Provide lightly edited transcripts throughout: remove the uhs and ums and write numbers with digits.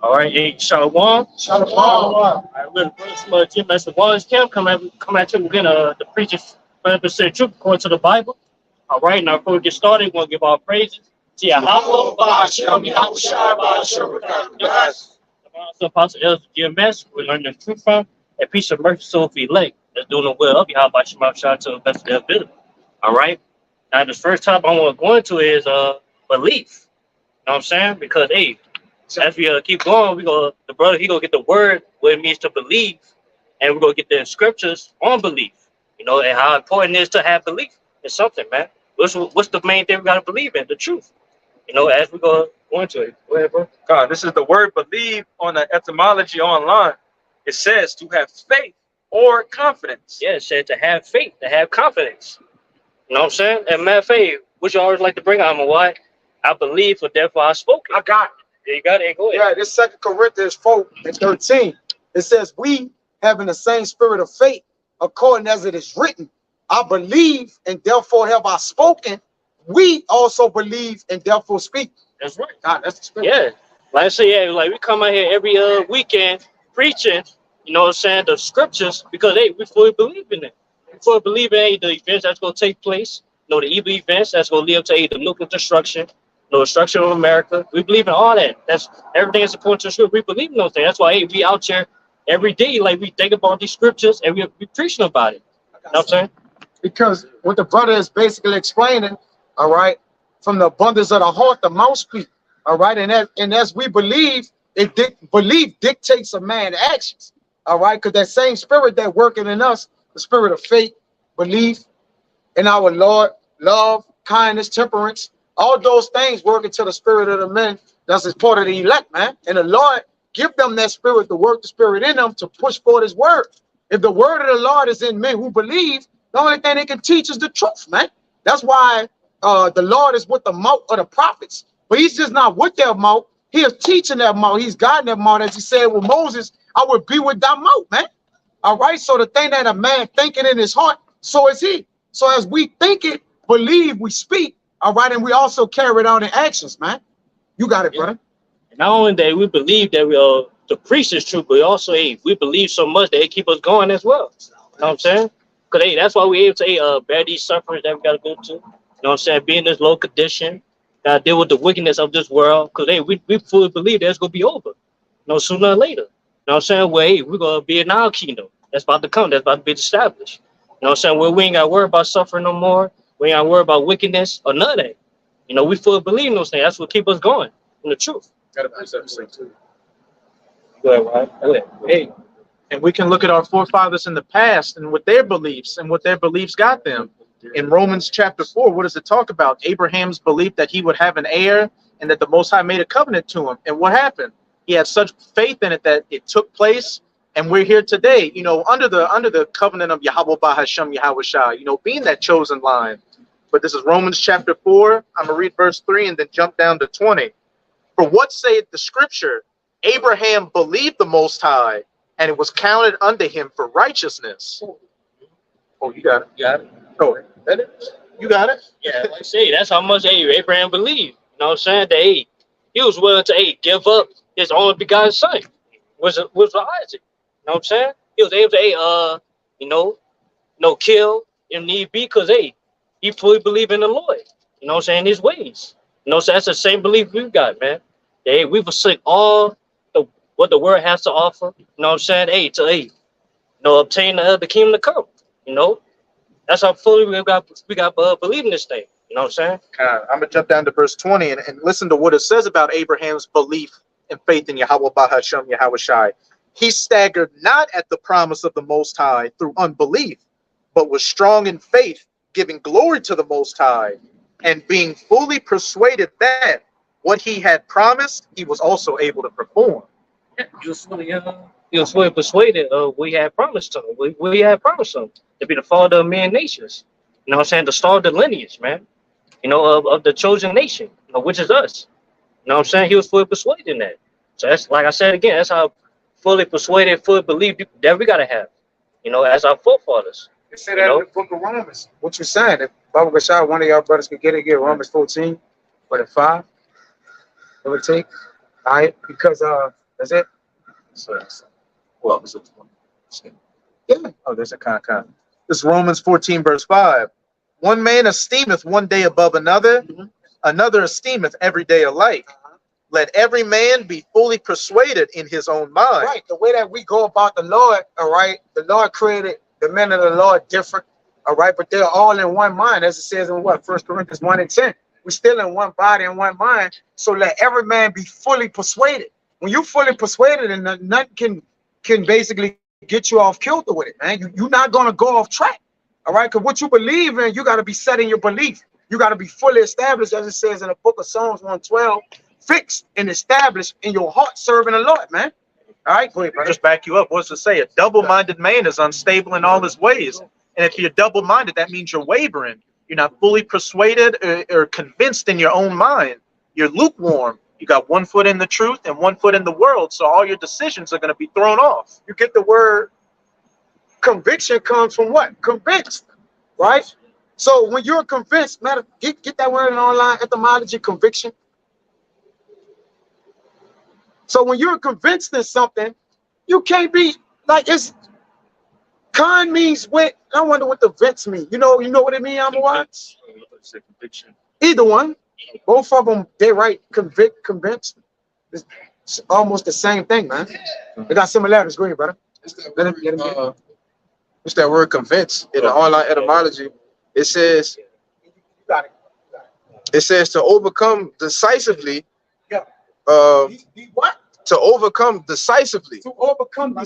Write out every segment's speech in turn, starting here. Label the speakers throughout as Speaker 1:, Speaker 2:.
Speaker 1: All right, hey, Shalom.
Speaker 2: Shalom.
Speaker 1: All right, we're the Jim Master Wallace Camp. Come at you again. The preachers 100% truth according to the Bible. All right, now before we get started, we want to give our praises to Yahweh, Ba'ashem, Yahweh Shai, Ba'ashem, yes. The Apostle Elder GMS, we learn the truth from, and peace and mercy so if we elect. That's doing the will of Yahweh Ba'ashem, Shai to the best of their ability. All right, now the first topic I want to go into is belief. You know what I'm saying? Because, hey, as we keep going, the brother, he gonna get the word, what it means to believe, and we're gonna get the scriptures on belief. You know, and how important it is to have belief in something, man. What's the main thing we gotta believe in? The truth. You know, as we go into it. Go ahead, bro.
Speaker 3: God, this is the word believe on the etymology online. It says to have faith or confidence.
Speaker 1: Yeah, it said to have faith, to have confidence. You know what I'm saying? And matter of fact, which you always like to bring out, why? I believe, for therefore I spoke it.
Speaker 2: I got it.
Speaker 1: There you got it. Go ahead.
Speaker 2: Yeah, this 2 Corinthians 4:13. It says, we having the same spirit of faith, according as it is written, I believe and therefore have I spoken. We also believe and therefore speak.
Speaker 1: That's right.
Speaker 2: God, that's the spirit.
Speaker 1: Yeah. Like I say, yeah, like we come out here every weekend preaching, you know what I'm saying, the scriptures, because hey, we fully believe in it. We fully believe in the events that's gonna take place, you know, the evil events that's gonna lead to the nuclear destruction, you know, destruction of America. We believe in all that. That's everything is according to the scripture. We believe in those things. That's why hey, we out here every day, like we think about these scriptures and we preaching about it. You know what I'm saying?
Speaker 2: Because what the brother is basically explaining, all right, from the abundance of the heart, the mouth speak. All right, and as we believe, belief dictates a man's actions. All right, because that same spirit that working in us, the spirit of faith, belief in our Lord, love, kindness, temperance, all those things work into the spirit of the men. That's as part of the elect, man. And the Lord give them that spirit to work the spirit in them to push forward his word. If the word of the Lord is in men who believe, the only thing they can teach is the truth, man. That's why the Lord is with the mouth of the prophets. But he's just not with their mouth. He is teaching their mouth. He's guiding their mouth. As he said with Moses, I would be with thy mouth, man. All right. So the thing that a man thinking in his heart, so is he. So as we think it, believe, we speak. All right. And we also carry it out in actions, man. You got it, brother.
Speaker 1: And not only that, we believe that the priest is true, but also hey, we believe so much that it keep us going as well. You know what I'm saying? Because hey, that's why we able to bear these sufferings that we got to go to. You know what I'm saying? Be in this low condition. Gotta deal with the wickedness of this world, because hey, we fully believe that it's gonna be over, you know, sooner or later. You know what I'm saying? Well, hey, we're gonna be in our kingdom. That's about to come, that's about to be established. You know what I'm saying? Well, we ain't gotta worry about suffering no more, we ain't gotta worry about wickedness or none of that. You know, we fully believe in those things. That's what keep us going in the truth.
Speaker 3: Gotta preach that too.
Speaker 1: Go ahead, right? Go ahead.
Speaker 4: Hey, and we can look at our forefathers in the past and what their beliefs got them. In Romans chapter 4, what does it talk about? Abraham's belief that he would have an heir and that the Most High made a covenant to him. And what happened? He had such faith in it that it took place. And we're here today, you know, under the covenant of Yahweh Ba'ashem, Yahweh Shai, you know, being that chosen line. But this is Romans chapter 4. I'm going to read verse 3 and then jump down to 20. For what saith the scripture? Abraham believed the Most High, and it was counted unto him for righteousness. Oh, you got it.
Speaker 1: You got it.
Speaker 4: Go ahead. You got it.
Speaker 1: Yeah, like I say, that's how much hey, Abraham believed. You know what I'm saying? That hey, he was willing to hey, give up his only begotten son, was Isaac. You know what I'm saying? He was able to hey, kill if need be, because hey, he fully believed in the Lord. You know what I'm saying? His ways. You know, so that's the same belief we've got, man. Hey, we forsake all what the world has to offer. You know what I'm saying? Hey, to hey, obtain the kingdom to come. You know. That's how fully we got believe in this thing. You know what I'm saying?
Speaker 4: I'm going to jump down to verse 20 and listen to what it says about Abraham's belief and faith in Yahweh Ba'ashem, Yahweh Shai. He staggered not at the promise of the Most High through unbelief, but was strong in faith, giving glory to the Most High, and being fully persuaded that what he had promised, he was also able to perform.
Speaker 1: Yeah, he was fully persuaded of what he had promised to him. We had promised him to be the father of many nations. You know what I'm saying? The star of the lineage, man. You know, of the chosen nation, you know, which is us. You know what I'm saying? He was fully persuaded in that. So that's, like I said again, that's how fully persuaded, fully believed that we got to have, you know, as our forefathers.
Speaker 2: They say that in the book of Romans. What you saying? If Baba Gashar, one of y'all brothers could get Romans 14, but at 5. Give or take. All right, because that's it.
Speaker 4: Well, was it?
Speaker 2: Yeah.
Speaker 4: Oh, there's a con. This is Romans 14, verse 5. One man esteemeth one day above another, another esteemeth every day alike. Let every man be fully persuaded in his own mind.
Speaker 2: Right. The way that we go about the Lord, all right, the Lord created the men of the Lord different, all right, but they're all in one mind, as it says in what? 1 Corinthians 1 and 10. We're still in one body and one mind. So let every man be fully persuaded. When you're fully persuaded, and nothing can basically get you off kilter with it, man. You're not gonna go off track. All right, because what you believe in, you got to be set in your belief. You got to be fully established, as it says in the book of Psalms 112, fixed and established in your heart, serving the Lord, man. All right, go ahead, brother.
Speaker 4: Just back you up. What's it say? A double-minded man is unstable in all his ways. And if you're double-minded, that means you're wavering. You're not fully persuaded or convinced in your own mind. You're lukewarm. You got 1 foot in the truth and 1 foot in the world. So all your decisions are going to be thrown off.
Speaker 2: You get the word conviction comes from what? Convinced, right? So when you're convinced, matter, get that word in online etymology, conviction. So when you're convinced in something, you can't be like it's con means with. I wonder what the vince mean. You know what it mean, Amawat?
Speaker 3: Conviction.
Speaker 2: Either one. Both of them, they right, convinced. It's almost the same thing, man. They got similarities. Go ahead, brother.
Speaker 5: What's that word convince in the online etymology? It says to overcome decisively.
Speaker 2: Yeah. What?
Speaker 5: To overcome decisively.
Speaker 2: To overcome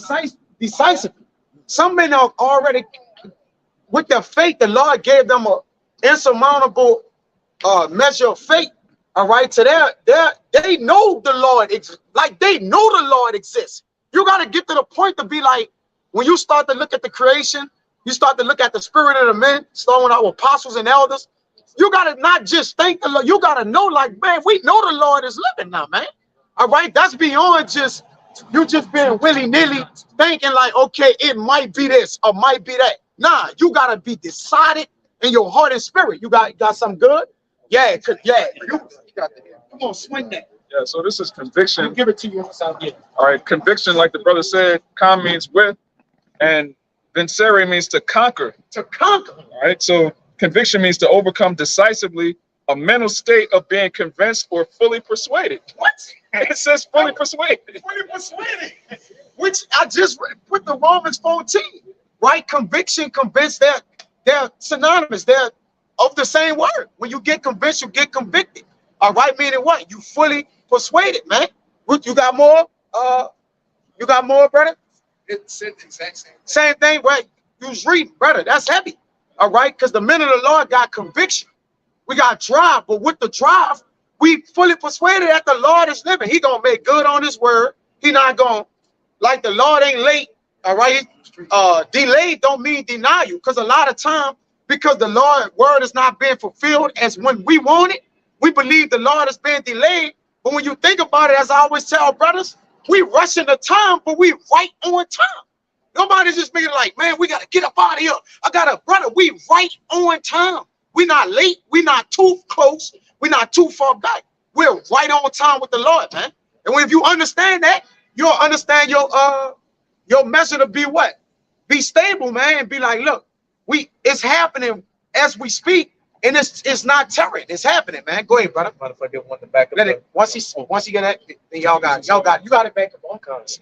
Speaker 2: decisively. Some men are already with their faith. The Lord gave them an insurmountable measure of faith. All right, so they know the Lord like they know the Lord exists. You got to get to the point to be like, when you start to look at the creation, you start to look at the spirit of the men, starting with our apostles and elders. You got to not just think the Lord, you got to know, like, man, we know the Lord is living now, man. All right, that's beyond just you just being willy-nilly thinking like, okay, it might be this or might be that. Nah, you got to be decided in your heart and spirit. You got something good? Yeah, yeah. Come on, swing that.
Speaker 3: Yeah, so this is conviction.
Speaker 2: I'll give it to you once I get it.
Speaker 3: All right, conviction, like the brother said, con means with, and vincere means to conquer.
Speaker 2: To conquer.
Speaker 3: All right, so conviction means to overcome decisively, a mental state of being convinced or fully persuaded.
Speaker 2: What?
Speaker 3: It says fully persuaded.
Speaker 2: Fully persuaded. Which I just put the Romans 14, right? Conviction, convinced, they're synonymous. They're of the same word. When you get convinced, you get convicted. All right, meaning what? You fully persuaded, man. You got more? You got more, brother?
Speaker 5: It's the exact same.
Speaker 2: Same thing, right? You was reading, brother. That's heavy. All right, because the men of the Lord got conviction. We got drive, but with the drive, we fully persuaded that the Lord is living. He gonna make good on his word. He not gonna, like the Lord ain't late. All right, delayed don't mean deny you, because a lot of time, because the Lord word is not being fulfilled as when we want it, we believe the Lord is being delayed. But when you think about it, as I always tell brothers, we rushing the time, but we right on time. Nobody's just making like, man, we gotta get up out of here. I got a brother, we right on time. We not late, we not too close, we not too far back. We're right on time with the Lord, man. And if you understand that, you'll understand your measure to be what? Be stable, man, and be like, look, it's happening as we speak, and it's not terror. It's happening, man. Go ahead, brother.
Speaker 4: Motherfucker, want to back up.
Speaker 2: Let it, once he get that, then y'all got it back up on cars.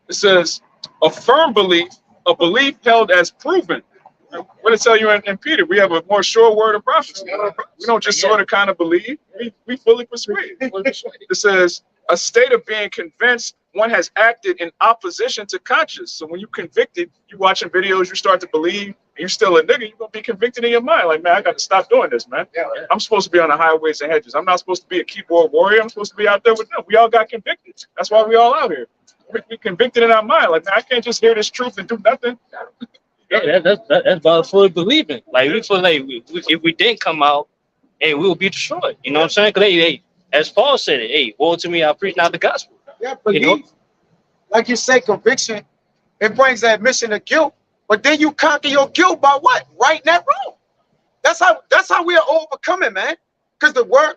Speaker 3: It says a firm belief, a belief held as proven. What did it tell you in Peter? We have a more sure word of prophecy. We don't just sort of kind of believe. We fully persuade. It says a state of being convinced one has acted in opposition to conscience. So when you convicted, you watching videos, you start to believe, and you're still a nigga, you're gonna be convicted in your mind. Like, man, I got to stop doing this, man. I'm supposed to be on the highways and hedges. I'm not supposed to be a keyboard warrior. I'm supposed to be out there with them. We all got convicted. That's why we all out here. We convicted in our mind. Like, man, I can't just hear this truth and do nothing.
Speaker 1: Yeah, that's about fully believing. Like, we feel like if we didn't come out, hey, we will be destroyed. You know what I'm saying? Because hey, as Paul said it, hey, woe to me, I preach not the gospel.
Speaker 2: Yeah, believe, like you say, conviction, it brings that admission of guilt, but then you conquer your guilt by what? Righting that wrong. That's how we are overcoming, man. Because the Lord,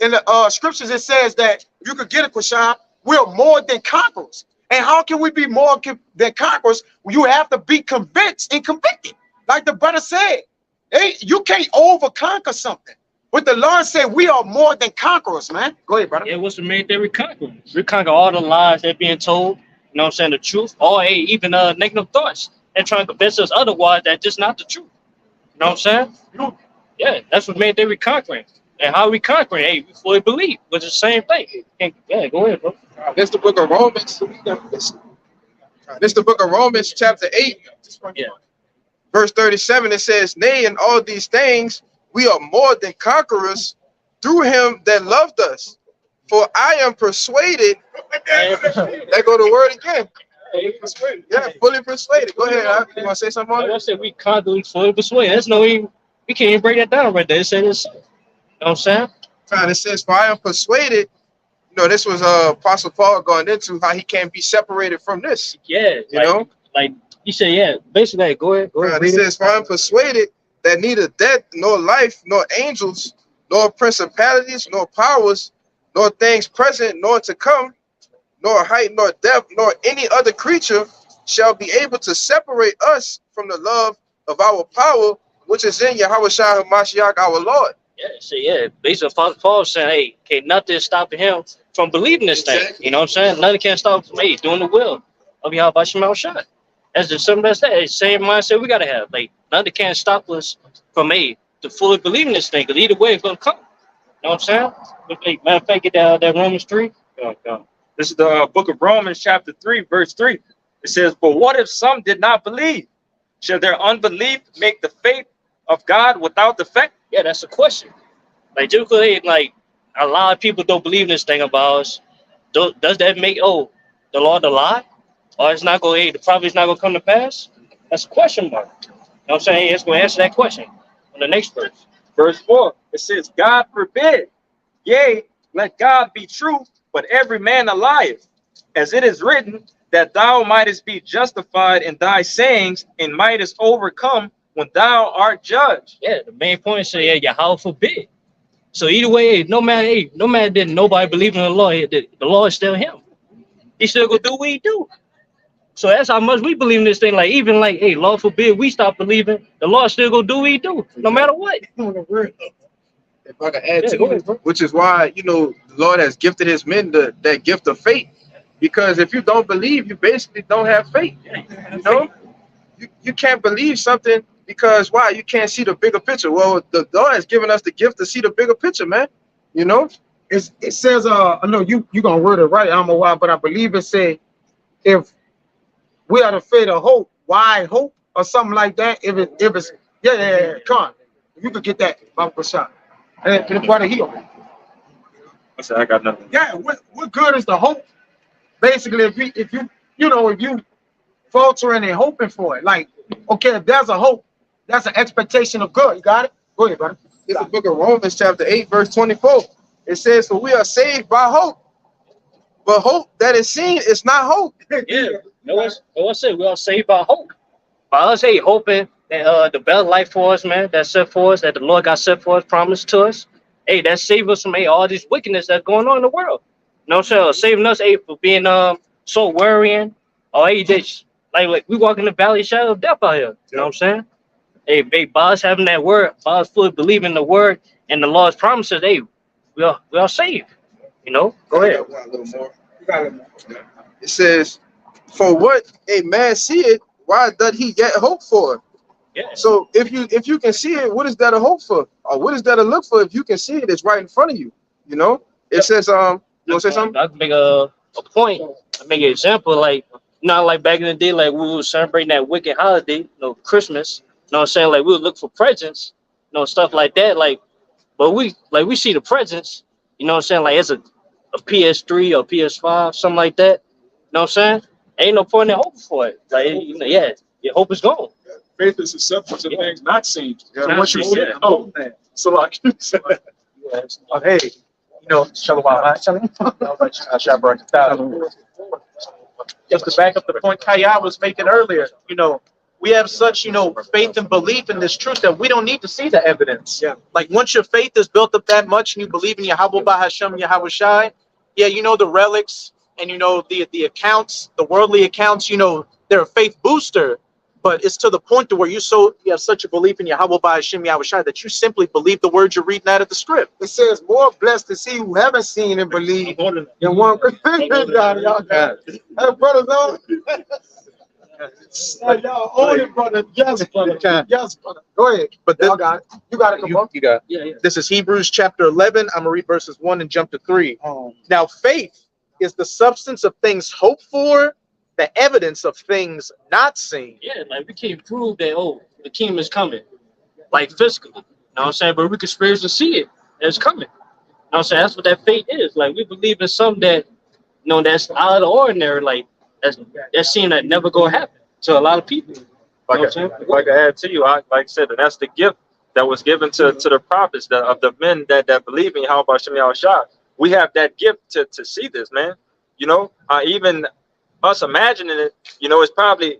Speaker 2: in the scriptures, it says that you could get it, Quashab, we're more than conquerors. And how can we be more than conquerors? You have to be convinced and convicted. Like the brother said, hey, you can't over conquer something. But the Lord said we are more than conquerors, man. Go ahead, brother.
Speaker 1: Yeah, what's the main thing we conquer? We conquer all the lies that being told, you know what I'm saying, the truth, or hey, even negative thoughts. They're trying to convince us otherwise that just not the truth. You know what I'm saying? Yeah, that's what main thing we conquering. And how we conquering? Hey, we fully believe, which is the same thing. Yeah, go ahead, bro.
Speaker 5: This the book of Romans. This the book of Romans, chapter 8,
Speaker 1: Yeah.
Speaker 5: verse 37. It says, "Nay, in all these things we are more than conquerors through him that loved us. For I am persuaded." There go the word again. Yeah, fully persuaded. Go ahead. You want to say something on
Speaker 1: Like I
Speaker 5: it?
Speaker 1: said, we conquer fully persuaded. There's no even, we can't even break that down right there. It said it's, you know what I'm saying?
Speaker 5: Fine. It says, "For I am persuaded." You know, this was Apostle Paul going into how he can't be separated from this.
Speaker 1: Yeah.
Speaker 5: You know,
Speaker 1: Like you said, yeah. Basically, go ahead. Go ahead.
Speaker 5: It says, "For I am persuaded that neither death, nor life, nor angels, nor principalities, nor powers, nor things present, nor to come, nor height, nor depth, nor any other creature shall be able to separate us from the love of our power, which is in Yahweh Shai HaMashiach, our Lord."
Speaker 1: Yeah, so yeah, basically Paul saying, hey, can't nothing stopping him from believing this thing. You know what I'm saying? Nothing can stop him from doing the will of Yahweh Shemel Shai. That's just something that's that. Same mindset we gotta have. Like nothing can stop us from to fully believing this thing, because either way it's gonna come. You know what I'm saying? Hey, matter of fact, get that Romans 3. Go.
Speaker 3: This is the book of Romans, chapter 3, verse 3. It says, "But what if some did not believe? Shall their unbelief make the faith of God without effect?"
Speaker 1: Yeah, that's a question. Like typically, like a lot of people don't believe this thing about us. Does that make the Lord a lie? Or it's not going the prophet's not gonna come to pass? That's a question mark. You know what I'm saying? It's gonna answer that question on the next verse.
Speaker 3: Verse 4, it says, "God forbid, yea, let God be true, but every man a liar. As it is written, that thou mightest be justified in thy sayings, and mightest overcome when thou art judged."
Speaker 1: Yeah, the main point is say, yeah, Yahweh forbid. So either way, no matter that nobody believe in the Lord, the Lord is still him. He still gonna do what he do. So that's how much we believe in this thing. Like even like, hey, Lord forbid we stop believing, the Lord still gonna do what he do, no matter what.
Speaker 5: If I can add
Speaker 1: Yeah,
Speaker 5: to
Speaker 1: go
Speaker 5: it,
Speaker 1: ahead, bro.
Speaker 5: which is why, you know, the Lord has gifted his men that gift of faith. Because if you don't believe, you basically don't have faith. You know, you can't believe something because why? You can't see the bigger picture. Well, the Lord has given us the gift to see the bigger picture, man. You know,
Speaker 2: It says, I know you gonna word it right, I don't know why, but I believe it say, if we are the faith of hope, why hope or something like that. If it's yeah, come on. If you could get that, Baba Shah. And the brother heal.
Speaker 3: I said, "I got nothing."
Speaker 2: Yeah, what good is the hope? Basically, if you faltering and hoping for it, like, okay, if there's a hope, that's an expectation of good. You got it? Go ahead, brother.
Speaker 5: it's the book of Romans, chapter 8, verse 24. It says, "For we are saved by hope. But hope that is seen is not hope."
Speaker 1: Yeah, no one said we all saved by hope. By us, hey, hoping that the better life for us, man, that's set for us, that the Lord got set for us, promised to us. Hey, that save us from all this wickedness that's going on in the world. You know what I'm saying? Saving us, hey, for being so worrying, or hey, this like we walk in the valley of shadow of death out here. You know what I'm saying? Hey, by us having that word, by us fully believing the word and the Lord's promises, hey, we are saved. You know? Go ahead.
Speaker 5: A little more. It says, "For what a man seeth, why doth he yet hope for it?"
Speaker 1: Yeah.
Speaker 5: So if you can see it, what is that a hope for? Or what is that a look for? If you can see it, it's right in front of you. You know? It says, you want to say something?
Speaker 1: I can make a point. I make an example, like not like back in the day, like we were celebrating that wicked holiday, Christmas. You know what I'm saying? Like we would look for presents, stuff like that. Like, but we see the presents, you know what I'm saying? Like it's a PS3 or PS5, something like that. You know what I'm saying? Ain't no point in hoping for it. Like, your hope is gone.
Speaker 3: Faith is the substance of things not seen.
Speaker 5: Yeah,
Speaker 3: Not
Speaker 1: what you
Speaker 3: seen.
Speaker 1: said.
Speaker 3: Oh, man. So like you said.
Speaker 4: Hey, Shalom. Just to back up the point Kaya was making earlier, we have such, faith and belief in this truth that we don't need to see the evidence.
Speaker 2: Yeah.
Speaker 4: Like once your faith is built up that much and you believe in Yahweh Bahashem, Yahweh Shai, yeah, the relics and the accounts, the worldly accounts, they're a faith booster. But it's to the point to where you have such a belief in Yahweh Bahashem, Yahweh Shai that you simply believe the words you're reading out of the script.
Speaker 2: It says more blessed to see who haven't seen and believe than one. Hey, brothers on. Y'all own it, brother. Yes, brother. Yes, brother. Go ahead.
Speaker 4: But
Speaker 2: Y'all got it. You got it, come on.
Speaker 4: you got it.
Speaker 1: Yeah, yeah.
Speaker 4: This is Hebrews chapter 11. I'm going to read verses 1 and jump to 3. Now, faith is the substance of things hoped for, the evidence of things not seen.
Speaker 1: Yeah, like we can't prove that, the kingdom is coming, like physically. You know what I'm saying? But we can spiritually see it. It's coming. You know what I'm saying? That's what that faith is. Like we believe in something that, that's out of the ordinary. Like that seem that never gonna happen to a lot of people.
Speaker 6: Like I add to you, like I said, and that's the gift that was given to the prophets, of the men that believe in Yahweh Hashem Yahweh Shai. We have that gift to see this, man. Even us imagining it,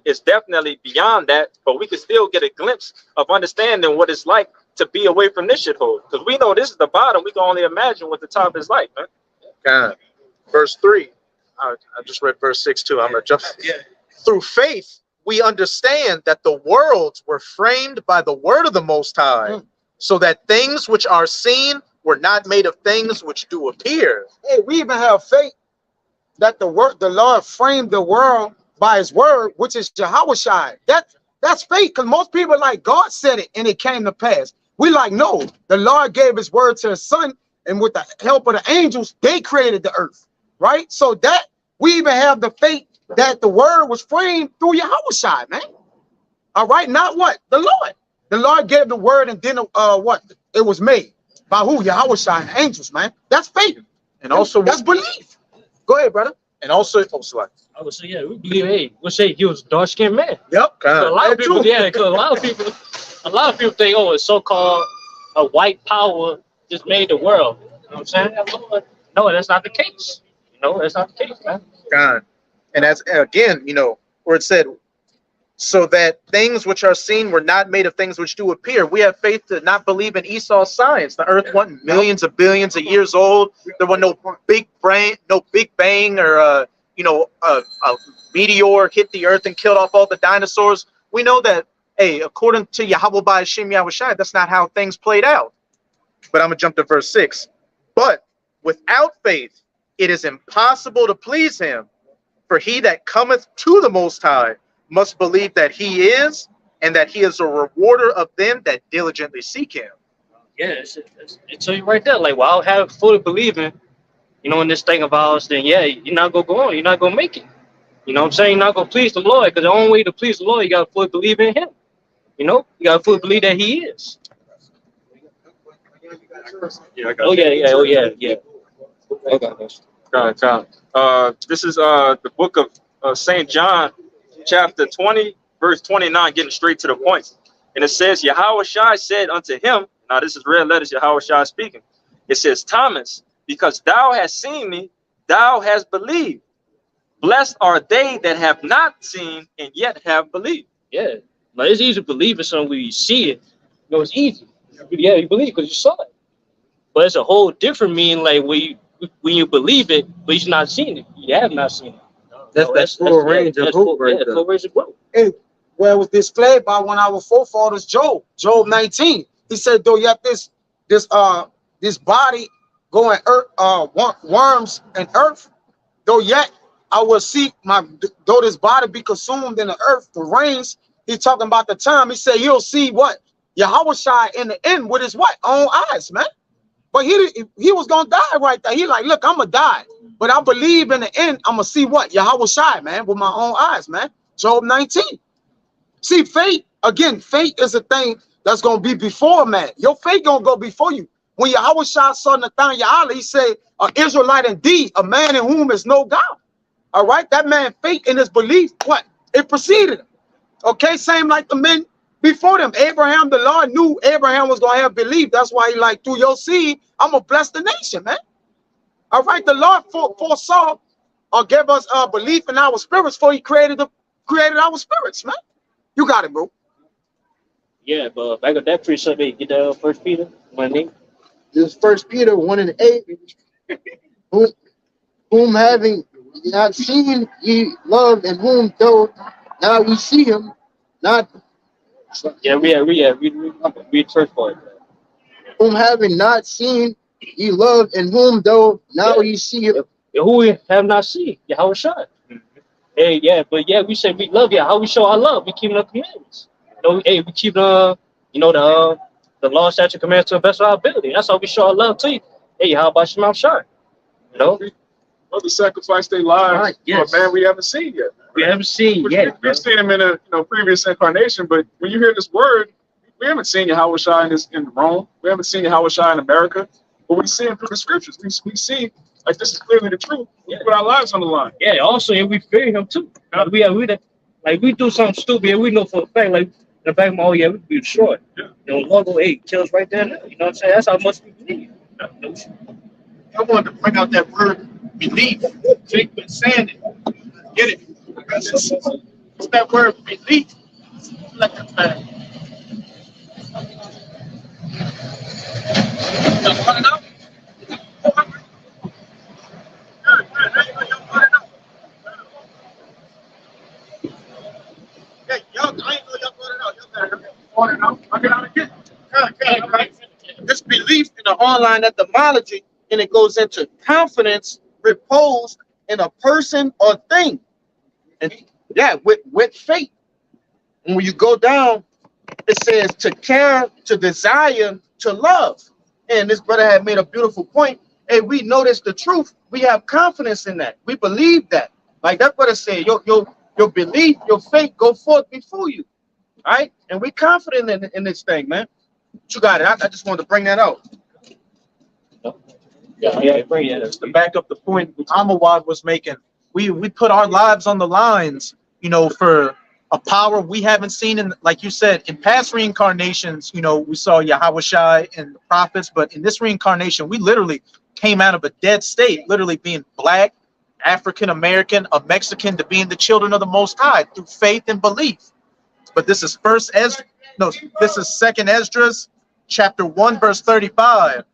Speaker 6: it's definitely beyond that, but we can still get a glimpse of understanding what it's like to be away from this shithole. Because we know this is the bottom. We can only imagine what the top is like, man.
Speaker 4: God. Verse 3. I just read verse 6 too. I'm going to jump. Yeah. Through faith, we understand that the worlds were framed by the word of the Most High, so that things which are seen were not made of things which do appear.
Speaker 2: Hey, we even have faith that the Lord framed the world by his word, which is Yahweh Shai. That's faith, because most people like God said it and it came to pass. We like, no, the Lord gave his word to his son, and with the help of the angels, they created the earth, right? So that we even have the faith that the word was framed through Yahweh Shai, man. All right, not what? The Lord. The Lord gave the word, and then what? It was made by who? Yahweh Shai and angels, man. That's faith.
Speaker 4: And also
Speaker 2: that's belief. Go ahead, brother.
Speaker 4: And also,
Speaker 1: I would say, yeah, we believe, we'll say he was a dark-skinned man.
Speaker 2: Yep.
Speaker 1: So a lot of people, because a lot of people think, it's so-called a white power just made the world. You know what I'm saying? No, that's not the case. That's not the case, man.
Speaker 4: God. And that's, again, where it said, so that things which are seen were not made of things which do appear. We have faith to not believe in Esau's science. The earth wasn't millions of billions of years old. There was no big bang, or a meteor hit the earth and killed off all the dinosaurs. We know that, according to Yahweh Bahashem Yahweh Shai, that's not how things played out. But I'm gonna jump to verse 6. But without faith, it is impossible to please him. For he that cometh to the Most High must believe that he is, and that he is a rewarder of them that diligently seek him.
Speaker 1: Yeah, it's tell you right there. Like, well, I'll have fully believing, in this thing of ours, then yeah, you're not gonna go on. You're not gonna make it. You know what I'm saying? You're not gonna please the Lord, because the only way to please the Lord, you gotta fully believe in him. You gotta fully believe that he is.
Speaker 6: Yeah, I got
Speaker 1: Oh yeah.
Speaker 6: This is the book of St. John, chapter 20, verse 29, getting straight to the point. And it says, Yahweh Shai said unto him, now this is red letters, Yahweh Shai speaking. It says, Thomas, because thou hast seen me, thou hast believed. Blessed are they that have not seen and yet have believed.
Speaker 1: Yeah. Like, it's easy to believe in something when you see it. It's easy. Yeah, you believe because you saw it. But it's a whole different meaning, like when you believe it, but you're not seeing it. You have not seen it.
Speaker 7: That's full range of hope right there.
Speaker 1: Full range of growth.
Speaker 2: Hey, well, it was displayed by one of our forefathers, Job 19. He said, though you have this body going worms and earth, though yet I will see though this body be consumed in the earth, the rains. He's talking about the time. He said you'll see what Yahweh Shai in the end with his what own eyes, man. But he was gonna die right there. He like, look, I'm gonna die, but I believe in the end I'm gonna see what Yahweh Shai, man, with my own eyes, man. Job 19. See, faith again. Faith is a thing that's gonna be before man. Your faith gonna go before you. When Yahweh Shai saw Nathaniel, he said, "An Israelite indeed, a man in whom is no God." All right, that man faith in his belief, what it preceded him. Okay, same like the men before them. Abraham, the Lord knew Abraham was gonna have belief. That's why he like, through your seed, I'm gonna bless the nation, man. All right, the Lord foresaw or gave us belief in our spirits before he created our spirits, man. You got it, bro.
Speaker 1: Yeah, but back up that precept, they get that First Peter, my name.
Speaker 8: This First Peter 1:8, whom having not seen ye love, and whom though now ye see him not,
Speaker 1: Yeah, read first part.
Speaker 8: whom having not seen ye love, and whom though now ye see him.
Speaker 1: Who we have not seen, Yahweh Shai. Hey, yeah, but yeah, we say we love you. How we show our love? We keep the commandments. Hey, we keep the law, statute, commandments to the best of our ability. That's how we show our love to you. Hey, how about Shema Shai? You know,
Speaker 3: Brothers sacrifice their lives
Speaker 1: Right, yes.
Speaker 3: for a man we haven't seen yet.
Speaker 1: we haven't seen yet.
Speaker 3: We've seen him in a previous incarnation, but when you hear this word, we haven't seen Yahweh Shai in Rome. We haven't seen Yahweh Shai in America, but we see him through the scriptures. We see like this is clearly the truth. We put our lives on the line.
Speaker 1: Yeah, also, yeah, we fear him too. Like we do something stupid, and we know for a fact, like in the back of my, oh yeah, we be destroyed.
Speaker 3: Yeah.
Speaker 1: You know, Lord go, hey, kill us right there now. You know what I'm saying? That's how much we believe.
Speaker 4: I wanted to bring out that word belief. Jake been saying it. Get it? It's that word belief. Like a fact.
Speaker 2: Hey, y'all, I ain't know y'all brought it out. Y'all better brought it out.
Speaker 8: This belief in the online etymology, and it goes into confidence reposed in a person or thing. And yeah, with faith. And when you go down, it says to care, to desire, to love. And this brother had made a beautiful point. Hey, we notice the truth. We have confidence in that. We believe that. Like that brother said, your belief, your faith go forth before you. All right? And we confident in this thing, man. But you got it. I just wanted to bring that out.
Speaker 1: Yeah, bring it.
Speaker 4: To back up the point Amawad was making, we put our lives on the lines, you know, for a power we haven't seen in, like you said, in past reincarnations. You know, we saw Yahweh Shai and the prophets, but in this reincarnation, we literally came out of a dead state, literally being black, African American, a Mexican, to being the children of the Most High through faith and belief. But this is this is Second Esdras, chapter 1, verse 35.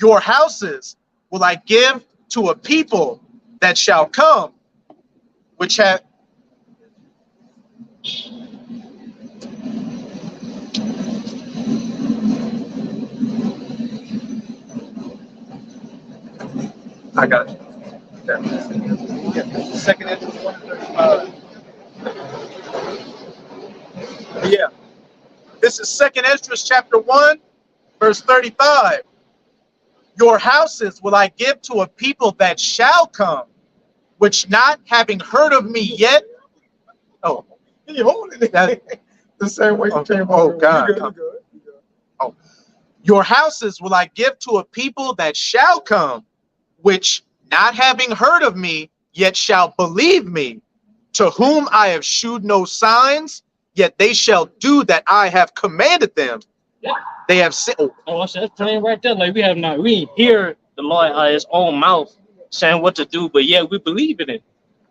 Speaker 4: Your houses will I give to a people that shall come, which have I got it. Second Esdras 1:35. Yeah. This is Second Esdras chapter 1, verse 35. Your houses will I give to a people that shall come, which not having heard of me yet. Oh,
Speaker 2: He holding it the same way you came
Speaker 4: oh,
Speaker 2: over.
Speaker 4: God.
Speaker 2: You good.
Speaker 4: Oh, your houses will I give to a people that shall come, which not having heard of me yet shall believe me, to whom I have shewed no signs, yet they shall do that I have commanded them.
Speaker 1: Yeah.
Speaker 4: They have said,
Speaker 1: Oh, that's plain right there. Like we ain't hear the Lord out of his own mouth saying what to do, but yeah, we believe in it.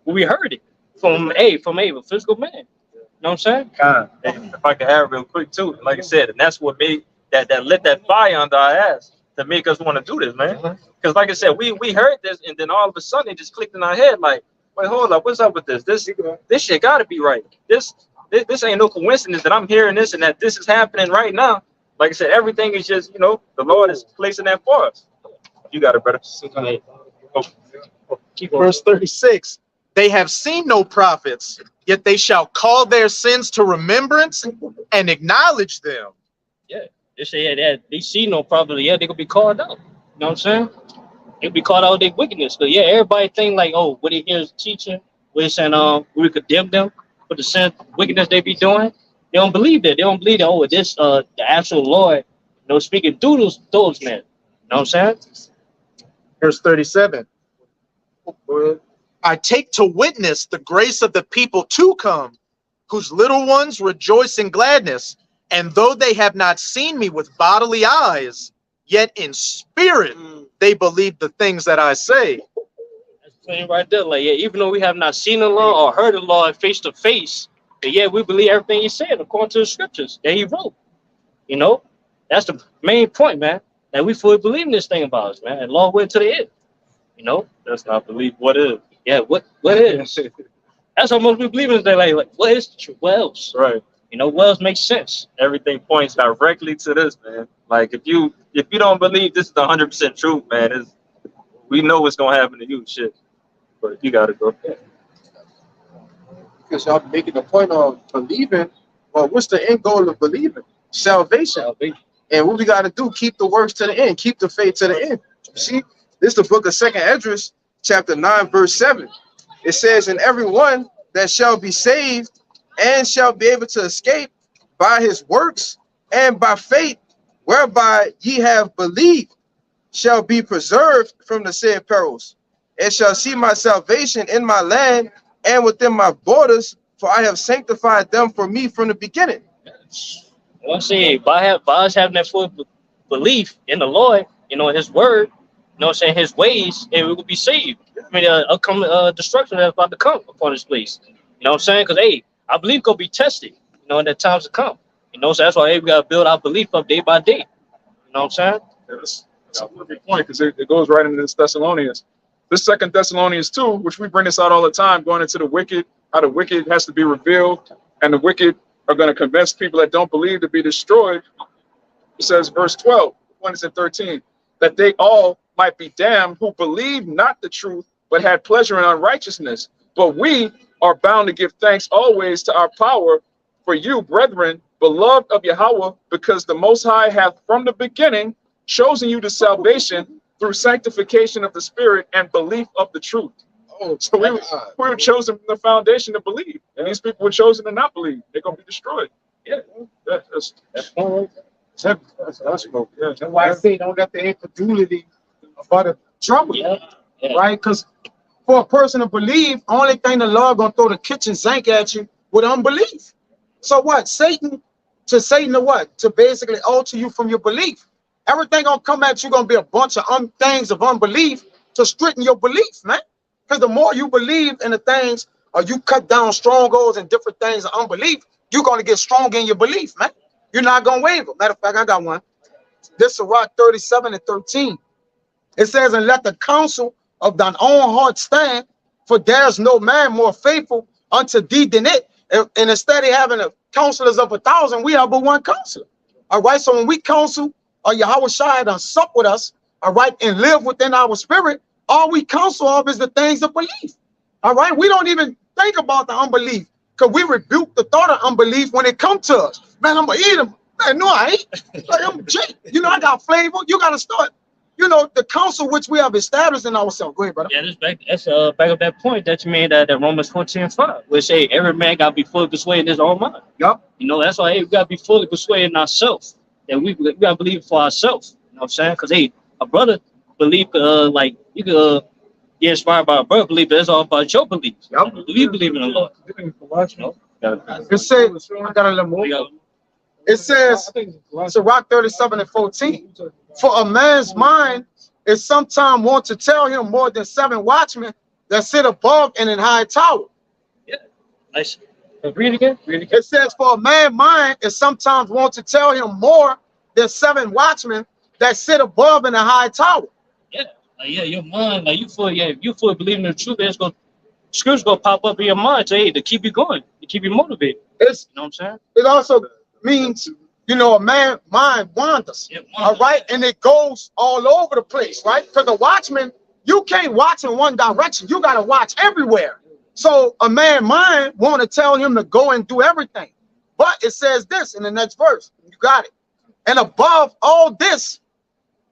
Speaker 1: We heard it from a physical man. You know what I'm saying?
Speaker 6: God, if I can add real quick too, like I said, and that's what made that lit that fire under our ass to make us want to do this, man. Because like I said, we heard this, and then all of a sudden it just clicked in our head, like, wait, hold up, what's up with this? This shit gotta be right. This ain't no coincidence that I'm hearing this and that this is happening right now. Like I said, everything is just, you know, the Lord is placing that for us. You got it, brother.
Speaker 4: verse 36, they have seen no prophets, yet they shall call their sins to remembrance and acknowledge them.
Speaker 1: They say that they see no problem. Yeah, they gonna be called out. You know what I'm saying? They'll be called out of their wickedness. But yeah, everybody think like, oh, what he hears teaching, what he's saying, we condemn them for the sin, wickedness they be doing. They don't believe that. They don't believe that. Oh, this the actual Lord, you know, speaking through those men. You know what I'm saying?
Speaker 4: Verse 37. I take to witness the grace of the people to come, whose little ones rejoice in gladness, and though they have not seen me with bodily eyes, yet in spirit they believe the things that I say.
Speaker 1: That's plain right there. Like, yeah, even though we have not seen the Lord or heard the Lord face to face, But yeah, we believe everything he said according to the scriptures that he wrote. You know, that's the main point, man. That we fully believe in this thing about us, man, and long way to the end. You know,
Speaker 6: That's not belief. What is?
Speaker 1: yeah. What is? That's how most people believe in this thing. Like what is the truth? What else?
Speaker 6: Right.
Speaker 1: You know, what else makes sense?
Speaker 6: Everything points directly to this, man. Like if you don't believe this is 100% truth, man, we know what's gonna happen to you, shit. But you gotta go.
Speaker 8: Because y'all making the point of believing. Well, what's the end goal of believing? Salvation. And what we got to do, keep the works to the end, keep the faith to the end. See, this is the book of 2nd Esdras, chapter 9, verse 7. It says, and everyone that shall be saved and shall be able to escape by his works and by faith, whereby ye have believed, shall be preserved from the said perils, and shall see my salvation in my land and within my borders, for I have sanctified them for me from the beginning.
Speaker 1: You know what I'm saying? By us having that full belief in the Lord, you know, his word, you know what I'm saying, his ways, and we will be saved. I mean, upcoming destruction that's about to come upon this place. You know what I'm saying? Because, hey, I believe gonna be tested, you know, in the times to come. You know, so that's why, hey, we got to build our belief up day by day. You know what I'm saying?
Speaker 3: That's a perfect point, because it goes right into this Thessalonians. This 2nd Thessalonians 2, which we bring this out all the time, going into the wicked, how the wicked has to be revealed, and the wicked are going to convince people that don't believe to be destroyed. It says, verse 12, 1 and 13, that they all might be damned who believe not the truth, but had pleasure in unrighteousness. But we are bound to give thanks always to our power for you, brethren, beloved of Yahweh, because the Most High hath from the beginning chosen you to salvation through sanctification of the Spirit and belief of the truth.
Speaker 8: Oh,
Speaker 3: So we were chosen from the foundation to believe, and these people were chosen to not believe. They're gonna be destroyed. Yeah, that's
Speaker 2: That's why I say don't let the incredulity about the trouble you,
Speaker 1: Yeah.
Speaker 2: right? Because for a person to believe, only thing the Lord gonna throw the kitchen sink at you with unbelief. So what? Satan to what? To basically alter you from your belief. Everything gonna come at you gonna be a bunch of things of unbelief to straighten your belief, man. Because the more you believe in the things, or you cut down strongholds and different things of unbelief, you're gonna get strong in your belief, man. You're not gonna waver. Matter of fact, I got one. This is Sirach 37 and 13. It says, and let the counsel of thine own heart stand, for there's no man more faithful unto thee than it. And instead of having a counselors of 1,000, we have but one counselor. All right. So when we counsel, or Yahweh Shai done sup with us, all right, and live within our spirit, all we counsel of is the things of belief. All right. We don't even think about the unbelief, because we rebuke the thought of unbelief when it comes to us. Man, I'm gonna eat them. Man, no, I ain't. Like, I'm Jake. You know, I got flavor. You gotta start. You know, the counsel which we have established in ourselves. Go ahead, brother.
Speaker 1: Yeah, that's back up that point that you made that Romans 14:5, which say every man gotta be fully persuaded in his own mind.
Speaker 2: Yup.
Speaker 1: You know, that's why, hey, we gotta be fully persuaded in ourselves. That we gotta believe for ourselves. You know what I'm saying? Because, hey, a brother believe like you could get inspired by a brother belief, but it's all about your beliefs.
Speaker 2: Yup.
Speaker 1: You believe in the Lord. You know?
Speaker 2: It says, I got a little more. It says, Sirach 37 and 14. For a man's mind is sometimes want to tell him more than 7 watchmen that sit above and in high tower.
Speaker 1: Yeah. Nice. Read it again.
Speaker 2: It says, for a man's mind is sometimes want to tell him more than 7 watchmen that sit above in a high tower.
Speaker 1: Yeah. Like, yeah, your mind, like you fully believe in the truth, it's gonna scriptures gonna pop up in your mind, say, hey, to keep you going, to keep you motivated. You know what I'm saying?
Speaker 2: It also means, you know, a man's mind wanders.
Speaker 1: Yeah,
Speaker 2: All right, and it goes all over the place, right? Because the watchman, you can't watch in one direction. You got to watch everywhere. So a man's mind want to tell him to go and do everything. But it says this in the next verse. You got it. And above all this,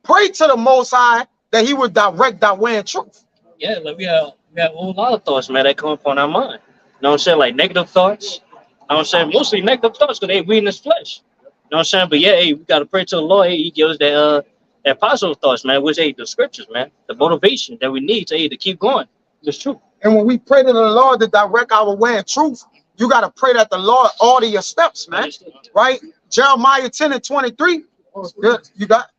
Speaker 2: pray to the Most High that he would direct thy way in truth.
Speaker 1: Yeah, like we have a whole lot of thoughts, man, that come upon our mind. You know what I'm saying? Like negative thoughts. You know what I'm saying? Mostly negative thoughts because we in this flesh. You know what I'm saying? But yeah, hey, we got to pray to the Lord. Hey, he gives us that positive thoughts, man, which, hey, the scriptures, man, the motivation that we need to, hey, to keep going. It's true.
Speaker 2: And when we pray to the Lord to direct our way in truth, you got to pray that the Lord order your steps, man. Right? Jeremiah 10 and 23. Good. You got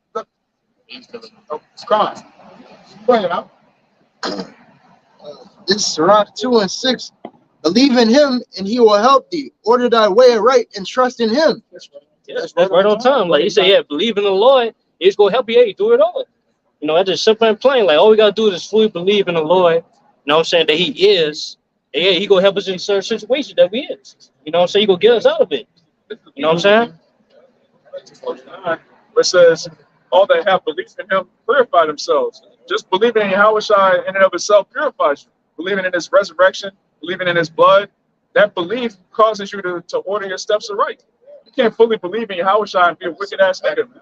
Speaker 2: it's gone. Bring it out.
Speaker 8: This Sirach 2 and 6. Believe in him and he will help thee. Order thy way right and trust in him.
Speaker 1: Yeah, that's right on time. Like he said, yeah, believe in the Lord, it's gonna help you. Hey, do it all. You know, that's just simple and plain. Like all we gotta do is fully believe in the Lord. You know what I'm saying? That he is. And yeah, he gonna help us in certain situations that we in. You know what I'm saying? He gonna get us out of it. You know what I'm saying?
Speaker 3: It says, all that have belief in him purify themselves. Just believing in Yahushua in and of itself purifies you. Believing in his resurrection, believing in his blood, that belief causes you to order your steps aright. You can't fully believe in Yahushua and be a wicked ass nigga, man.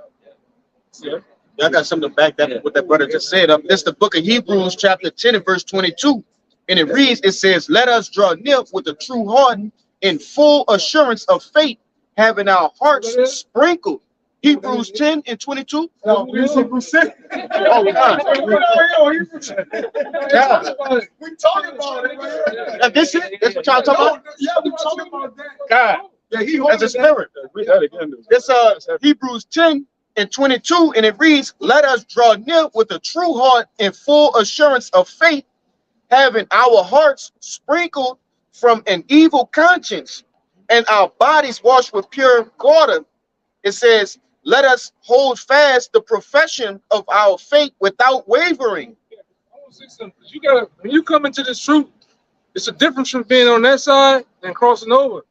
Speaker 3: Yeah.
Speaker 8: I got something to back that what that brother just said. This the book of Hebrews, chapter 10 and verse 22. And it reads, it says, let us draw near with a true heart in full assurance of faith, having our hearts sprinkled. Hebrews 10 and 22. Oh, God.
Speaker 2: We talking about it, man.
Speaker 8: This it? That's what y'all talking about?
Speaker 2: Yeah, we talking about that.
Speaker 8: God.
Speaker 2: Yeah, he
Speaker 8: As a spirit.
Speaker 3: Read that again. Dude.
Speaker 8: It's Hebrews 10 and 22, and it reads, let us draw near with a true heart in full assurance of faith, having our hearts sprinkled from an evil conscience and our bodies washed with pure water. It says, let us hold fast the profession of our faith without wavering.
Speaker 9: You gotta, when you come into this truth, it's a difference from being on that side and crossing over.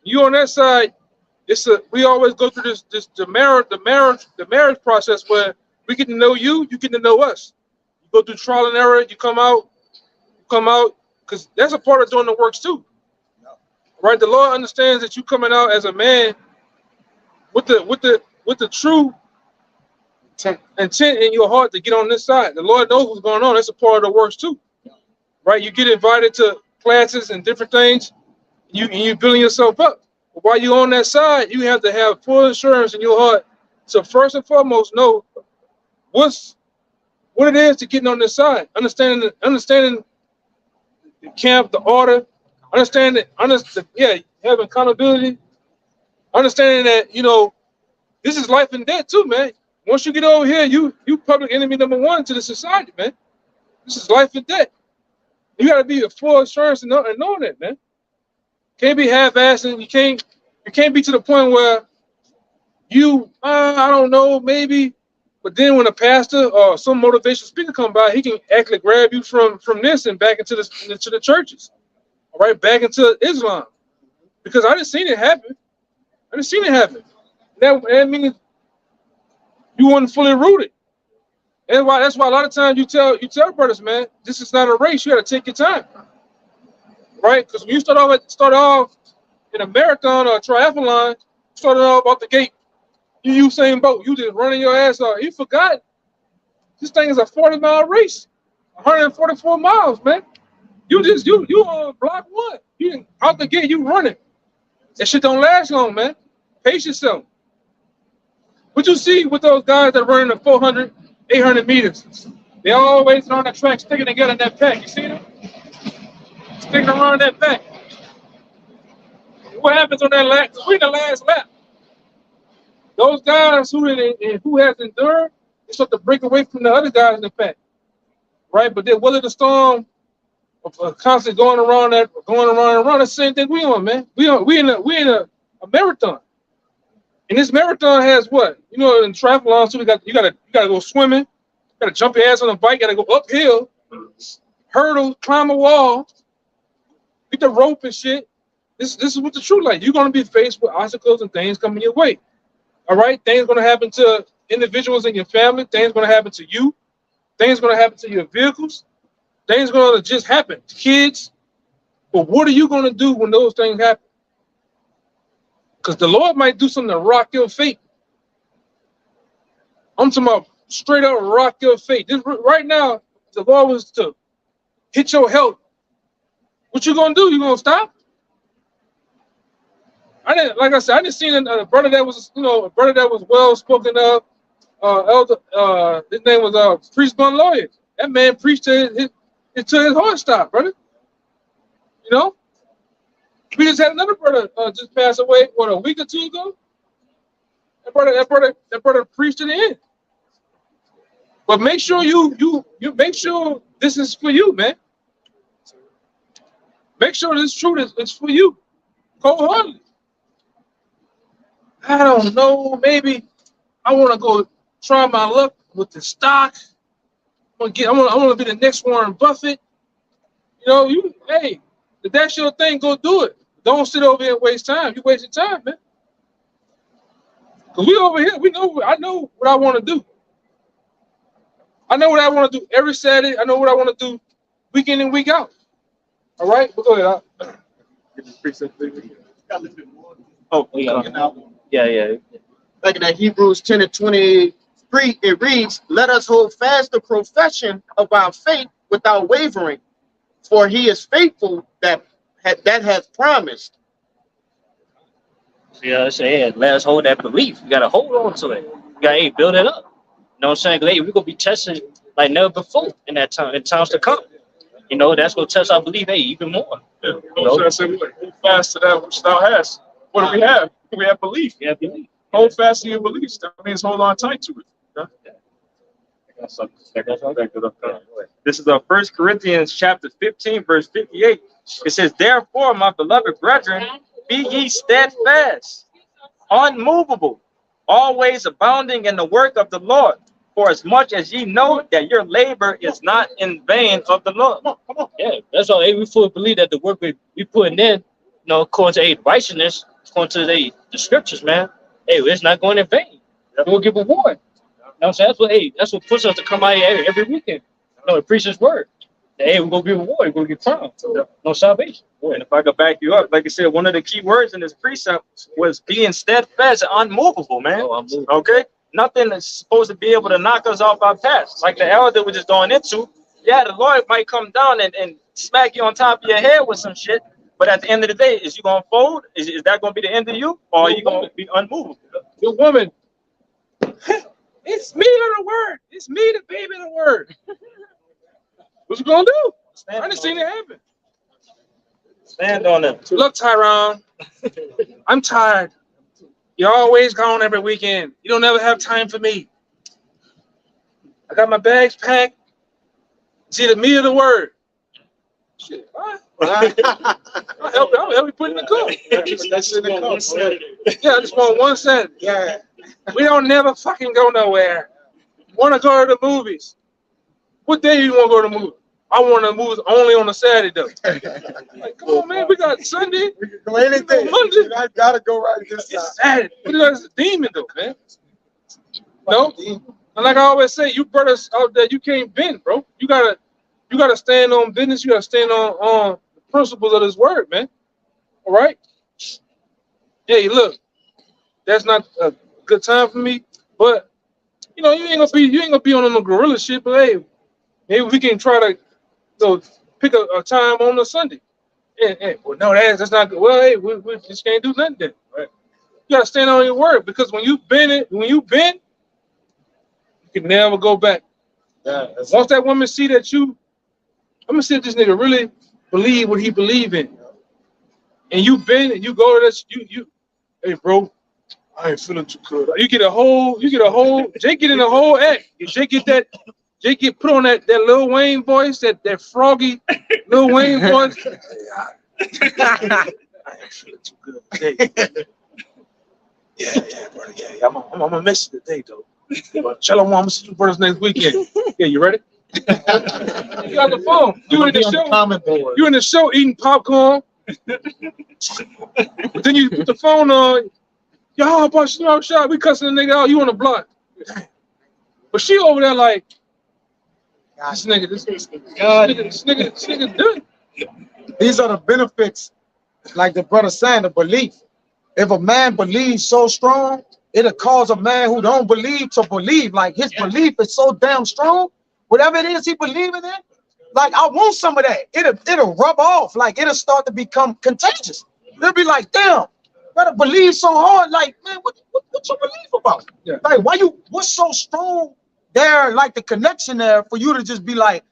Speaker 9: You on that side, we always go through the marriage process where we get to know you get to know us. You go through trial and error, you come out, because that's a part of doing the works too. Right? The Lord understands that you coming out as a man with the true intent in your heart to get on this side. The Lord knows what's going on. That's a part of the works too. Right? You get invited to classes and different things, you building yourself up. But while you're on that side, you have to have full assurance in your heart. So first and foremost, know what it is to getting on this side. Understanding the camp, the order, having accountability, understanding that, this is life and death too, man. Once you get over here, you public enemy number one to the society, man. This is life and death. You got to be a full assurance and knowing that, man. Can't be half-assed, and you can't be to the point where I don't know, maybe, but then when a pastor or some motivational speaker come by, he can actually grab you from this and back into the churches, all right, back into Islam, because I didn't seen it happen. That means you weren't fully rooted. And that's why a lot of times you tell brothers, man, this is not a race. You got to take your time, right? Because when you start off in a marathon or a triathlon, started off out the gate, you Usain Bolt, you just running your ass off. You forgot this thing is a 40-mile race, 144 miles, man. You on block one. You out the gate, you running. That shit don't last long, man. Pace yourself. What you see with those guys that are running the 400, 800 meters, they always on that track sticking together in that pack. You see them? Sticking around that pack. What happens on that lap? We're in the last lap. Those guys who has endured, they start to break away from the other guys in the pack, right? But they're willing the storm of constantly going around. The same thing we on, man. We in a marathon. And this marathon has what? In triathlon, so you gotta go swimming, gotta jump your ass on a bike, gotta go uphill, hurdle, climb a wall, get the rope and shit. This is what the truth like. You're gonna be faced with obstacles and things coming your way. All right, things gonna happen to individuals in your family. Things gonna happen to you. Things gonna happen to your vehicles. Things gonna just happen to kids. But what are you gonna do when those things happen? Because the Lord might do something to rock your faith. I'm talking about straight up rock your faith. Right now, if the Lord was to hit your health, what you gonna do? You gonna stop? I didn't see a brother that was, well spoken of. Elder, his name was Priest Bun Lawyer. That man preached until his heart stopped, brother. We just had another brother just pass away, a week or two ago. That brother preached to the end. But make sure you make sure this is for you, man. Make sure this truth is for you, wholeheartedly. I don't know. Maybe I want to go try my luck with the stock. I want to be the next Warren Buffett. You know, hey, if that's your thing, go do it. Don't sit over here and waste time. You wasting time, man. Cause we over here, I know what I want to do. I know what I want to do every Saturday. I know what I want to do week in and week out. All right, but go ahead.
Speaker 1: Oh, yeah.
Speaker 8: Like in that Hebrews 10 and 23, it reads, "Let us hold fast the profession of our faith without wavering, for he is faithful that has promised."
Speaker 1: Yeah, I say, hey, let us hold that belief. You gotta hold on to it. You gotta build it up. You know what I'm saying? Hey, we're gonna be tested like never before in times to come. You know, that's gonna test our belief, hey, even more.
Speaker 3: Yeah. So I said we hold fast to that which thou hast. What do we have? We have belief.
Speaker 1: Yeah, belief.
Speaker 3: Hold fast to your beliefs. That means hold on tight to it.
Speaker 6: This is 1 Corinthians chapter 15, verse 58. It says, "Therefore, my beloved brethren, be ye steadfast, unmovable, always abounding in the work of the Lord, for as much as ye know that your labor is not in vain of the Lord."
Speaker 1: Come on. Yeah, that's all. Hey, we fully believe that the work we putting in, you know, according to righteousness, according to the scriptures, man. Hey, it's not going in vain. We'll give a reward. You know what I'm saying? That's what pushes us to come out here every weekend. You know, to preach his word. Hey, we're gonna be rewarded. We're gonna get crowned. No salvation.
Speaker 6: And if I could back you up, like I said, one of the key words in this precept was being steadfast and unmovable, man. Okay? Nothing is supposed to be able to knock us off our path. Like the elder was just going into, yeah, the Lord might come down and smack you on top of your head with some shit, but at the end of the day, is you gonna fold? Is that gonna be the end of you? Or are you gonna be unmovable?
Speaker 9: The woman, it's me to the word. It's me, the baby, the word. What you gonna do? I done seen it happen.
Speaker 6: Stand on it.
Speaker 9: Look, Tyrone, I'm tired. You're always gone every weekend. You don't ever have time for me. I got my bags packed. It's either me or the word. Shit, all right. I'll help you put in the cup.
Speaker 2: That's in the cup.
Speaker 9: Yeah, I just want one Saturday.
Speaker 2: Yeah.
Speaker 9: We don't never fucking go nowhere. Want to go to the movies? What day do you want to go to the movies? I want to movies only on a Saturday though. Like, come on, man, we got Sunday.
Speaker 2: We can go anything.
Speaker 9: Monday.
Speaker 2: I gotta go right this side.
Speaker 9: It's Saturday. Look at us, a demon though, man. No, and like I always say, you brothers out there, you can't bend, bro. You gotta stand on business. You gotta stand on the principles of this word, man. All right. Hey, look, that's not a good time for me, but you know, you ain't gonna be on no gorilla shit. But hey, maybe we can try to pick a time on a Sunday. Hey, well, no, that's not good. Well, hey, we just can't do nothing then. Right? You gotta stand on your word, because when you bend, you can never go back.
Speaker 2: Yeah,
Speaker 9: Once that woman see that I'm gonna see if this nigga really believe what he believe in, and you bend and you go to this, hey, bro, I ain't feeling too good. You get a whole, Jake get in the whole act. Jake get put on that Lil Wayne voice, that froggy Lil Wayne voice. I ain't feeling too good today. Yeah, brother. Yeah, I'm gonna miss you today, though. But Shalom, I'm gonna see you brothers next weekend. Yeah, you ready? You got the phone. You in the show. You in the show eating popcorn. But then you put the phone on. Y'all, bunch of shot. We cussing the nigga out. You on the block. But she over there like, this nigga done.
Speaker 2: These are the benefits, like the brother saying, the belief. If a man believes so strong, it'll cause a man who don't believe to believe. Like his belief is so damn strong. Whatever it is he believing in, like I want some of that. It'll rub off. Like it'll start to become contagious. It'll be like, damn, brother believe so hard. Like, man, what you believe about?
Speaker 9: Yeah.
Speaker 2: Like, what's so strong there? Like the connection there for you to just be like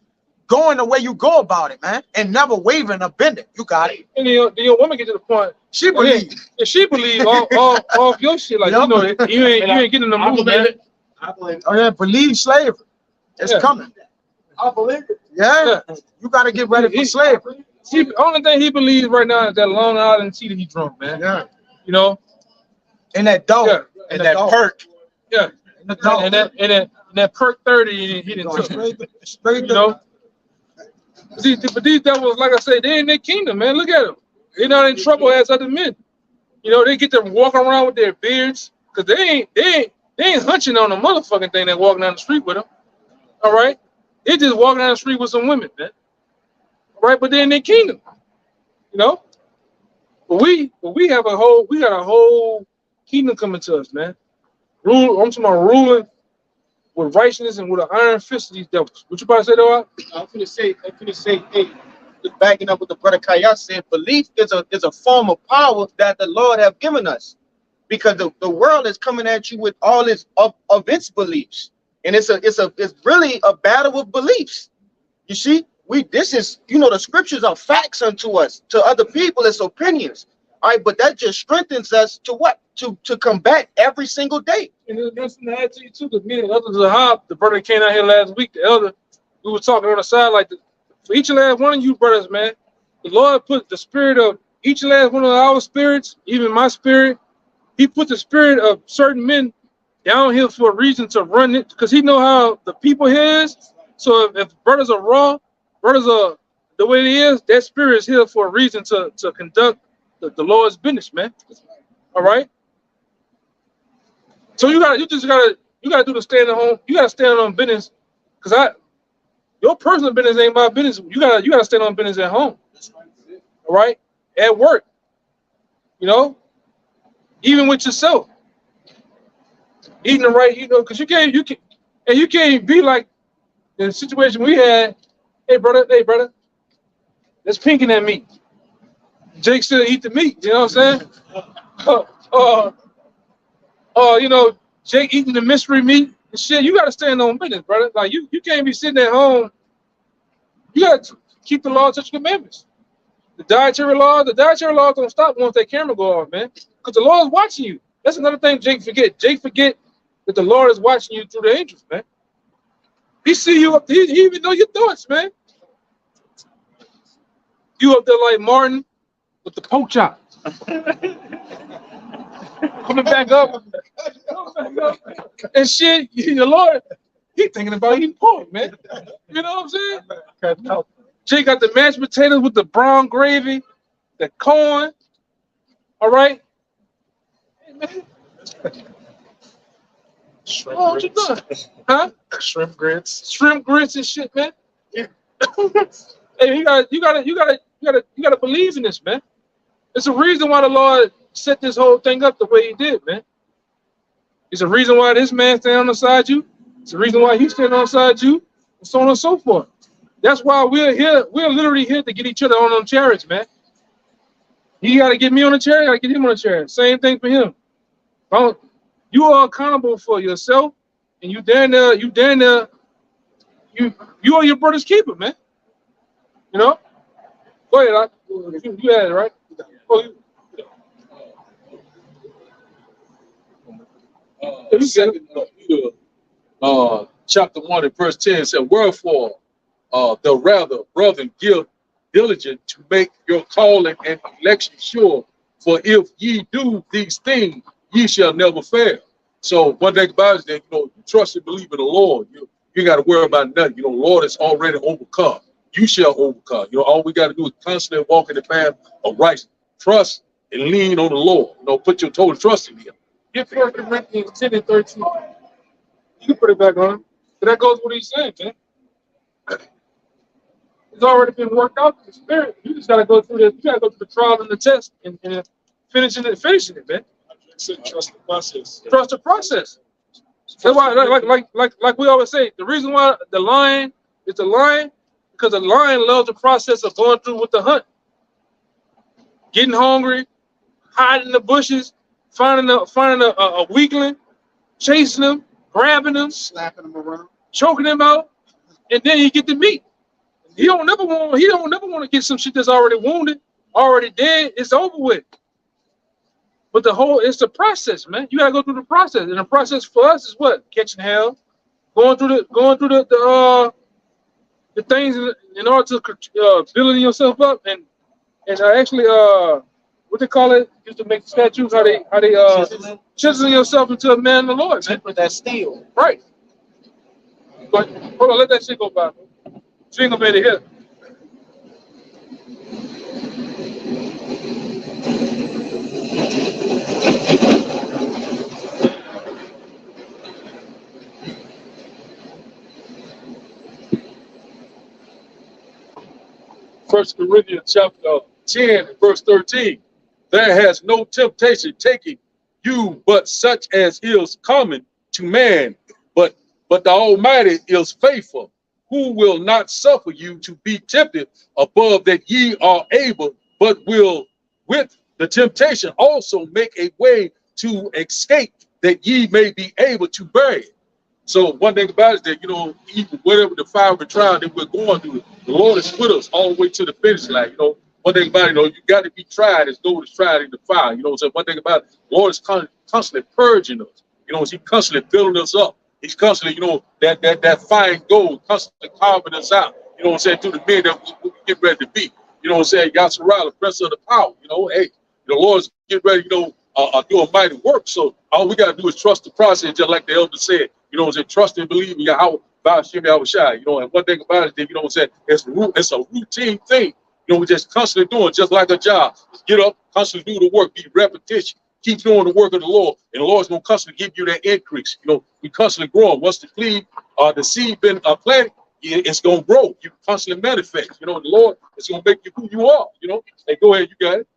Speaker 2: going the way you go about it, man, and never wavering or bending. You got it.
Speaker 9: And then your woman get to the point.
Speaker 2: She believe.
Speaker 9: Yeah, she believe all your shit. Like, you know, you ain't getting the move, man.
Speaker 7: I believe
Speaker 2: Oh yeah, believe slavery. It's coming.
Speaker 7: I believe it.
Speaker 2: Yeah, you got to get ready for slavery.
Speaker 9: See, the only thing he believes right now is that Long Island tea that he drunk, man.
Speaker 2: Yeah.
Speaker 9: You know?
Speaker 2: And that dog.
Speaker 9: Yeah.
Speaker 4: And that perk.
Speaker 9: Yeah. And that perk 30 he didn't took.
Speaker 2: Straight
Speaker 9: You know? But these devils, like I said, they in their kingdom, man. Look at them. They're not in trouble as other men. You know, they get to walk around with their beards, because they ain't hunching on the motherfucking thing that walking down the street with them. All right? They just walking down the street with some women, man. All right, but they're in their kingdom. You know? But we got a whole kingdom coming to us, man. I'm talking about ruling with righteousness and with an iron fist of these devils. What you about to say, though?
Speaker 8: I'm gonna say, hey, just backing up what the brother Kaya said, belief is a form of power that the Lord have given us, because the world is coming at you with all its of its beliefs, and it's really a battle of beliefs. You see, this is, the scriptures are facts unto us. To other people, it's opinions. All right, but that just strengthens us to what? To combat every single day.
Speaker 9: And there's something to add to you too, because me and Elder Zahab, the brother that came out here last week, the elder, we were talking on the side like for each and last one of you brothers, man, the Lord put the spirit of each and last one of our spirits, even my spirit, he put the spirit of certain men down here for a reason to run it, because he know how the people here is. So if brothers are raw, brothers are the way it is, that spirit is here for a reason to conduct the Lord's business, man. All right. So you gotta do the stand at home. You gotta stand on business, because your personal business ain't my business. You gotta stand on business at home. All right, at work. Even with yourself, eating the right. Because you can't be like the situation we had. Hey brother, that's pinking at me. Jake still eat the meat. You know what I'm saying? Jake eating the mystery meat and shit. You gotta stand on business, brother. Like you can't be sitting at home. You gotta keep the law of such commandments. The dietary laws don't stop once that camera go off, man. Because the Lord is watching you. That's another thing Jake forget. Jake forget that the Lord is watching you through the angels, man. He see you up there. He even know your thoughts, man. You up there like Martin with the pork chop. Coming back up. And shit, the Lord, he thinking about eating pork, man. You know what I'm saying? Jay got the mashed potatoes with the brown gravy, the corn. All right? Hey, man.
Speaker 4: Shrimp
Speaker 9: What you doing? Huh?
Speaker 4: Shrimp grits.
Speaker 9: Shrimp grits and shit, man. Hey, you gotta believe in this, man. It's a reason why the Lord set this whole thing up the way he did, man. It's a reason why this man standing beside you. It's the reason why he's standing beside you, and so on and so forth. That's why we're here. We're literally here to get each other on them chariots, man. You got to get me on the chariot, I got to get him on the chariot. Same thing for him. You are accountable for yourself, and you are your brother's keeper, man. Go ahead, you had it, right?
Speaker 10: Second Peter, chapter 1 and verse 10 said, wherefore, the rather, brethren, give diligent to make your calling and election sure. For if ye do these things, ye shall never fail. So one thing about it is that, you trust and believe in the Lord. You got to worry about nothing. The Lord is already overcome. You shall overcome. All we got to do is constantly walk in the path of righteousness. Trust and lean on the Lord. Put your total trust in him.
Speaker 9: Get 1 Corinthians 10 and 13. You can put it back on him. But that goes what he's saying, man. It's already been worked out in the spirit. You just gotta go through the trial and the test and finishing it, man.
Speaker 3: Trust the process.
Speaker 9: Trust the process. That's why, like we always say, the reason why the lion is a lion, because the lion loves the process of going through with the hunt, getting hungry, hiding in the bushes, finding a weakling, chasing them, grabbing them,
Speaker 2: Slapping them around.
Speaker 9: choking them out, and then you get the meat. He don't never want to get some shit that's already wounded, already dead. It's over with. But it's the process, man. You gotta go through the process, and the process for us is what? Catching hell, going through the the things in order to building yourself up and actually what they call it, used to make statues, how they chiseling yourself into a man of the Lord, man.
Speaker 8: With that steel.
Speaker 9: Right. But hold on, let that shit go by. She ain't gonna make it hit.
Speaker 10: First Corinthians chapter 10, verse 13. There has no temptation taken you but such as is common to man, but the Almighty is faithful, who will not suffer you to be tempted above that ye are able, but will with the temptation also make a way to escape, that ye may be able to bear it. So one thing about it is that, you know, even whatever the fiery trial that we're going through, the Lord is with us all the way to the finish line. You know, one thing about it, you know, you got to be tried as gold is tried in the fire. You know, so one thing about it, the Lord is constantly purging us. You know, He's constantly building us up. He's constantly, you know, that fine gold, constantly carving us out. You know what I'm saying, through the men that we get ready to be. You know what I'm saying, Yasharah, the prince of the power. You know, hey, the Lord's getting ready, you know, do a mighty work. So all we got to do is trust the process, just like the elder said. You know what I'm saying? Trust and believe in Yahweh, Ba'ashem Yahushua. You know, and one thing about it is, you know what I'm saying? It's a routine thing. You know, we're just constantly doing, just like a job. Get up, constantly do the work, be repetition. Keep doing the work of the Lord, and the Lord's gonna constantly give you that increase. You know, we constantly growing. Once the seed been planted, it's gonna grow. You constantly manifest. You know, the Lord is gonna make you who you are. You know, hey, go ahead, you got it.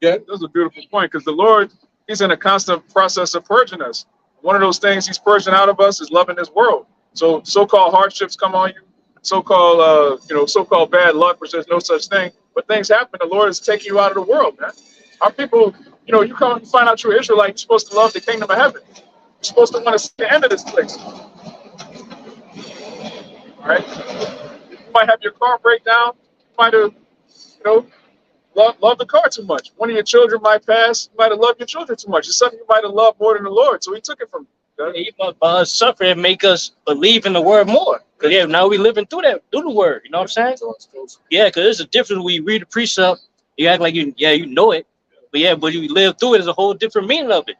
Speaker 3: Yeah, that's a beautiful point, because the Lord, He's in a constant process of purging us. One of those things He's purging out of us is loving this world. So so-called hardships come on you, so-called bad luck, which there's no such thing. But things happen. The Lord is taking you out of the world, man. Our people, you know, you find out you're Israelite, you're supposed to love the kingdom of heaven. You're supposed to want to see the end of this place. All right? You might have your car break down. You might have, you know, love the car too much. One of your children might pass. You might have loved your children too much. It's something you might have loved more than the Lord. So He took it from you.
Speaker 1: By us suffering make us believe in the word more. Because yeah, now we living through the word. You know what I'm saying? Yeah, because there's a difference when you read the precept, you act like you know it. But you live through it, is a whole different meaning of it.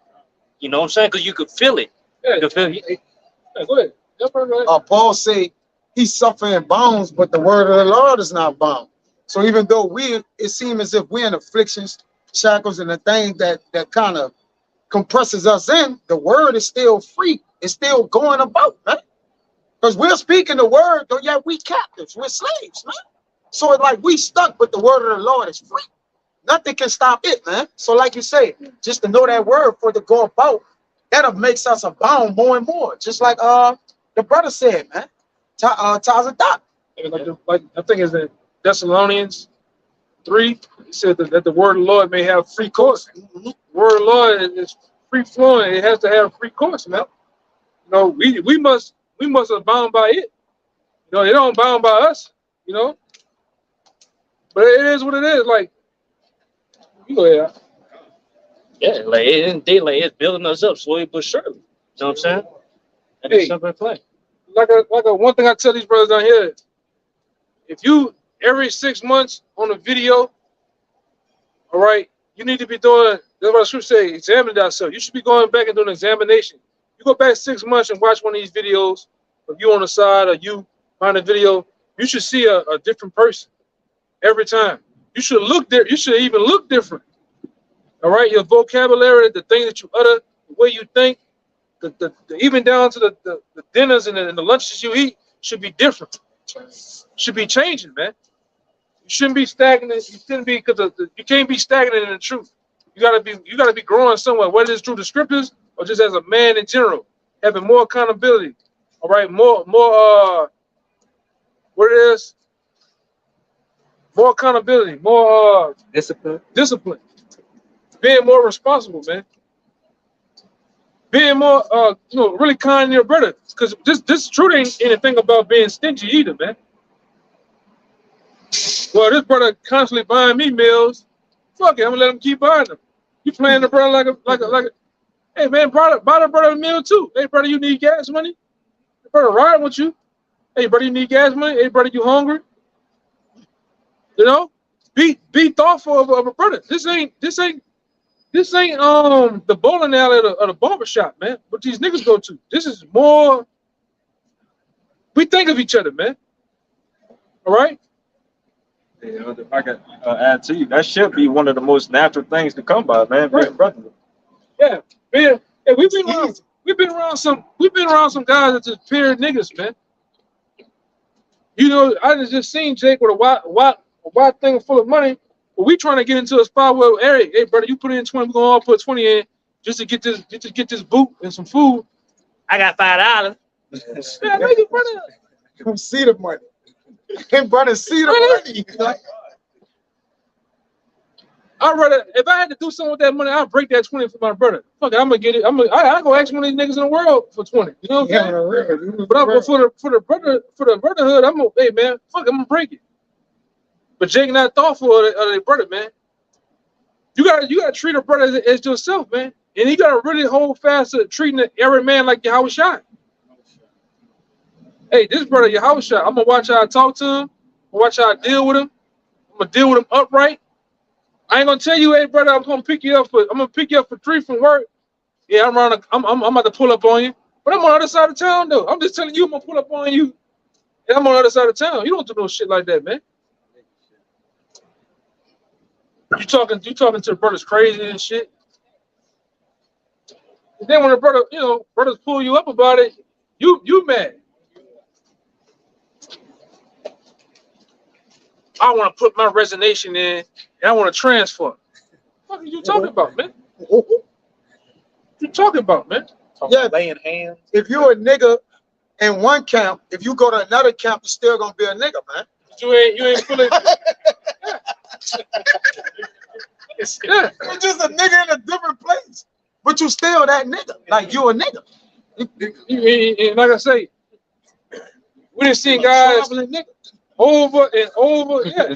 Speaker 1: You know what I'm saying? Because you could feel it.
Speaker 9: Yeah.
Speaker 1: You could feel it.
Speaker 9: Yeah, go ahead. That's right.
Speaker 2: Paul say he's suffering bounds, but the word of the Lord is not bound. So even though it seems as if we're in afflictions, shackles, and the thing that kind of compresses us in, the word is still free. It's still going about, man. Because we're speaking the word, though yet we captives, we're slaves, man. So it's like we stuck, but the word of the Lord is free. Nothing can stop it, man. So like you say, just to know that word for it to go about, that makes us abound more and more. Just like the brother said, man. Tazadak.
Speaker 9: Like I think it's in Thessalonians 3, he said that the word of the Lord may have free course. The word of the Lord is free flowing. It has to have free course, man. You know, we must abound by it. You know, it don't bound by us, you know. But it is what it is. Like, you go ahead.
Speaker 1: Yeah, like it's building us up slowly but surely. You know what I'm saying? And
Speaker 9: Hey.
Speaker 1: it's something to play.
Speaker 9: Like a one thing I tell these brothers down here, if you every 6 months on a video, all right, you need to be doing, that's what the scripture say, examine thyself. You should be going back and doing an examination. You go back 6 months and watch one of these videos of you on the side or you find a video, you should see a different person every time. You should look there, you should even look different. All right, your vocabulary, the things that you utter, the way you think, the even down to the dinners and the lunches you eat should be different. Should be changing, man. You shouldn't be stagnant. You shouldn't be, because you can't be stagnant in the truth. You gotta be growing somewhere, whether it's through the scriptures or just as a man in general, having more accountability. All right, more what it is, more accountability, more discipline, being more responsible, man. Being more, really kind to your brother, because this truth ain't anything about being stingy either, man. Well, this brother constantly buying me meals. Fuck it, I'm gonna let him keep buying them. You playing the brother like a. Hey man, buy the brother a meal too. Hey brother, you need gas money? The brother riding with you. Hey, brother, you need gas money? Hey, brother, you hungry? You know, be thoughtful of a brother. This ain't the bowling alley or the barber shop, man. What these niggas go to. This is more. We think of each other, man. All right.
Speaker 6: Yeah, if I could add to you, that should be one of the most natural things to come by, man. Being brotherly.
Speaker 9: Yeah, man. Hey, we've been around some guys that just pure niggas, man. You know, I just seen Jake with a wide thing full of money. But we trying to get into a spot where, hey, brother, you put in 20, we're gonna all put 20 in just to get this boot and some food. I got $5. Yeah, nigga, brother.
Speaker 2: Come see the money. And brother, see the money.
Speaker 9: I'd rather, if I had to do something with that money, I'd break that 20 for my brother. Fuck it, I'm gonna get it. I go ask one of these niggas in the world for 20. You know what I'm saying? But for the brotherhood, I'm gonna, hey man, fuck, I'm gonna break it. But Jake not thoughtful of their brother, man. You gotta treat a brother as yourself, man. And you gotta really hold fast to treating every man like Yahweh Shai. Hey, this brother Yahweh Shai, I'm gonna watch how I talk to him, watch how I deal with him. I'm gonna deal with him upright. I ain't gonna tell you, hey brother, I'm gonna pick you up for 3 from work. Yeah, I'm about to pull up on you. But I'm on the other side of town though. I'm just telling you I'm gonna pull up on you. And I'm on the other side of town. You don't do no shit like that, man. You talking to the brothers crazy and shit. And then when the brothers pull you up about it, you mad. I want to put my resignation in and I want to transfer. What are you talking about, man? What you talking about, man?
Speaker 2: Yeah,
Speaker 4: laying hands.
Speaker 2: if you're a nigga in one camp, if you go to another camp, you're still gonna be a nigga, man.
Speaker 9: You ain't feeling. Yeah.
Speaker 2: You're just a nigga in a different place, but you still that nigga. Like you a nigga.
Speaker 9: And like I say, we done seen guys over and over. Yeah,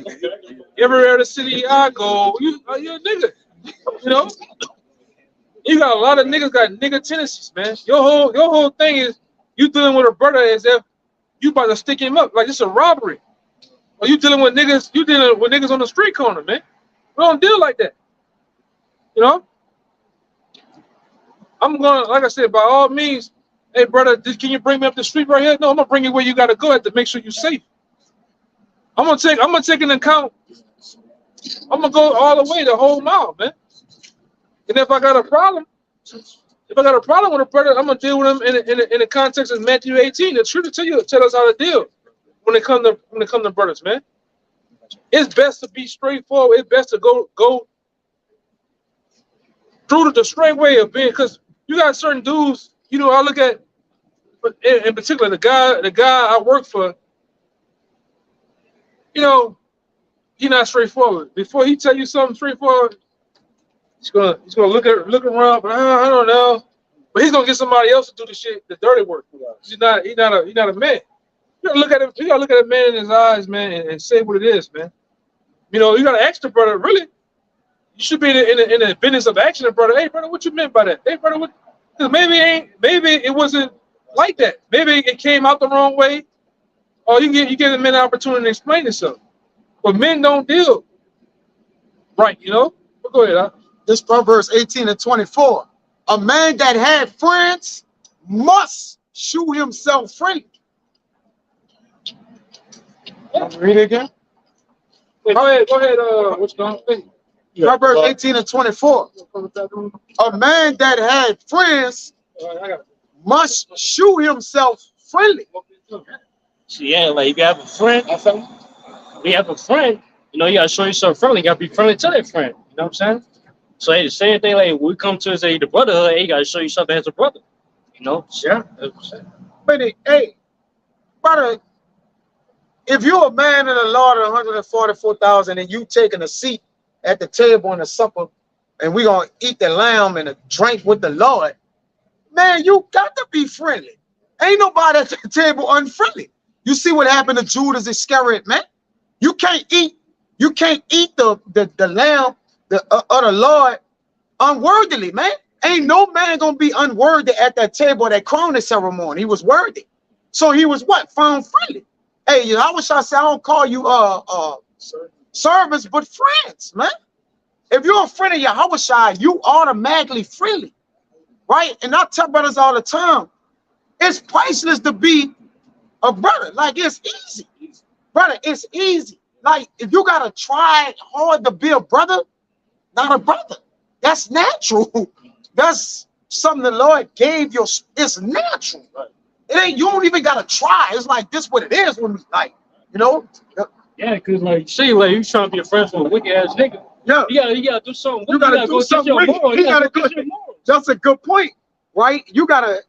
Speaker 9: everywhere the city I go, you're a nigga. You know, you got a lot of niggas got nigga tendencies, man. Your whole thing is you dealing with a brother as if you about to stick him up like it's a robbery. Or you dealing with niggas? You dealing with niggas on the street corner, man. We don't deal like that. You know? I'm gonna, like I said, by all means, hey brother, can you bring me up the street right here? No, I'm gonna bring you where you gotta go at to make sure you're safe. I'm gonna take into account. I'm gonna go all the way the whole mile, man. And if I got a problem with a brother, I'm gonna deal with him in the context of Matthew 18. The truth tell us how to deal when it comes to brothers, man. It's best to be straightforward. It's best to go through the straight way of being, because you got certain dudes, you know, I look at, in particular, the guy I work for, you know, he's not straightforward. Before he tell you something straightforward, he's gonna look around, but I don't know. But he's gonna get somebody else to do the shit, the dirty work. He's not a man. You gotta look at a man in his eyes, man, and say what it is, man. You know, you gotta ask the brother, really. You should be in the business of asking the brother, hey brother, what you meant by that? Hey brother, what? Because maybe it wasn't like that. Maybe it came out the wrong way. Or you give the men an opportunity to explain itself. But men don't deal right, you know? But go ahead, huh?
Speaker 2: This Proverbs 18:24. A man that had friends must shew himself free. Read it again.
Speaker 9: Hey, go ahead, what's going on?
Speaker 2: Proverbs 18:24. A man that had friends must shew himself friendly.
Speaker 1: Yeah, like if you have a friend, you know, you gotta show yourself friendly. You gotta be friendly to that friend. You know what I'm saying? So hey, the same thing, like we come to say the brotherhood, hey, you gotta show yourself as a brother. You know? Yeah.
Speaker 2: But hey, brother, if you're a man in the Lord of 144,000 and you taking a seat at the table in the supper, and we're gonna eat the lamb and a drink with the Lord, man, you got to be friendly. Ain't nobody at the table unfriendly. You see what happened to Judas Iscariot, man? You can't eat the lamb of the Lord unworthily, man. Ain't no man gonna be unworthy at that table at that crowning ceremony. He was worthy. So he was what? Found friendly. Hey, you know, I wish I said I don't call you servants, but friends, man. If you're a friend of Yahushua, you automatically friendly, right? And I tell brothers all the time, it's priceless to be a brother. Like, it's easy, brother. It's easy. Like, if you gotta try hard to be a brother, not a brother. That's natural. That's something the Lord gave you. It's natural. It ain't. You don't even gotta try. It's like this. What it is when, like, you know.
Speaker 1: Yeah, cause like, see, like you trying to be a friend with a wicked ass nigga.
Speaker 2: Yeah.
Speaker 1: You gotta do something.
Speaker 2: You gotta do something wicked. He gotta go. That's a good point, right? You gotta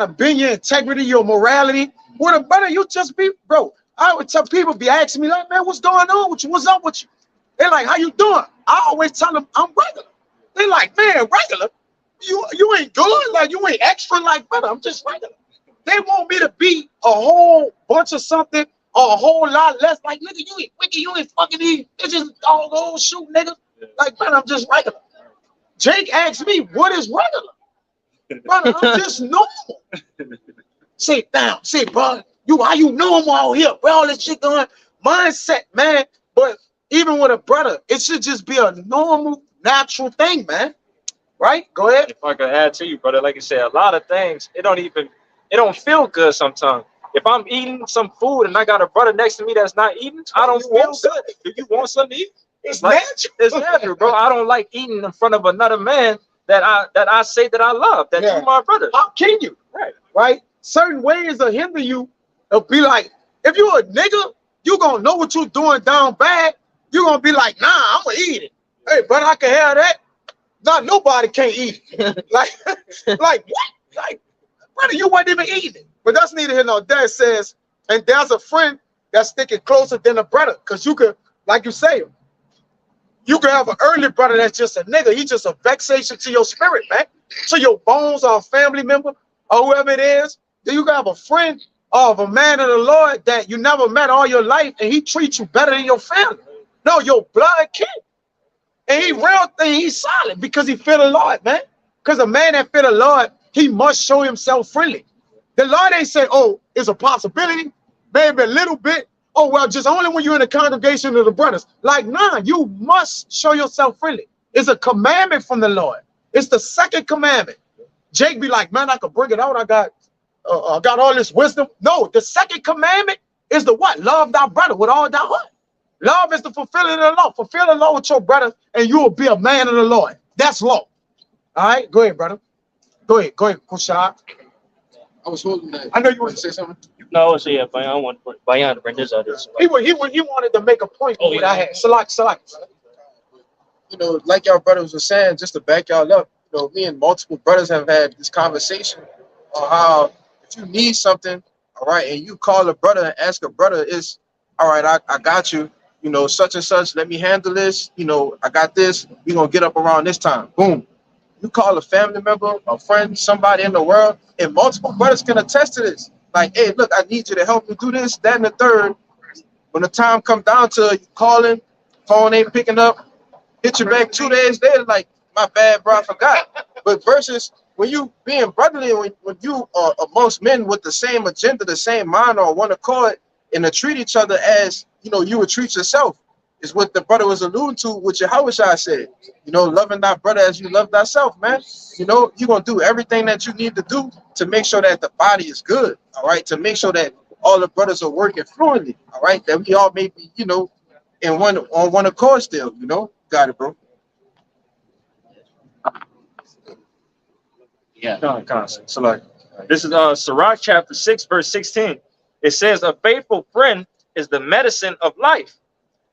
Speaker 2: bend your integrity, your morality. With a brother, you just be, bro. I would tell people, be asking me like, man, what's going on with you? What's up with you? They're like, how you doing? I always tell them I'm regular. They like, man, regular? You ain't good? Like, you ain't extra? Like, brother, I'm just regular. They want me to be a whole bunch of something or a whole lot less. Like, nigga, you ain't wicked, you ain't fucking these bitches, all those shoot niggas. Like, brother, I'm just regular. Jake asked me, what is regular? Brother, I'm just normal. Sit down. Say, bro, how you normal out here? Where all this shit going? Mindset, man. But even with a brother, it should just be a normal, natural thing, man. Right? Go ahead.
Speaker 6: If I could add to you, brother, like you said, a lot of things, it don't feel good sometimes. If I'm eating some food and I got a brother next to me that's not eating, I don't feel good. Do you want something to eat?
Speaker 2: It's
Speaker 6: like,
Speaker 2: natural.
Speaker 6: It's natural, bro. I don't like eating in front of another man that I say that I love, that you're my brother.
Speaker 2: How can you? Right? Certain ways will hinder you. It'll be like, if you're a nigga, you gonna know what you're doing down bad. You're gonna be like, nah, I'm gonna eat it. Hey, but I can have that. Not nobody can't eat it. like what? Like, brother, you wasn't even eating it. But that's neither here nor there. It says, and there's a friend that's sticking closer than a brother. Because you could, like you say, you could have an early brother that's just a nigga. He's just a vexation to your spirit, man. To your bones or a family member or whoever it is. Then you can have a friend of a man of the Lord that you never met all your life, and he treats you better than your family. No, your blood kin. And he real thing, he's solid because he feel the Lord, man. Because a man that feel the Lord, he must show himself friendly. The Lord ain't say, oh, it's a possibility, maybe a little bit. Oh, well, just only when you're in the congregation of the brothers. Like, nah, you must show yourself friendly. It's a commandment from the Lord. It's the second commandment. Jake be like, man, I could bring it out. I got all this wisdom. No, the second commandment is the what? Love thy brother with all thy heart. Love is the fulfilling of the law. Fulfill the law with your brother, and you will be a man of the Lord. That's law. All right, go ahead, brother. Go ahead, Kushad.
Speaker 10: I was holding that.
Speaker 2: I know you want to say something.
Speaker 1: No, so yeah, but I don't want Bayan to bring this out.
Speaker 2: He wanted to make a point.
Speaker 1: Oh,
Speaker 2: What
Speaker 1: yeah.
Speaker 2: I had. Select.
Speaker 5: You know, like y'all brothers were saying, just to back y'all up, you know, me and multiple brothers have had this conversation on how if you need something, all right, and you call a brother and ask a brother, is all right, I got you, you know, such and such, let me handle this, you know, I got this, we're gonna get up around this time. Boom. You call a family member, a friend, somebody in the world, and multiple brothers can attest to this. Like, hey, look, I need you to help me do this, that, and the third. When the time comes down to you calling, phone ain't picking up, hit you back 2 days later, like, my bad, bro, I forgot. But versus when you being brotherly, when you are amongst men with the same agenda, the same mind on one accord, and to treat each other as, you know, you would treat yourself, is what the brother was alluding to, which Yahushua said. You know, loving thy brother as you love thyself, man. You know, you're going to do everything that you need to do to make sure that the body is good, all right? To make sure that all the brothers are working fluently, all right? That we all may be, you know, on one accord still, you know? Got it, bro.
Speaker 6: Yeah, constant. So like, this is Sirach chapter 6, verse 16. It says, a faithful friend is the medicine of life,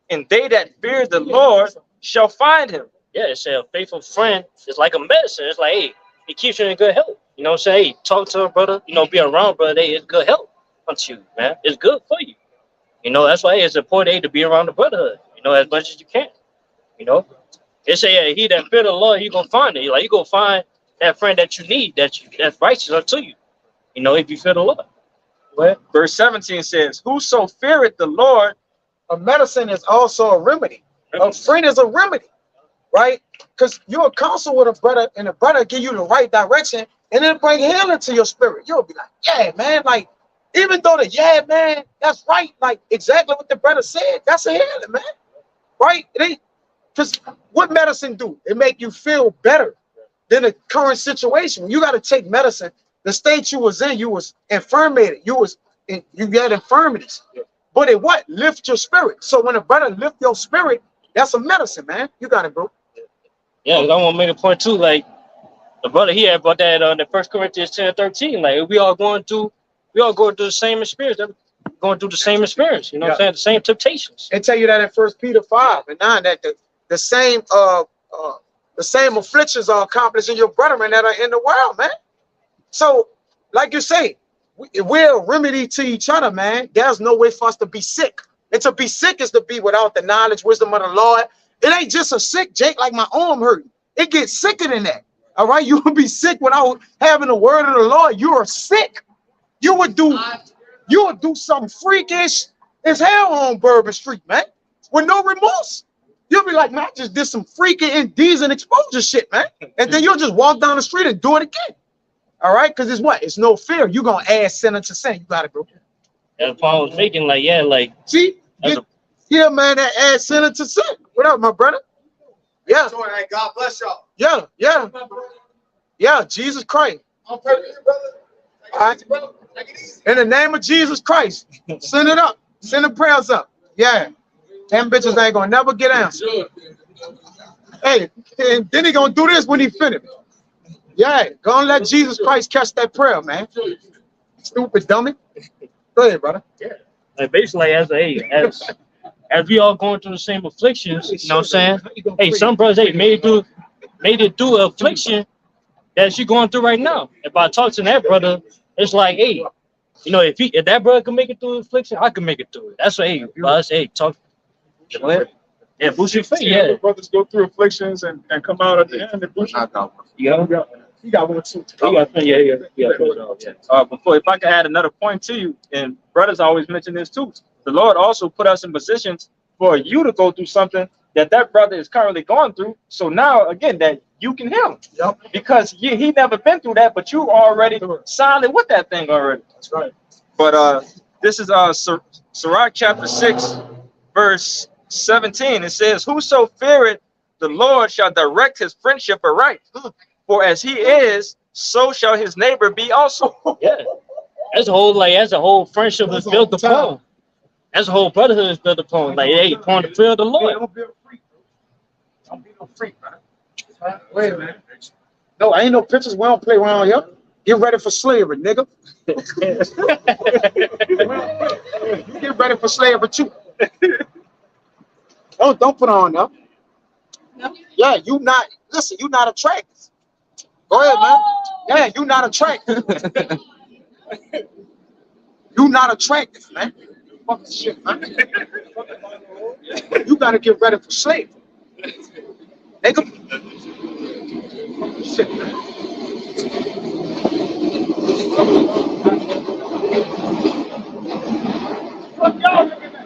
Speaker 6: and they that fear the Lord shall find him.
Speaker 1: Yeah, it's a faithful friend. It's like a medicine. It's like, hey, it keeps you in good health. You know what I'm saying? Hey, talk to a brother, you know, be around brother. Hey, it's good health unto you, man. It's good for you. You know, that's why it's important to be around the brotherhood, you know, as much as you can. You know, it say, yeah, he that fear the Lord, you gonna find it. Like, you gonna find that friend that you need, that's righteous unto you. You know, if you fear the Lord.
Speaker 6: Well, verse 17 says, whoso feareth the Lord.
Speaker 2: A medicine is also a remedy. A friend is a remedy, right? Because you're a counsel with a brother, and the brother give you the right direction, and it'll bring healing to your spirit. You'll be like, yeah, man, like, Even though yeah, man, that's right. Like exactly what the brother said. That's a healing, man. Right? It ain't because what medicine do? It make you feel better than the current situation. You got to take medicine. The state you was in, you was infirmated. You had infirmities. But it what? Lift your spirit. So when a brother lift your spirit, that's a medicine, man. You got it, bro.
Speaker 1: Yeah, I want to make a point too. Like the brother he had about that the 1 Corinthians 10:13. Like we all going through the same experience. Going through the same experience. You know what I'm saying? The same temptations.
Speaker 2: They tell you that in 1 Peter 5:9 that the same afflictions are accomplishing your brethren that are in the world, man. So, like you say, we're a remedy to each other, man. There's no way for us to be sick. And to be sick is to be without the knowledge, wisdom of the Lord. It ain't just a sick, Jake, like my arm hurting. It gets sicker than that. All right, you would be sick without having the word of the Lord. You are sick. You would do something freakish as hell on Bourbon Street, man, with no remorse. You'll be like, man, I just did some freaky indecent exposure shit, man. And then you'll just walk down the street and do it again. All right, because it's what? It's no fear. You're gonna add sin unto sin. You got it, bro.
Speaker 1: That's why I was making like, yeah, like
Speaker 2: see, yeah, man, that adds sin unto sin. What up, my brother? Yeah.
Speaker 8: God bless y'all.
Speaker 2: Yeah, Jesus Christ. All right. In the name of Jesus Christ, send it up. Send the prayers up. Yeah. Them bitches ain't gonna never get answered. Hey, and then he gonna do this when he finished. Yeah, go and let Jesus Christ catch that prayer, man. Stupid dummy. Go ahead, brother.
Speaker 1: Yeah. Like basically as we all going through the same afflictions, you know what I'm saying? Hey, some brothers, hey, made it through affliction that you're going through right now. If I talk to that brother, it's like, hey, you know, if that brother can make it through affliction, I can make it through it. That's what, hey, brothers, hey, talk. Go ahead. Yeah, boost your faith. Yeah,
Speaker 3: brothers go through afflictions and come out at the end and boost.
Speaker 2: You got one too.
Speaker 6: Before, if I could add another point to you, and brothers always mention this too. The Lord also put us in positions for you to go through something that brother is currently going through. So now, again, that you can heal him. Because he never been through that, but you already solid with that thing already.
Speaker 2: That's right.
Speaker 6: But this is Sirach chapter 6, verse 17. It says, "Whoso feareth the Lord shall direct his friendship aright. For as he is, so shall his neighbor be also."
Speaker 1: Yeah, that's a whole friendship is built upon. That's a whole brotherhood is built upon. Like, hey, upon the fear of the Lord.
Speaker 2: Don't be no freak, man. Wait a minute. No, ain't no pictures. We don't play around here. Get ready for slavery, nigga. You get ready for slavery too. Don't put on now. Yeah, you not attractive. Go ahead, man. Yeah, you not attractive. You not attractive, man. Fucking shit, man. You gotta get ready for slavery. Nigga. Shit, man. Fuck y'all looking at.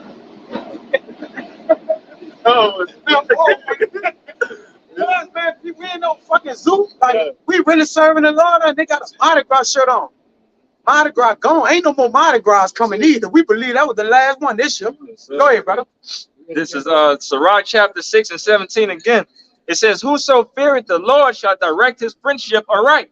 Speaker 2: Oh, yeah, man, we ain't no fucking zoo. Like, we really serving the Lord, and they got a Mardi Gras shirt on. Mardi Gras gone. Ain't no more Mardi Gras coming either. We believe that was the last one this year. Go ahead, brother.
Speaker 6: This is Sirach chapter 6 and 17 again. It says, "Whoso feareth the Lord shall direct his friendship aright.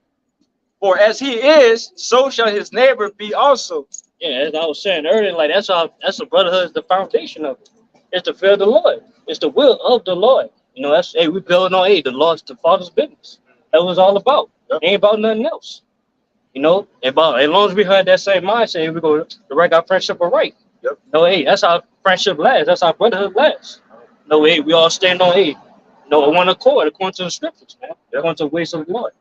Speaker 6: For as he is, so shall his neighbor be also."
Speaker 1: Yeah, as I was saying earlier, like that's the brotherhood is the foundation of it. It's the fear of the Lord. It's the will of the Lord. You know, that's we building on the Lord's the Father's business. That was all about. It ain't about nothing else. You know, as long as we had that same mindset, we go direct our friendship aright. No, hey, that's how friendship lasts. That's how brotherhood lasts. No, hey, we all stand on one accord according to the scriptures, man. According to the ways of the Lord.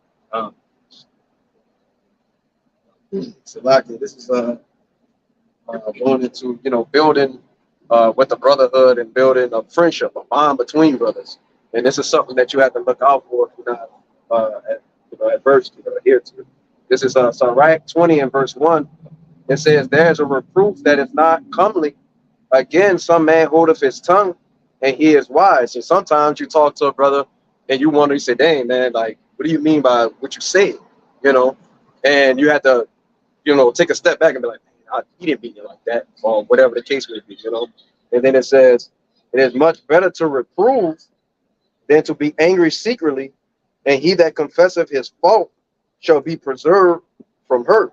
Speaker 7: So, like, this is going into building with the brotherhood and building a friendship, a bond between brothers, and this is something that you have to look out for if you're not adverse to adhere to. This is Sirach 20 and verse 1. It says, "There's a reproof that is not comely. Again, some man holdeth his tongue, and he is wise." And sometimes you talk to a brother and you wonder, you say, "Dang, man, like, what do you mean by what you say?" And you have to, take a step back and be like, he didn't beat you like that, or whatever the case may be, you know. And then it says, it is much better to reprove than to be angry secretly, and he that confesseth his fault shall be preserved from hurt.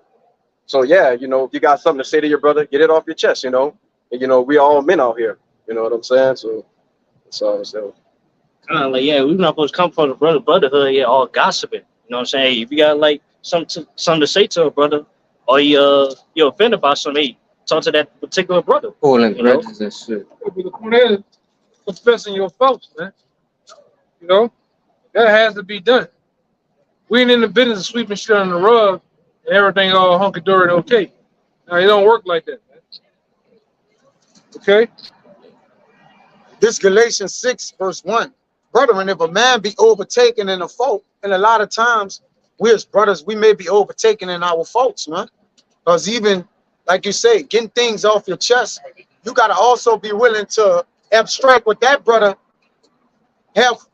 Speaker 7: So yeah, you know, if you got something to say to your brother, get it off your chest, you know. And you know, we all men out here, you know what I'm saying? So that's all I'm saying.
Speaker 1: Kind of like, yeah, we're not supposed to come from the brotherhood, yeah, all gossiping. You know what I'm saying? Hey, if you got like something to say to a brother, or you're offended by something, hey, talk to that particular brother.
Speaker 11: Pulling
Speaker 1: You know?
Speaker 11: grudges and shit.
Speaker 9: But the point is, confessing your faults, man. You know, that has to be done. We ain't in the business of sweeping shit on the rug and everything all hunky dory and okay. Now it don't work like that, man. Okay?
Speaker 2: This Galatians 6 verse 1. Brethren, if a man be overtaken in a fault, and a lot of times we as brothers, we may be overtaken in our faults, man. Because even like you say, getting things off your chest, you got to also be willing to abstract what that brother have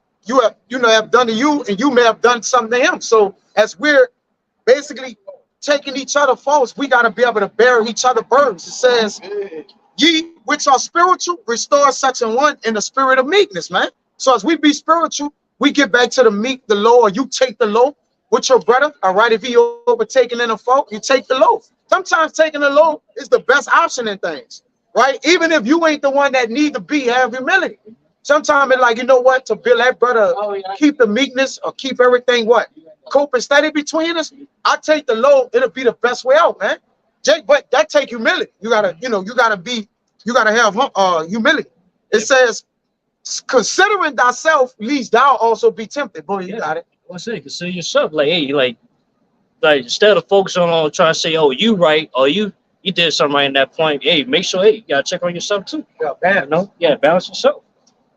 Speaker 2: done to you, and you may have done something to him. So as we're basically taking each other faults, we got to be able to bear each other burdens. It says, ye which are spiritual, restore such an one in the spirit of meekness, man. So as we be spiritual, we get back to the meek, the low, or you take the low with your brother. All right, if he overtaken in a fault, you take the low. Sometimes taking the low is the best option in things, right? Even if you ain't the one that need to be, have humility. Sometimes it's like, you know what, to build that brother, keep the meekness or keep everything what? Cope steady between us. I take the low, it'll be the best way out, man. Jake, but that take humility. You gotta have humility. It says, considering thyself, least thou also be tempted. Boy, you got it.
Speaker 1: What's it? Consider yourself. Like, hey, like instead of focusing on trying to say, oh, you right, or you did something right in that point. Hey, make sure, hey, you gotta check on yourself too.
Speaker 2: Yeah,
Speaker 1: You know, yeah, balance yourself.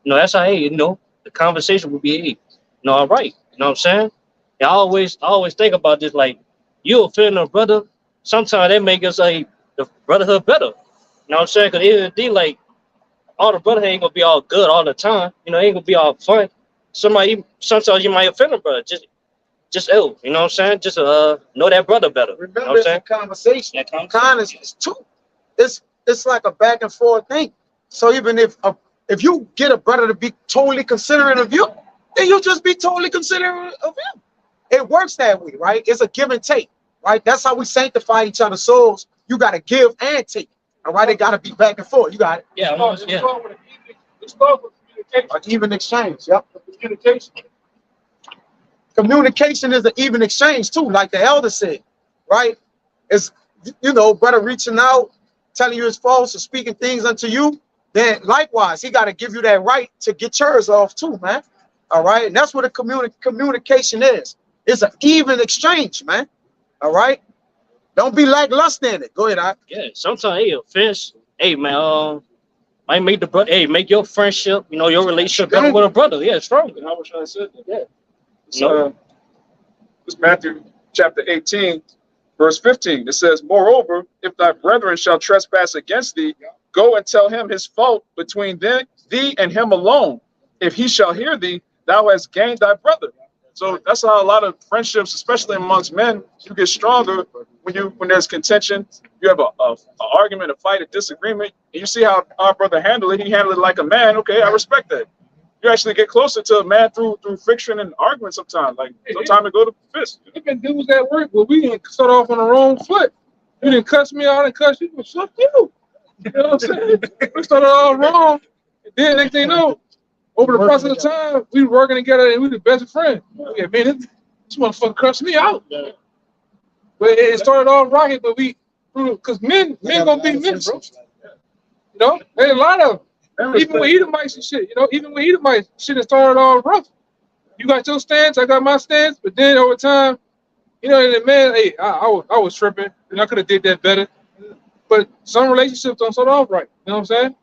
Speaker 1: You know, that's how, hey, you know, the conversation would be, hey, you know, all right. You know what I'm saying? And I always think about this, like, you offend a brother, sometimes that make us the brotherhood better. You know what I'm saying? Because it like all the brotherhood ain't gonna be all good all the time. You know, it ain't gonna be all fun. Sometimes you might offend a brother. Just ill. You know what I'm saying? Just know that brother better.
Speaker 2: Remember,
Speaker 1: you know what I'm saying?
Speaker 2: conversation.
Speaker 1: That conversation.
Speaker 2: Kindness is too. It's like a back and forth thing. So even if you get a brother to be totally considerate of you, then you just be totally considerate of him. It works that way, right? It's a give and take, right? That's how we sanctify each other's souls. You got to give and take. All right, it got to be back and forth. You got it.
Speaker 1: Yeah, yeah.
Speaker 9: Let's start with communication.
Speaker 2: An even exchange. Yep.
Speaker 9: Communication.
Speaker 2: Communication is an even exchange too, like the elder said, right? It's, you know, brother reaching out, telling you his faults or speaking things unto you. Then likewise, he got to give you that right to get yours off too, man. All right, and that's what a communication is. It's an even exchange, man. All right, don't be lackluster in it. Go ahead, I.
Speaker 1: Yeah, sometimes, hey, offense, hey, man, might make the brother, hey, make your friendship, you know, your relationship better with a brother. Yeah, stronger.
Speaker 3: I wish I said that.
Speaker 1: Yeah.
Speaker 3: It's Matthew chapter 18, verse 15. It says, moreover, if thy brethren shall trespass against thee, go and tell him his fault between thee and him alone. If he shall hear thee, thou hast gained thy brother. So that's how a lot of friendships, especially amongst men, you get stronger when there's contention. You have a argument, a fight, a disagreement, and you see how our brother handled it. He handled it like a man. Okay, I respect that. You actually get closer to a man through friction and argument sometimes. Like sometimes it go to fist.
Speaker 9: Even dudes at work, but we didn't start off on the wrong foot. You didn't cuss me out and cuss you, but fuck you. You know what I'm saying? We started all wrong. And then next thing you know, over the process of time, we were working together and we were the best friends. Yeah, man, this motherfucker cussed me out. But it started off rocket, but because men gonna be men, bro. You know, there's a lot of even with Edomites and shit, you know, even with Edomites, shit has started all rough. You got your stance, I got my stance, but then over time, you know, and man, hey, I was tripping, and I could have did that better. But some relationships don't start off right. You know what I'm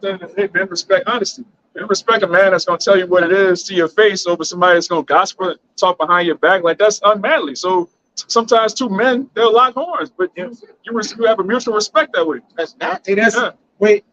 Speaker 9: saying?
Speaker 3: Hey, man, respect honesty. Man, respect a man that's gonna tell you what it is to your face over somebody that's gonna gossip, talk behind your back. Like that's unmanly. So sometimes two men, they'll lock horns, but you have a mutual respect that way.
Speaker 2: That's not. Hey, that's wait.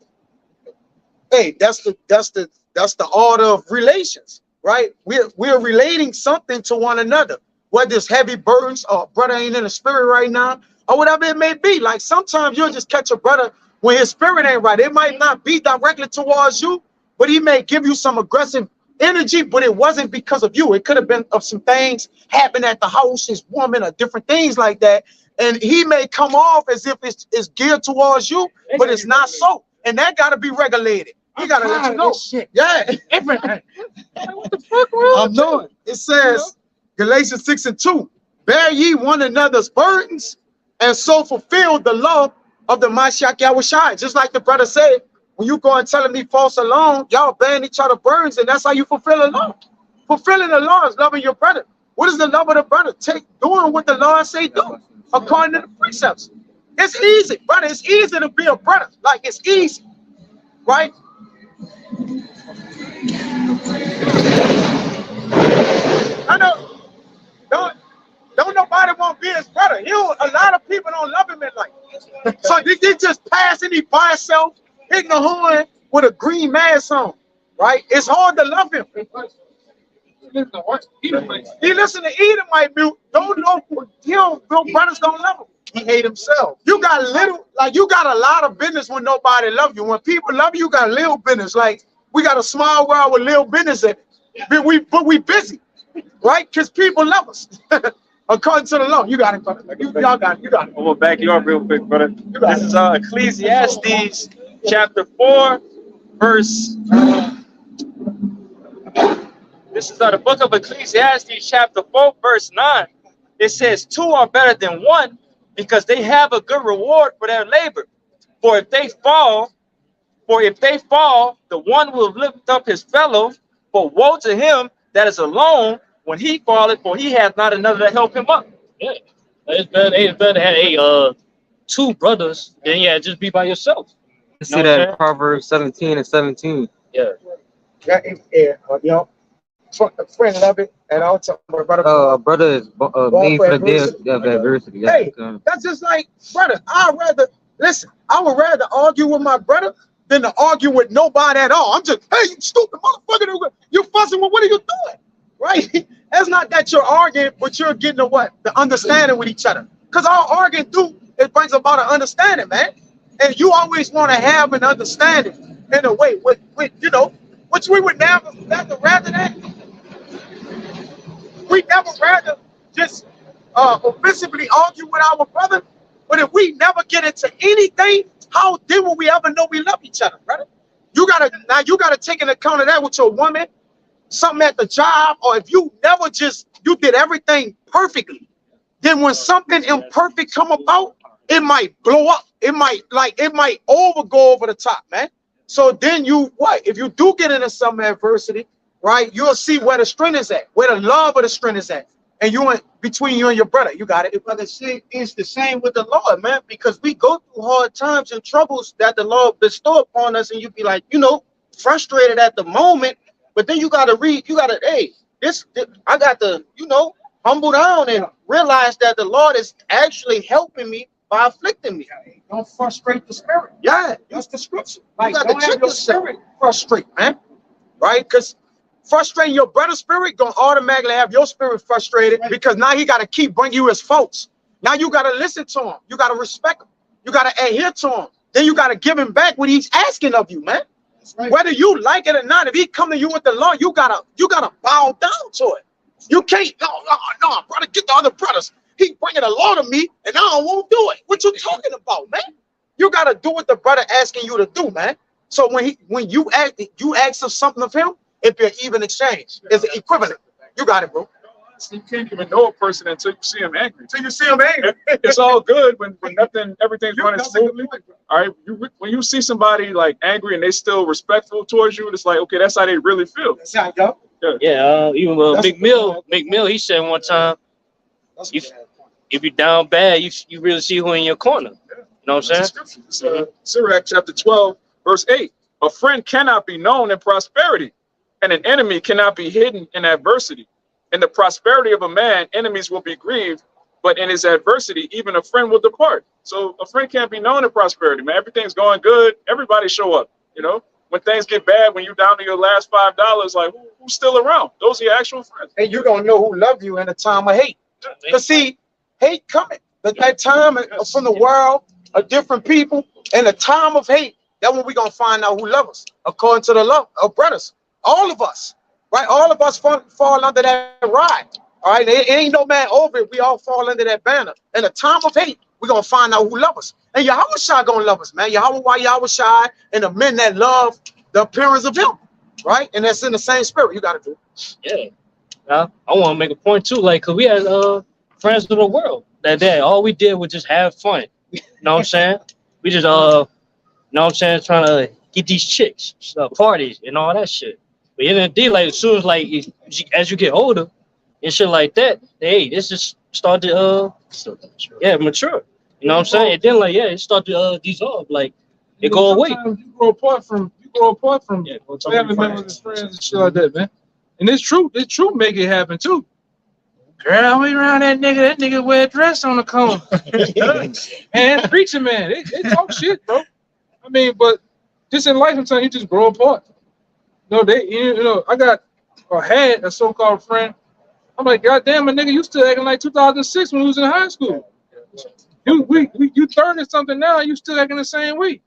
Speaker 2: Hey, that's the order of relations, right? We're relating something to one another. Whether it's heavy burdens, or brother ain't in the spirit right now, or whatever it may be. Like sometimes you'll just catch a brother when his spirit ain't right. It might not be directly towards you, but he may give you some aggressive energy, but it wasn't because of you. It could have been of some things happened at the house, his woman, or different things like that. And he may come off as if it's geared towards you, but it's not so. And that got to be regulated. He got to let you know. Yeah.
Speaker 9: Everything. What the fuck, bro?
Speaker 2: I'm doing. It says, Galatians 6:2, bear ye one another's burdens, and so fulfill the law of the Mashiach Yahushua. Just like the brother said, when you go and telling me false alone, y'all bearing each other burdens, and that's how you fulfill the law. Fulfilling the law is loving your brother. What is the love of the brother? Doing what the Lord say do, according to the precepts. It's easy, brother. It's easy to be a brother. Like, it's easy, right? I know. Don't nobody want to be his brother. A lot of people don't love him in life. So they just pass and he by himself, hitting the horn with a green mask on, right? It's hard to love him. He listen to Edomite mute. Don't know, no brothers don't love him. He hate himself. You got a lot of business when nobody love you. When people love you, you got little business. Like, we got a small world with little business, but we busy, right? Because people love us. According to the law, you got it, brother. Y'all got it. You got it.
Speaker 6: I'm gonna back you up real quick, brother. This is Ecclesiastes chapter 4, verse. This is the book of Ecclesiastes chapter 4, verse 9. It says, 2 are better than 1 because they have a good reward for their labor. For if they fall, the one will lift up his fellow. But woe to him that is alone when he falleth, for he hath not another to help him up.
Speaker 1: Yeah, it's better to have two brothers than just be by yourself.
Speaker 11: You see that in Proverbs 17:17.
Speaker 1: Yeah.
Speaker 2: Friend love it at all times.
Speaker 11: Brother is made for the day of adversity.
Speaker 2: Hey, that's just like, brother, I would rather argue with my brother than to argue with nobody at all. I'm just, hey, you stupid motherfucker, you fussing with, what are you doing? Right? It's not that you're arguing, but you're getting the understanding with each other. Because all arguing it brings about an understanding, man. And you always want to have an understanding in a way, which we would never rather that. We never rather just offensively argue with our brother. But if we never get into anything, how then will we ever know we love each other, brother? You gotta take into account of that with your woman, something at the job, or if you never you did everything perfectly, then when something imperfect come about, it might blow up. It might go over the top, man. So then if you do get into some adversity, right, you'll see where the strength is at, where the love of the strength is at. And between you and your brother, you got it.
Speaker 8: Brother, see, it's the same with the Lord, man, because we go through hard times and troubles that the Lord bestow upon us, and you be like, frustrated at the moment, but then I got to, humble down and realize that the Lord is actually helping me by afflicting me.
Speaker 2: Don't frustrate the spirit.
Speaker 8: Yeah,
Speaker 2: That's the scripture.
Speaker 8: you got
Speaker 2: Don't
Speaker 8: to
Speaker 2: have
Speaker 8: check
Speaker 2: your
Speaker 8: yourself.
Speaker 2: spirit frustrate, man. Right? Because frustrating your brother's spirit gonna automatically have your spirit frustrated, because now he got to keep bringing you his faults. Now you got to listen to him. You got to respect him. You got to adhere to him. Then you got to give him back what he's asking of you, man. Right. Whether you like it or not, if he come to you with the law, you gotta bow down to it. You can't, no, brother, get the other brothers. He bringing the law to me, and I don't want to do it. What you talking about, man? You gotta do what the brother asking you to do, man. So when you ask of something of him, it'd be an even exchange. It's an equivalent. You got it, bro.
Speaker 3: You can't even know a person until you see him angry.
Speaker 2: Till you see him angry.
Speaker 3: It's all good when everything's running smoothly. All right, when you see somebody like angry and they still respectful towards you, it's like, okay, that's how they really feel.
Speaker 2: That's how you go.
Speaker 1: Yeah, even McMill, he said one time, if you're down bad, you really see who in your corner. You know what I'm saying?
Speaker 3: Sirach chapter 12, verse 8. A friend cannot be known in prosperity, and an enemy cannot be hidden in adversity. In the prosperity of a man, enemies will be grieved, but in his adversity, even a friend will depart. So a friend can't be known in prosperity, man. Everything's going good. Everybody show up, When things get bad, when you're down to your last $5, like, who's still around? Those are your actual friends.
Speaker 2: And you don't know who love you in a time of hate. Because see, hate coming. That time from the world of different people and the time of hate. That's when we're gonna find out who loves us according to the love of brothers. All of us, right? All of us fall under that ride. All right, there ain't no man over it. We all fall under that banner. In the time of hate, we're gonna find out who loves us. And Yahweh Shai gonna love us, man. Yahweh Shai and the men that love the appearance of him, right? And that's in the same spirit. You gotta do.
Speaker 1: Yeah. I want to make a point too, like, cause we had friends of the world that day. All we did was just have fun. You know what I'm saying? We just you know what I'm saying, trying to get these chicks, parties and all that shit. But in the day, like as soon as like as you get older and shit like that, hey, this just start to mature. You know what I'm saying? And then like it start to dissolve, like it go away.
Speaker 9: You grow apart from family members and friends and shit like that, man. And this truth make it happen too. Girl, we around that nigga wear a dress on the corner. And preacher man, they talk shit, bro. I mean, but just in life sometimes you just grow apart. I got or had a so-called friend. I'm like, goddamn, a nigga, you still acting like 2006 when we was in high school. You 30 something now, you still acting the same way.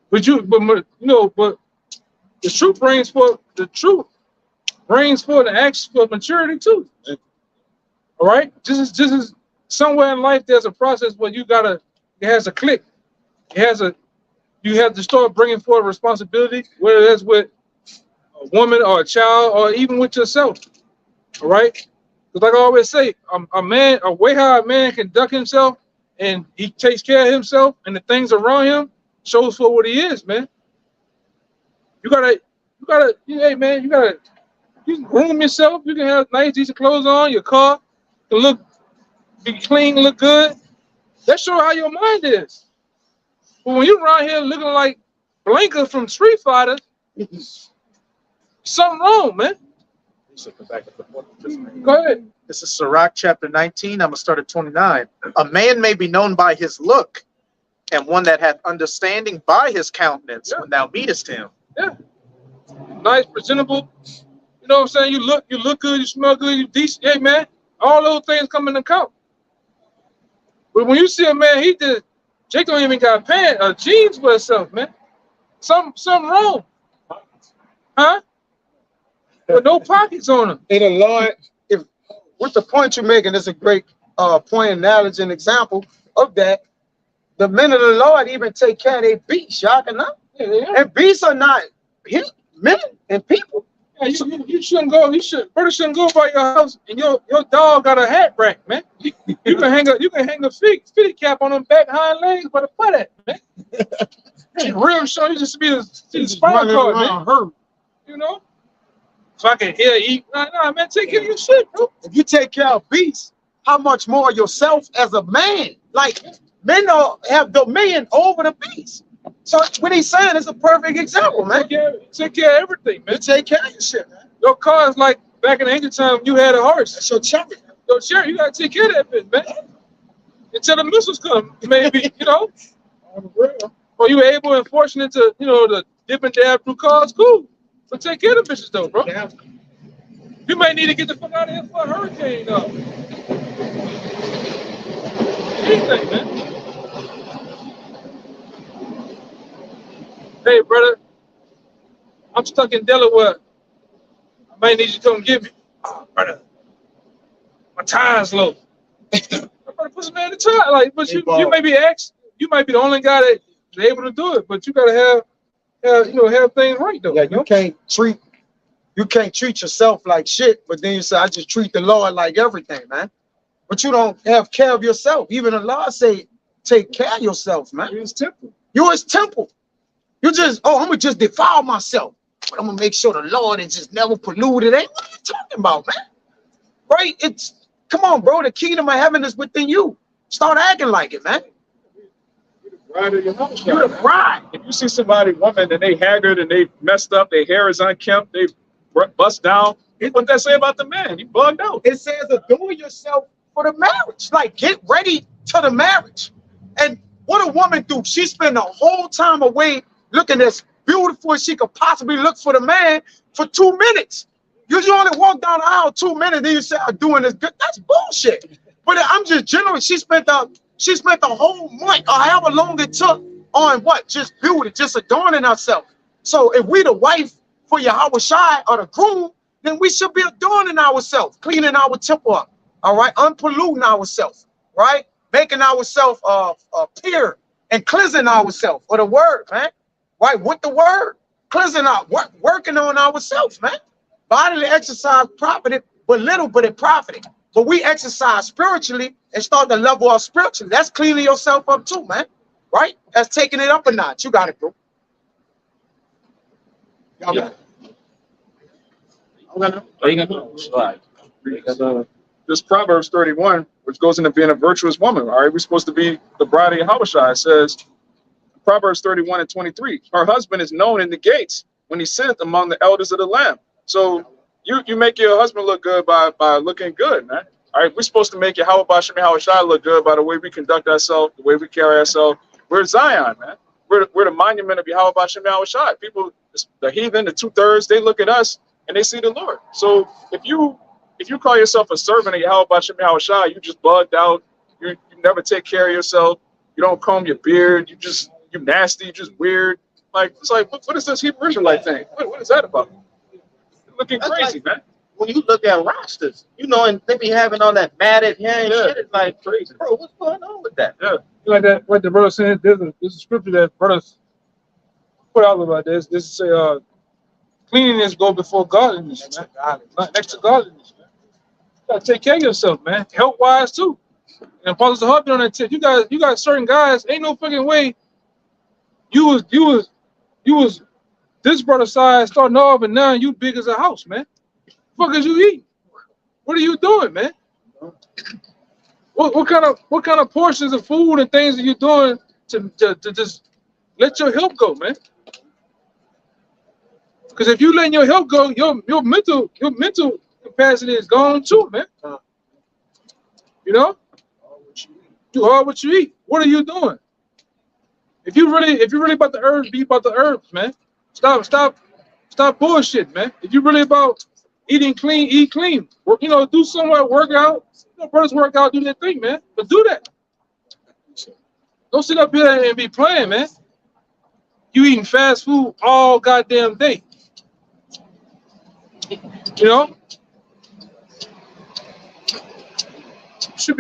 Speaker 9: But the truth brings forth the acts for maturity too. All right, just as somewhere in life there's a process where it has a click. You have to start bringing forward responsibility, whether that's with a woman or a child or even with yourself. All right, because like I always say, a way how a man conduct himself and he takes care of himself and the things around him shows for what he is, man. You can groom yourself. You can have nice, decent clothes on. Your car can be clean, look good. That shows how your mind is. But when you're around here looking like Blanka from Street Fighter, something wrong, man. Go ahead.
Speaker 4: This is Sirach chapter 19. I'm gonna start at 29. A man may be known by his look, and one that hath understanding by his countenance when thou meetest him.
Speaker 9: Yeah. Nice, presentable. You know what I'm saying? You look good, you smell good, you decent. Hey, man, all those things come in account. But when you see a man, Jake don't even got pants, jeans for himself, man. Something wrong. Huh? With no pockets on him.
Speaker 2: And the Lord, with the point you're making, is a great point, analogy, and example of that. The men of the Lord even take care of their beasts, y'all can know.
Speaker 9: Yeah.
Speaker 2: And beasts are not men and people.
Speaker 9: Yeah, you shouldn't go. Brothers shouldn't go by your house and your dog got a hat rack, man. You can hang a fitty cap on them back hind legs where the butt at, man. Real show you just be the spinal cord, man. You know? So I can hear eat. Nah, man, take care of your shit, bro.
Speaker 2: If you take care of beasts, how much more yourself as a man? Like, men don't have dominion over the beast. So what he's saying is a perfect example, man.
Speaker 9: Take care of everything, man.
Speaker 2: You take care of your shit, man.
Speaker 9: Your car is like back in the ancient time you had a horse.
Speaker 2: That's your chariot.
Speaker 9: Your chariot, you gotta take care of that bitch, man. Until the missiles come, maybe, you know. Or you were able and fortunate to, to dip and dab through cars, cool. But take care of the bitches though, bro. Yeah. You might need to get the fuck out of here for a hurricane, though. Anything, man. Hey, brother, I'm stuck in Delaware. I might need you to come get me. Oh, brother, my tire's low. I'm gonna put some man in the tire. Like, but you may be you might be the only guy that's able to do it, but you gotta have things right though.
Speaker 2: Yeah, you can't treat yourself like shit, but then you say, I just treat the Lord like everything, man. But you don't have care of yourself. Even the Lord say, take care of yourself, man.
Speaker 3: You're his temple.
Speaker 2: You're his temple. You just, I'm gonna just defile myself, but I'm gonna make sure the Lord is just never polluted. Ain't what are you talking about, man? Right? Come on, bro. The kingdom of heaven is within you. Start acting like it, man.
Speaker 3: Bride of your house.
Speaker 2: You're the bride.
Speaker 3: If you see woman, and they haggard and they messed up, their hair is unkempt, they bust down, what that say about the man? You bugged out.
Speaker 2: It says adorn yourself for the marriage. Like, get ready to the marriage. And what a woman do? She spend the whole time away looking as beautiful as she could possibly look for the man for 2 minutes. You only walk down the aisle 2 minutes, then you say, I'm doing this good. That's bullshit. But I'm just generally, she spent the whole month or however long it took on what? Just beauty, just adorning herself. So if we the wife for Yahweh Shai or the groom, then we should be adorning ourselves, cleaning our temple up, all right, unpolluting ourselves, right, making ourselves pure and cleansing ourselves for the word, man, right, with the word, cleansing out, working on ourselves, man. Bodily exercise profited, but little, but it profited. But we exercise spiritually and start to level up spiritually. That's cleaning yourself up too, man, right? That's taking it up a notch. You got it, bro. Y'all got it.
Speaker 3: This Proverbs 31, which goes into being a virtuous woman. All right, we're supposed to be the bride of Yahushua. It says, Proverbs 31 and 23, her husband is known in the gates when he sitteth among the elders of the land. So you make your husband look good by looking good, man. All right, we're supposed to make Yahweh Bashem Yahushua look good by the way we conduct ourselves, the way we carry ourselves. We're Zion, man. We're the monument of Yahweh Bashem Yahushua. People, the heathen, the 2/3, they look at us and they see the Lord. So if you call yourself a servant of Yahweh Bashem Yahushua, you just bugged out. You never take care of yourself. You don't comb your beard. You nasty. You just weird. Like, it's like, what is this Hebrew Israelite thing? What is that about? You're looking crazy,
Speaker 8: like,
Speaker 3: man.
Speaker 8: When you look at rosters, you know, and they be having all that matted hair and shit, it's like crazy. Bro, what's going on with that?
Speaker 3: Yeah.
Speaker 9: Like that, like the brother said, there's a scripture that brothers put out about this. This is say, cleanliness go before godliness, man. Not next to godliness, man. You gotta take care of yourself, man. Health wise too. And Apostle Hubby on that tip. You got certain guys. Ain't no fucking way. You was this brother size starting off, and now you big as a house, man. What is you eating? What are you doing, man? What kind of portions of food and things are you doing to just let your health go, man? Because if you letting your health go, your mental capacity is gone too, man. You know, you are what you eat. What are you doing? If you really about the herbs, be about the herbs, man. Stop bullshit, man. If you really about eating clean, eat clean. You know, do somewhere, work out. You know, brothers work out, do their thing, man. But do that. Don't sit up here and be playing, man. You eating fast food all goddamn day. You know? You should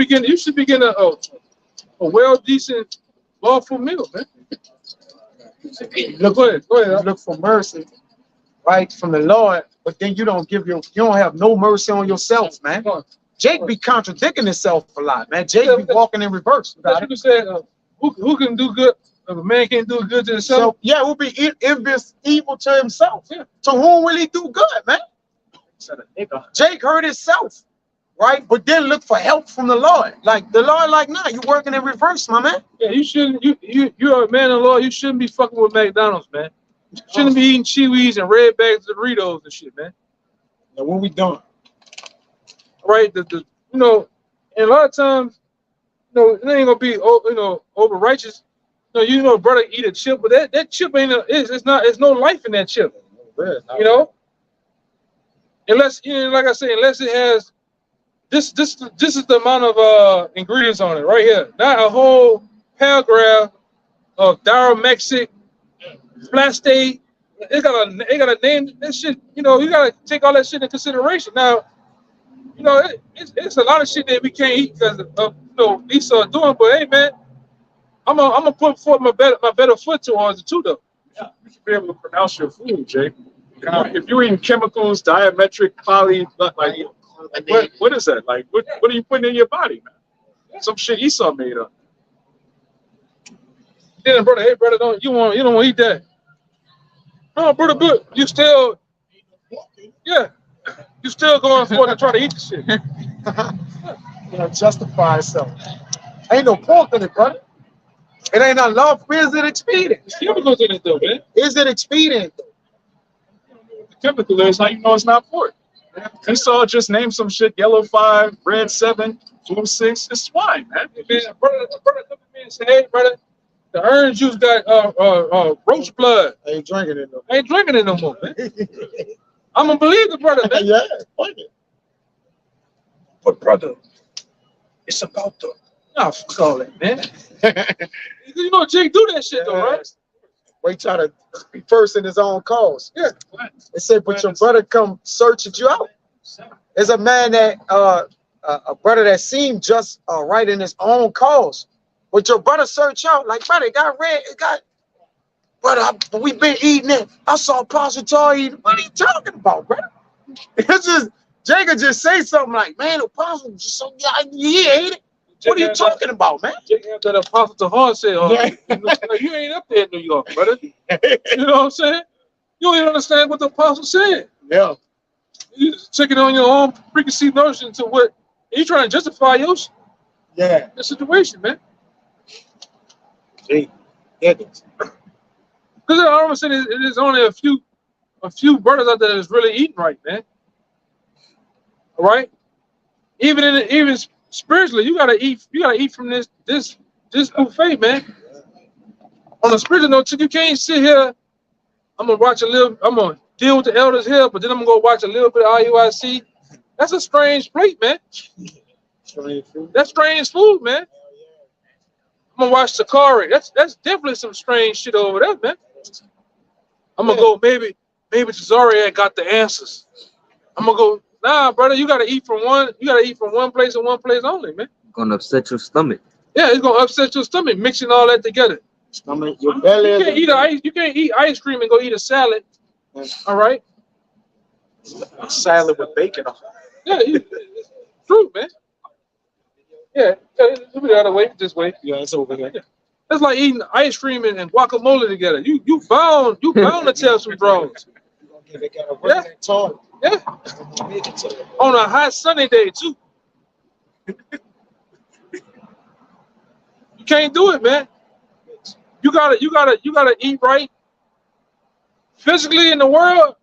Speaker 9: begin a well decent, lawful meal, man.
Speaker 2: Look,
Speaker 9: Go ahead.
Speaker 2: look for mercy, right, from the Lord, but then you don't have no mercy on yourself, man. Jake be contradicting himself a lot, man. Jake be walking in reverse.
Speaker 9: You can say, who can do good? If a man can't do good to himself.
Speaker 2: So yeah, it will be envious evil to himself.
Speaker 9: Yeah.
Speaker 2: To whom will he do good, man? Jake hurt himself, right? But then look for help from the Lord. Like the Lord, like, nah, you working in reverse, my man.
Speaker 9: Yeah, you shouldn't. You're a man of law. You shouldn't be fucking with McDonald's, man. You shouldn't be eating Chewies and red bags of Doritos and shit, man.
Speaker 2: Now what we doing?
Speaker 9: Right? You know, and a lot of times, you know, it ain't gonna be over righteous. You know, brother, eat a chip, but that chip ain't it's no life in that chip. You know, unless, you know, like I say, unless it has this is the amount of ingredients on it right here. Not a whole paragraph of Diromexic, Plastate. They gotta name that shit. You know, you gotta take all that shit into consideration. Now, you know, it's a lot of shit that we can't eat because of Esau doing. But hey, man, I'm gonna put forth my better foot towards it too, though.
Speaker 3: Yeah, you should be able to pronounce your food, Jake. If you're eating chemicals, diametric, poly, like what is that? Like what are you putting in your body, man? Some shit Esau made up.
Speaker 9: Then brother, hey brother, you don't want to eat that. No, brother, but you still going forward to try to eat the shit.
Speaker 2: You know, justify itself. Ain't no pork in it, brother. It ain't unlawful. Is it expedient?
Speaker 9: There's chemicals in it though, man.
Speaker 2: Is it expedient?
Speaker 3: The chemical is how you know it's not pork. Esau just named some shit, yellow 5, red 7, blue 6. It's swine, man.
Speaker 9: Brother, come to me and say, hey, brother, the orange juice got roach blood.
Speaker 2: I ain't drinking it though.
Speaker 9: I ain't drinking it no more, man. I'm gonna believe the brother, man.
Speaker 2: Yeah, fuck it. But brother,
Speaker 8: It's about the
Speaker 9: Nah, fuck all that, man. You know Jake do that shit though, right?
Speaker 2: Wait, try to be first in his own cause.
Speaker 9: Yeah.
Speaker 2: They say, but your brother come searching you out. There's a man that a brother that seemed just right in his own cause. But your brother search out, like, brother, it got red, it got brother, we been eating it. I saw Apostle Tar eating. What are you talking about, brother? It's just Jacob just say something like, man, Apostle just so yeah, he ate it. What are you talking about, man?
Speaker 9: Jake had that Apostle Tahar said, you ain't up there in New York, brother. You know what I'm saying? You don't even understand what the apostle said.
Speaker 2: Yeah.
Speaker 9: You just taking on your own preconceived notion to what you trying to justify your the situation, man.
Speaker 2: Because
Speaker 9: I always say there's only a few brothers out there that's really eating right, man. All right? Even spiritually, you gotta eat from this buffet, man. On a spiritual note, you can't sit here. I'm gonna deal with the elders here, but then I'm gonna go watch a little bit of IUIC. That's a strange plate, man. That's strange food, man. I'm gonna watch Sakari. That's definitely some strange shit over there, man. I'm gonna go maybe Tazariak got the answers. I'm gonna go, nah, brother, you gotta eat from one place and one place only, man.
Speaker 11: Gonna upset your stomach.
Speaker 9: Yeah, it's gonna upset your stomach mixing all that together.
Speaker 2: Stomach, your belly.
Speaker 9: You can't eat ice cream and go eat a salad. All right.
Speaker 4: A salad with bacon on it.
Speaker 9: Yeah, it's true, man. Yeah, it'll be the other way, this way.
Speaker 2: Yeah, it's over there.
Speaker 9: That's like eating ice cream and guacamole together. You bound to tell some draws. Yeah. Yeah. On a hot sunny day too. You can't do it, man. You gotta eat right physically in the world,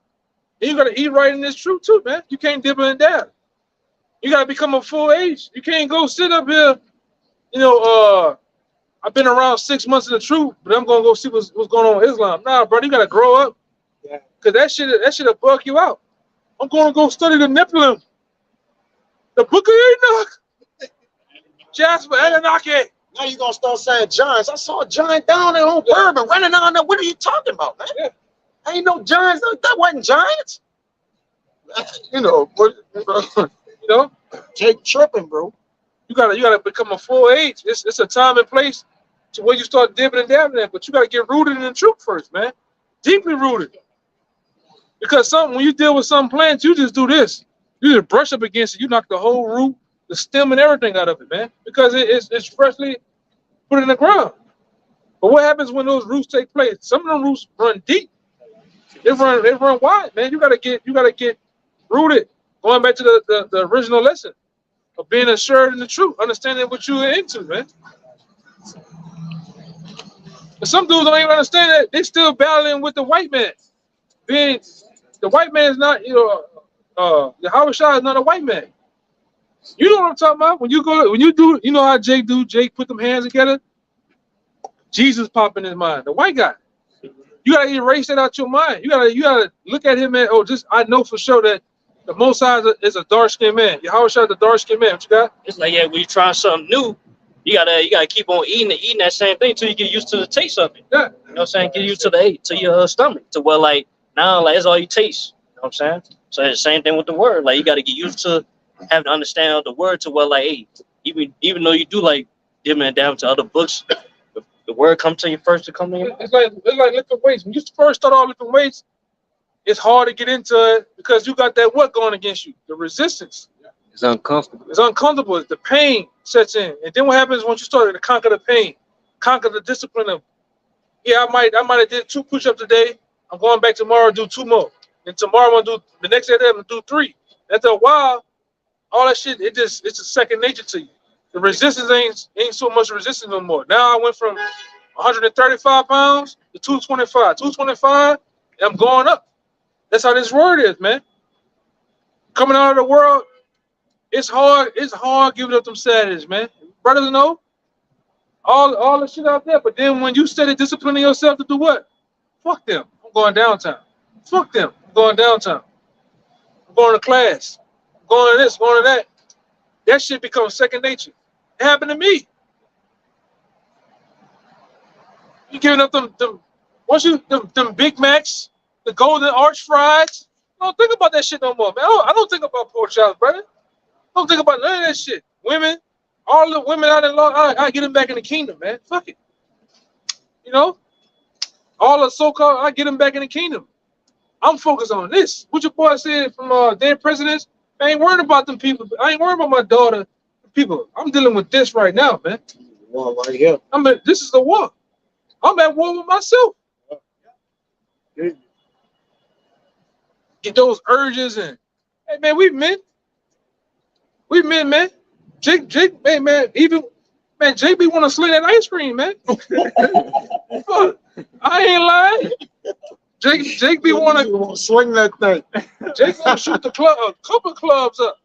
Speaker 9: and you gotta eat right in this truth too, man. You can't dip and dab. You gotta become a full age. You can't go sit up here, I've been around 6 months in the truth, but I'm gonna go see what's going on with Islam. Nah, brother, you gotta grow up. Yeah. Cause that shit'll bug you out. I'm gonna go study the Nephilim, the Book of Enoch, Jasper, Anunnaki.
Speaker 2: Now you're gonna start saying giants. I saw a giant down there on Bourbon running down there. What are you talking about, man? Yeah. Ain't no giants. That wasn't giants. Jake tripping, bro.
Speaker 9: You gotta become a full age. It's a time and place to where you start dipping and dabbing at, but you gotta get rooted in the truth first, man. Deeply rooted. Because when you deal with some plants, you just do this. You just brush up against it. You knock the whole root, the stem, and everything out of it, man. Because it's freshly put in the ground. But what happens when those roots take place? Some of them roots run deep. They run wide, man. You gotta get rooted. Going back to the original lesson of being assured in the truth, understanding what you're into, man. But some dudes don't even understand that. They still battling with the white man. The white man is not, Yahweh Shah is not a white man. You know what I'm talking about? When you do, you know how Jake do? Jake put them hands together. Jesus pop in his mind. The white guy. You gotta erase that out your mind. You gotta look at him and I know for sure that the Most High is a dark skinned man. Yahweh Shah is a dark skinned man. What you got?
Speaker 1: It's like, yeah, when you try something new, you gotta keep on eating that same thing until you get used to the taste of it.
Speaker 9: Yeah.
Speaker 1: You know what I'm saying? Get used to your stomach. To where now it's all you taste. You know what I'm saying? So it's the same thing with the word. Like you gotta get used to having to understand the word to where hey, even though you do dipping and down to other books, the word come to you first to come to you.
Speaker 9: It's like lifting weights. When you first start off lifting weights, it's hard to get into it because you got that what going against you? The resistance.
Speaker 11: It's uncomfortable.
Speaker 9: It's uncomfortable. The pain sets in. And then what happens once you start to conquer the pain, conquer the discipline of, I might have did 2 push-ups today. I'm going back tomorrow, do 2 more. And tomorrow I'm gonna do the next day I'm gonna do 3. After a while, all that shit, it's a second nature to you. The resistance ain't so much resistance no more. Now I went from 135 pounds to 225. 225, and I'm going up. That's how this word is, man. Coming out of the world, it's hard giving up them Saturdays, man. Brothers know all the shit out there, but then when you steady disciplining yourself to do what? Fuck them. I'm going downtown. Fuck them. I'm going downtown. I'm going to class. I'm going to this, going to that. That shit becomes second nature. It happened to me. You giving up them once you them Big Macs, the Golden Arch fries. I don't think about that shit no more, man. I don't think about pork chops, brother. I don't think about none of that shit. Women, all the women out in law, I get them back in the kingdom, man. Fuck it. You know, all the so-called, I get them back in the kingdom. I'm focused on this. What your boy said from dead presidents, I ain't worried about them people. I ain't worried about my daughter. People, I'm dealing with this right now, man.
Speaker 2: War right here.
Speaker 9: This is the war. I'm at war with myself. Get those urges and hey man, we men. We men, man. Jake, hey man, even man, JB want to slay that ice cream, man. Fuck, I ain't lying. Jake be want to
Speaker 2: swing that thing.
Speaker 9: Jake want to shoot the club, a couple clubs up.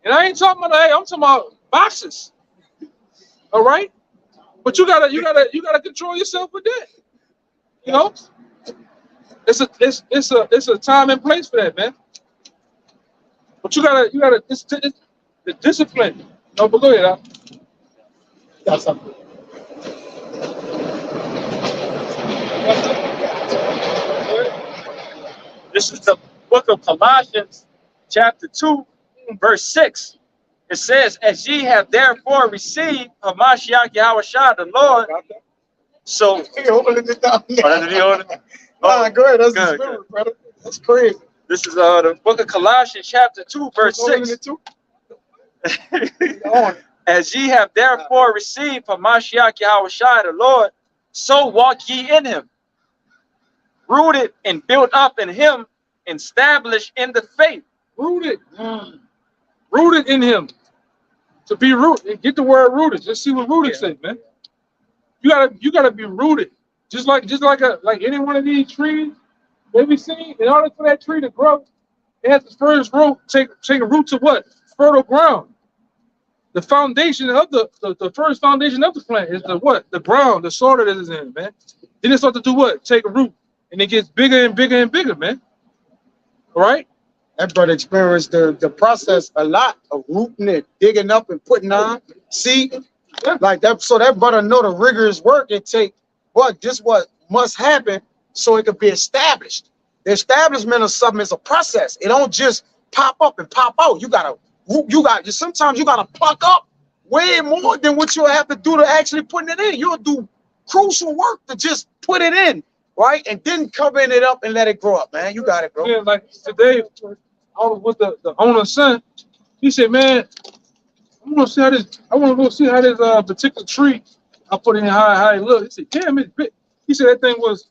Speaker 9: And I ain't talking about hey, I'm talking about boxes. All right, but you gotta control yourself with that. You know, it's a time and place for that, man. But you gotta it's the discipline. No, but go ahead.
Speaker 2: Got something.
Speaker 6: This is the book of Colossians, chapter 2, verse 6. It says, as ye have therefore received of Mashiach Yahushua the Lord. So,
Speaker 2: holding it down.
Speaker 6: go ahead.
Speaker 2: That's
Speaker 6: good,
Speaker 2: the spirit, brother. That's crazy.
Speaker 6: This is the book of Colossians, chapter 2, verse 6. As ye have therefore received from Mashiach Yahushua the Lord, so walk ye in him, rooted and built up in him, established in the faith.
Speaker 9: Rooted in him. To be rooted, get the word rooted. Just see what rooted say, man. You gotta be rooted. Just like any one of these trees that we see. In order for that tree to grow, it has to first take a root to what? Fertile ground. The foundation of the first foundation of the plant is the what? The ground, the soil that it is in, man. Then it starts to do what? Take a root, and it gets bigger and bigger and bigger, man. All right.
Speaker 2: That brother experienced the process a lot of rooting it, digging up and putting on seed. Like that, so that brother know the rigorous work it take. What must happen so it can be established. The establishment of something is a process. It don't just pop up and pop out. Sometimes you gotta pluck up way more than what you have to do to actually putting it in. You'll do crucial work to just put it in, right? And then covering it up and let it grow up, man. You got it, bro.
Speaker 9: Yeah, like today, I was with the owner's son. He said, man, I want to go see how this particular tree I put in how it look. He said, damn, it's big. He said that thing was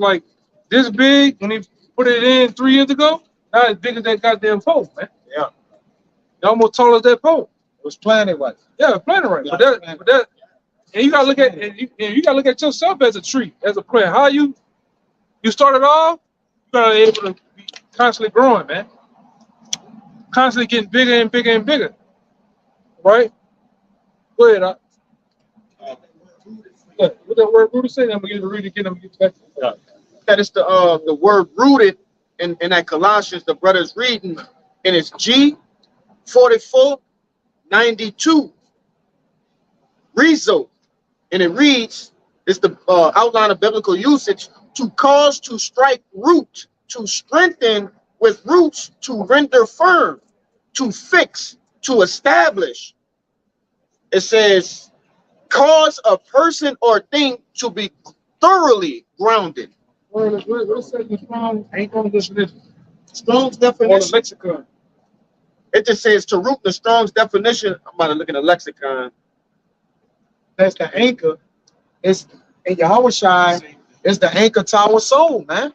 Speaker 9: like this big when he put it in 3 years ago. Now it's big as that goddamn pole, man.
Speaker 2: Yeah.
Speaker 9: It's almost tall as that pole.
Speaker 2: It was planted right.
Speaker 9: Yeah, planted right. But that, and you gotta look at you gotta look at yourself as a tree, as a plant. How you started off, you gotta be able to be constantly growing, man. Constantly getting bigger and bigger and bigger. Right? Go ahead. What that word rooted say? I'm gonna get to read it again. I'm gonna get back.
Speaker 8: That is the word rooted in that Colossians the brother's reading, and it's G4492. Rezo, and it reads, it's the outline of biblical usage, to cause to strike root, to strengthen with roots, to render firm, to fix, to establish. It says, cause a person or thing to be thoroughly grounded.
Speaker 9: What's that definition?
Speaker 8: Strong's
Speaker 9: Or the
Speaker 8: definition.
Speaker 9: lexicon.
Speaker 8: It just says to root. The Strong's definition. I'm about to look at the lexicon.
Speaker 2: That's the anchor. It's in Yahushua. It's the anchor to our soul, man.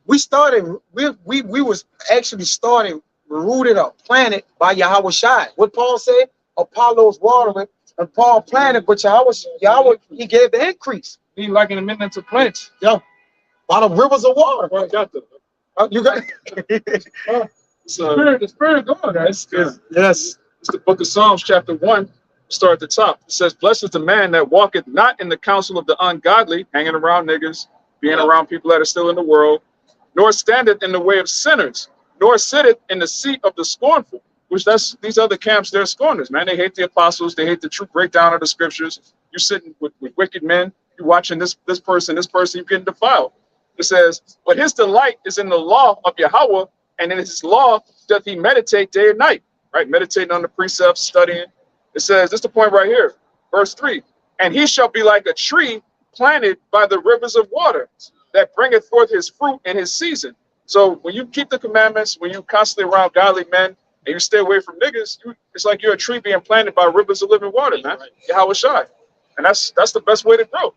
Speaker 2: We was actually started, rooted up, planted by Yahushua. What Paul said, Apollo's watering, and Paul planted, but Yahweh, he gave the increase.
Speaker 9: He likened the midnight to plants.
Speaker 2: Yeah, by the rivers of water.
Speaker 9: Well, I got the
Speaker 2: You got
Speaker 9: the spirit going, guys.
Speaker 2: yes.
Speaker 3: It's the book of Psalms, chapter 1. Start at the top. It says, blessed is the man that walketh not in the counsel of the ungodly, hanging around niggas, being around people that are still in the world, nor standeth in the way of sinners, nor sitteth in the seat of the scornful, which that's these other camps, they're scorners, man. They hate the apostles, they hate the true breakdown of the scriptures. You're sitting with wicked men, you're watching this person, you're getting defiled. It says, but his delight is in the law of Yahweh, and in his law doth he meditate day and night, right? Meditating on the precepts, studying. It says, this is the point right here, verse 3. And he shall be like a tree planted by the rivers of water that bringeth forth his fruit in his season. So when you keep the commandments, when you constantly around godly men, and you stay away from niggas, it's like you're a tree being planted by rivers of living water, man. Yahweh Shai. And that's the best way to grow.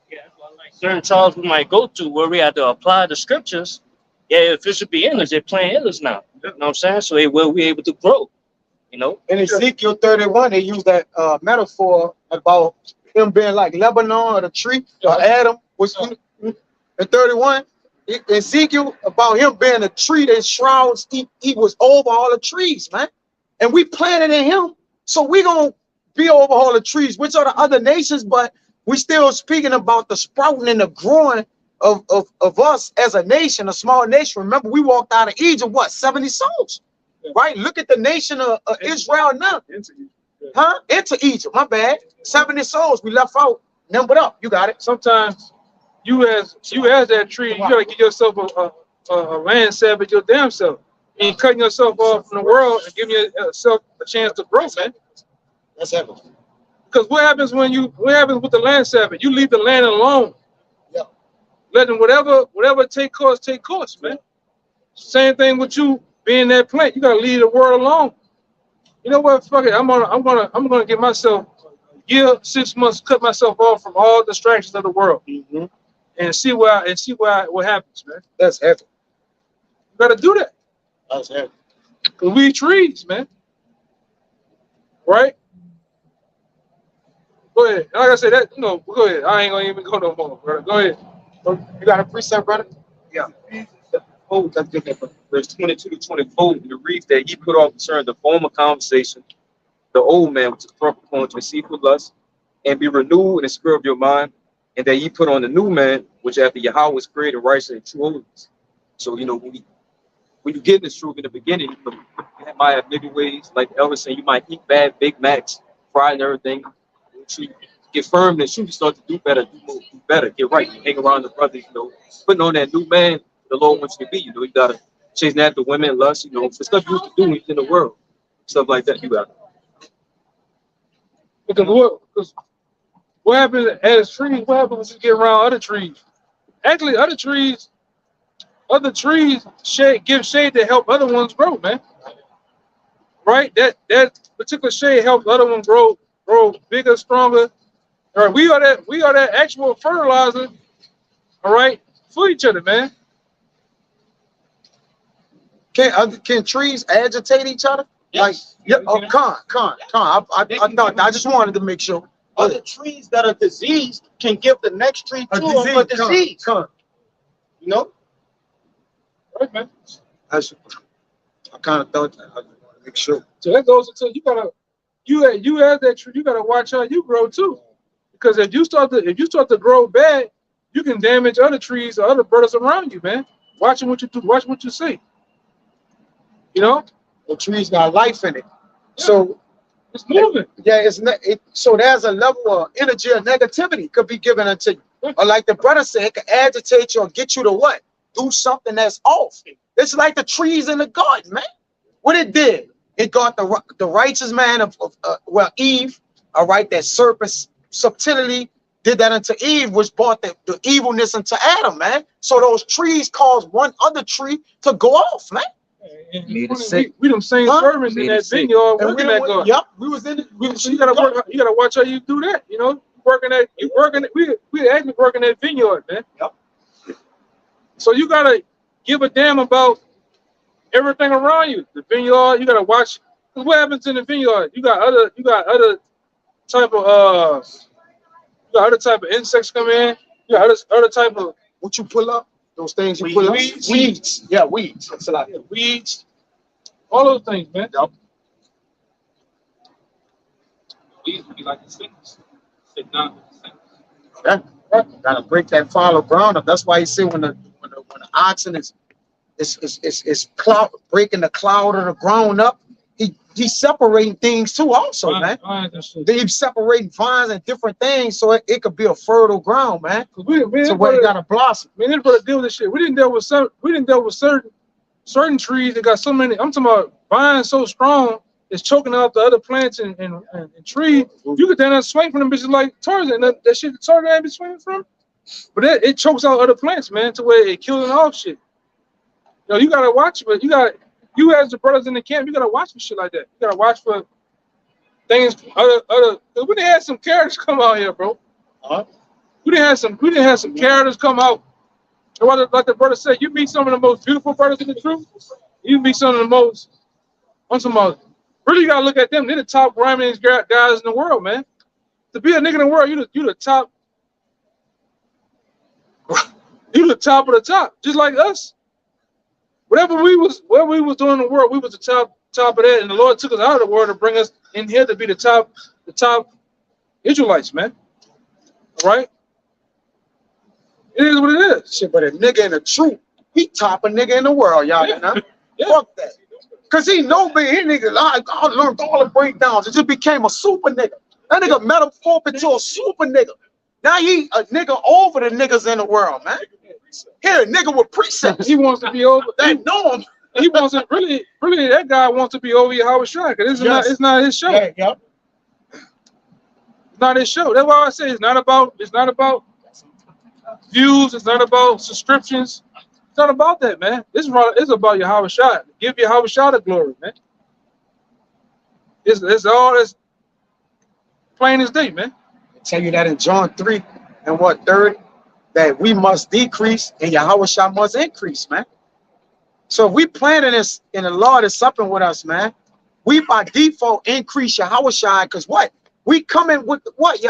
Speaker 1: Yeah, like certain trials we might go to where we have to apply the scriptures. Yeah, if it should be endless, they're playing endless now. You know what I'm saying? So they will be able to grow. You know?
Speaker 2: In Ezekiel 31, they use that metaphor about him being like Lebanon or the tree, or Adam was in 31. Ezekiel, about him being a tree that shrouds, he was over all the trees, man. And we planted in him. So we gonna be over all the trees, which are the other nations, but we still speaking about the sprouting and the growing of us as a nation, a small nation. Remember, we walked out of Egypt, what, 70 souls? Right? Look at the nation of Israel now. Into Egypt, my bad. 70 souls we left out. Numbered up. You got it.
Speaker 9: Sometimes you as that tree, you gotta give yourself a land sabbath your damn self. You ain't cutting yourself off from the world and giving yourself a chance to grow, man.
Speaker 2: That's happening.
Speaker 9: Because what happens with the land sabbath? You leave the land alone.
Speaker 2: Yeah.
Speaker 9: Letting whatever take course, man. Same thing with you being that plant. You gotta leave the world alone. You know what? Fuck it. I'm gonna give myself a year, 6 months, cut myself off from all distractions of the world, and see what happens, man.
Speaker 2: That's heavy.
Speaker 9: You gotta do that.
Speaker 2: That's heavy.
Speaker 9: Cause we trees, man. Right? Go ahead. Like I said, go ahead. I ain't gonna even go no more, brother. Go ahead.
Speaker 2: You got a precept, brother?
Speaker 6: Yeah. Oh, that's good. Verse 22 to 24, it reads that he put off concerning the former conversation, the old man which is corrupt upon to receive with lust, and be renewed in the spirit of your mind, and that ye put on the new man, which after Yahweh was created righteous and true holiness. So, when you get this truth in the beginning, you might have maybe ways, like Elvis said, you might eat bad Big Macs, fried and everything. Once you get firm in the truth, you start to do better, do better, get right, you hang around the brothers, putting on that new man the Lord wants you to be. You gotta chase after women, lust, the stuff you used to do in the world, stuff like that. You got.
Speaker 9: Because what happens as trees? What happens when you get around other trees? Actually, other trees give shade to help other ones grow, man. Right? That particular shade helps other ones grow bigger, stronger. All right, we are that actual fertilizer. All right, for each other, man.
Speaker 2: Can trees agitate each other?
Speaker 8: Yes.
Speaker 2: Like, yeah. Oh, con. I just wanted to make sure.
Speaker 8: Other trees that are diseased can give the next tree to them a disease.
Speaker 2: Con.
Speaker 8: You know?
Speaker 9: Right, man.
Speaker 2: I kind of thought that. I just want to make sure.
Speaker 9: So that goes until you as that tree, you gotta watch how you grow too. Because if you start to grow bad, you can damage other trees or other brothers around you, man. Watching what you do, watch what you say.
Speaker 2: The tree's got life in it. Yeah. So
Speaker 9: it's moving.
Speaker 2: Yeah, so there's a level of energy or negativity could be given unto you. Or like the brother said, it could agitate you or get you to what? Do something that's off. It's like the trees in the garden, man. What it did, it got the righteous man of Eve, all right, that serpent subtlety did that unto Eve, which brought the evilness into Adam, man. So those trees caused one other tree to go off, man.
Speaker 9: We them same servants in that vineyard working that garden.
Speaker 2: Yep, we was in it.
Speaker 9: So you gotta watch how you do that. We actually working that vineyard, man.
Speaker 2: Yep.
Speaker 9: So you gotta give a damn about everything around you. The vineyard, you gotta watch. Cause what happens in the vineyard? You got other type of insects come in. You got other type of
Speaker 2: what you pull up. Those things you pull up. Weeds. Yeah, weeds. That's a lot.
Speaker 9: Weeds. All those things, man.
Speaker 2: Yep.
Speaker 6: Weeds would be like the snakes. Sit down.
Speaker 2: Yeah. Gotta break that fallow ground up. That's why you see when the oxen is cloud breaking the cloud of the ground up, he he's separating things too also, man.
Speaker 9: Vines and shit.
Speaker 2: He's separating vines and different things so it could be a fertile ground, man.
Speaker 9: 'Cause we
Speaker 2: So
Speaker 9: didn't
Speaker 2: where it gotta blossom.
Speaker 9: this brother deal with this shit. We didn't deal with certain trees that got so many. I'm talking about vines so strong it's choking out the other plants and trees. You could then swing from them bitches like Tarzan. That shit the Tarzan ain't be swinging from. But it chokes out other plants, man, to where it killing off shit. You know, you gotta watch, but you as the brothers in the camp, you gotta watch for shit like that. You gotta watch for things other. We didn't have some characters come out here, bro. We didn't have some characters come out. And like the brother said, you meet some of the most beautiful brothers in the truth. You meet some of the most. I'm talking about. Really, you gotta look at them. They're the top grimiest guys in the world, man. To be a nigga in the world, you the top. You the top of the top, just like us. Whatever we was doing in the world, we was the top of that, and the Lord took us out of the world to bring us in here to be the top Israelites, man. All right? It is what it is.
Speaker 2: Shit, but a nigga in the truth, he top a nigga in the world, y'all.
Speaker 9: Yeah.
Speaker 2: Know?
Speaker 9: Yeah.
Speaker 2: Fuck that. Cause he know me, he nigga, I learned all the breakdowns. It just became a super nigga. That nigga metamorphosed into a super nigga. Now he a nigga over the niggas in the world, man. Here, a nigga with precepts.
Speaker 9: He wants to be over.
Speaker 2: They know him.
Speaker 9: He wants to really. That guy wants to be over Yahweh Shai, because it's not his show.
Speaker 2: Yeah, yeah.
Speaker 9: It's not his show. That's why I say it's not about views. It's not about subscriptions. It's not about that, man. It's about Yahweh Shai. Give Yahweh Shai the glory, man. It's all as plain as day, man.
Speaker 2: I tell you that in John 3 and what 30, that we must decrease and Yahweh Shai must increase, man. So if we planning this and the Lord is supping with us, man, we by default increase Yahweh Shai, because what? We coming with what?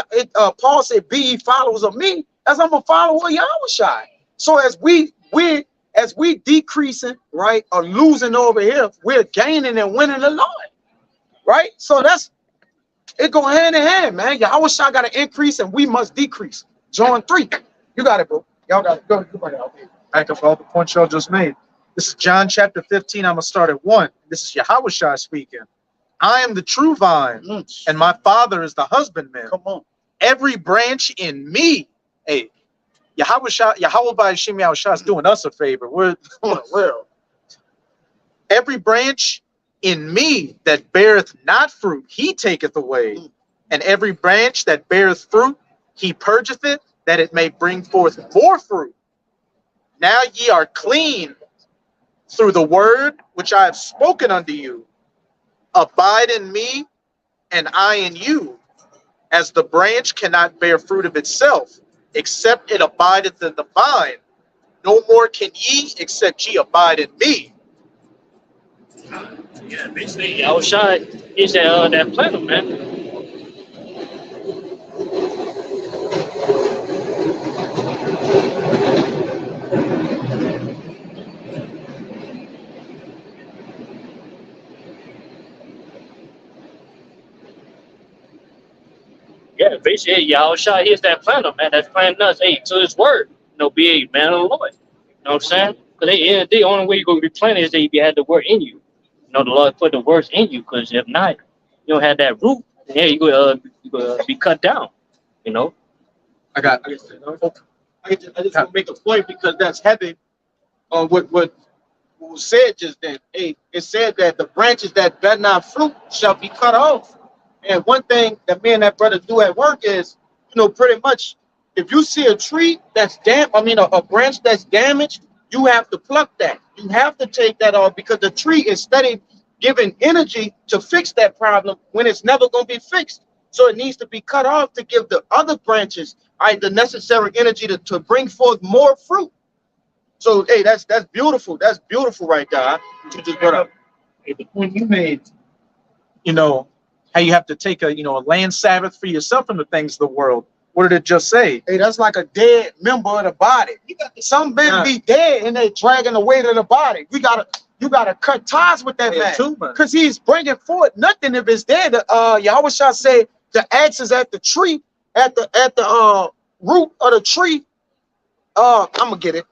Speaker 2: Paul said, be ye followers of me, as I'm a follower of Yahweh Shai. So as we decreasing, right, or losing over here, we're gaining and winning the Lord, right? So it go hand in hand, man. Yahweh Shai got to increase and we must decrease. John 3. You got it, bro. Y'all got it. Go ahead.
Speaker 4: Back up all the points y'all just made. This is John chapter 15. I'm going to start at 1. This is Yahweh Shai speaking. I am the true vine, and my Father is the husbandman.
Speaker 2: Come on.
Speaker 4: Every branch in me, hey, Yahweh by Hashem Yahweh Shai is doing us a favor. Every branch in me that beareth not fruit, he taketh away. And every branch that beareth fruit, he purgeth it, that it may bring forth more fruit. Now ye are clean through the word which I have spoken unto you. Abide in me, and I in you, as the branch cannot bear fruit of itself, except it abideth in the vine. No more can ye, except ye abide in me.
Speaker 1: Yeah, basically, Yahweh Shai is that planet, man. Yeah, basically, Yahweh Shai is that planet, man. That's planting us, to his word. Be a man of the Lord. You know what I'm saying? Because the only way you're going to be planted is that you have the word in you. The Lord put the words in you, because if not, you don't have that root, yeah, you're going to be cut down,
Speaker 8: I just want to make a point, because that's heavy on what was said just then. Hey, it said that the branches that bear not fruit shall be cut off. And one thing that me and that brother do at work is, pretty much, if you see a tree that's a branch that's damaged, you have to pluck that. You have to take that off, because the tree is steady giving energy to fix that problem when it's never going to be fixed. So it needs to be cut off to give the other branches the necessary energy to bring forth more fruit. So, hey, that's beautiful. That's beautiful right there. You just brought up.
Speaker 4: Hey, the point you made, how you have to take a land Sabbath for yourself from the things of the world. What did it just say?
Speaker 2: Hey, that's like a dead member of the body. Some men be dead and they dragging the weight of the body. You gotta cut ties with that man, because he's bringing forth nothing if it's dead. Yahweh Shai say the axe is at the tree, at the root of the tree. I'm gonna get it.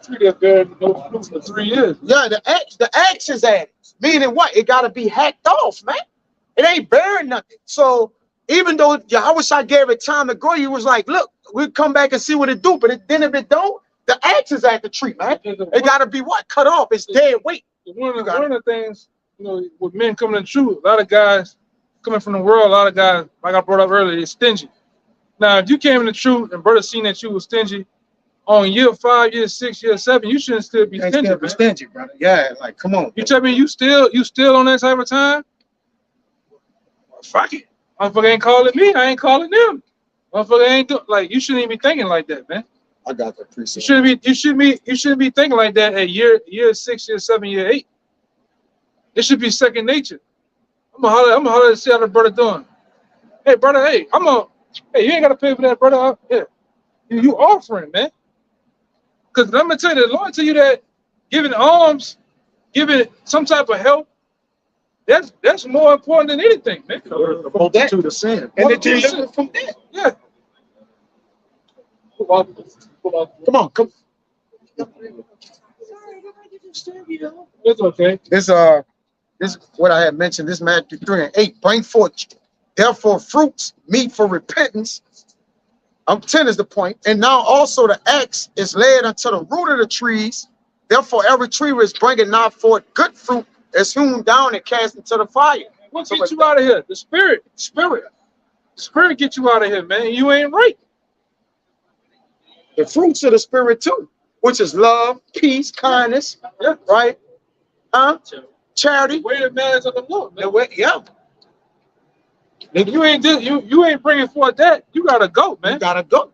Speaker 9: Tree that bear no fruit for 3 years.
Speaker 2: Yeah, the axe is at it. Meaning what? It gotta be hacked off, man. It ain't bearing nothing. So even though Yahushua gave it time to grow, he was like, look, we'll come back and see what it do. But then if it don't, the axe is at the tree, man. It gotta be what? Cut off. It's dead weight.
Speaker 9: One of the things, you know, with men coming in the truth, a lot of guys coming from the world, a lot of guys, like I brought up earlier, is stingy. Now, if you came in the truth and brother seen that you was stingy on year 5, year 6, year 7, you shouldn't still be stingy.
Speaker 2: Be stingy, brother. Yeah, like come on.
Speaker 9: You tell me you still on that type of time?
Speaker 3: Fuck it.
Speaker 9: Motherfucker ain't calling me. I ain't calling them. Motherfucker ain't like you shouldn't even be thinking like that, man.
Speaker 2: I got the precept.
Speaker 9: You shouldn't be thinking like that at year 6, year 7, year 8. It should be second nature. I'm gonna holler to see how the brother doing. Hey brother, hey, hey, you ain't gotta pay for that, brother. Yeah. You offering, man. Because I'm gonna tell you, the Lord tell you that giving alms, giving some type of help, that's more important than anything, man.
Speaker 4: The multitude of sin.
Speaker 2: And it delivered from that.
Speaker 9: Yeah.
Speaker 2: Come on, come.
Speaker 9: It's okay.
Speaker 2: This what I had mentioned. This Matthew 3:8. Bring forth therefore fruits, meet for repentance. 10 is the point. And now also the axe is laid unto the root of the trees. Therefore every tree which bringeth not forth good fruit is hewn down and cast into the fire.
Speaker 9: What gets you out of here? The spirit. The spirit get you out of here, man. You ain't right.
Speaker 2: The fruits of the spirit too, which is love, peace, kindness, right? Charity.
Speaker 9: Wait a minute of the Lord, man.
Speaker 2: Yeah.
Speaker 9: If you ain't bringing forth that, you gotta go, man.
Speaker 2: You gotta go.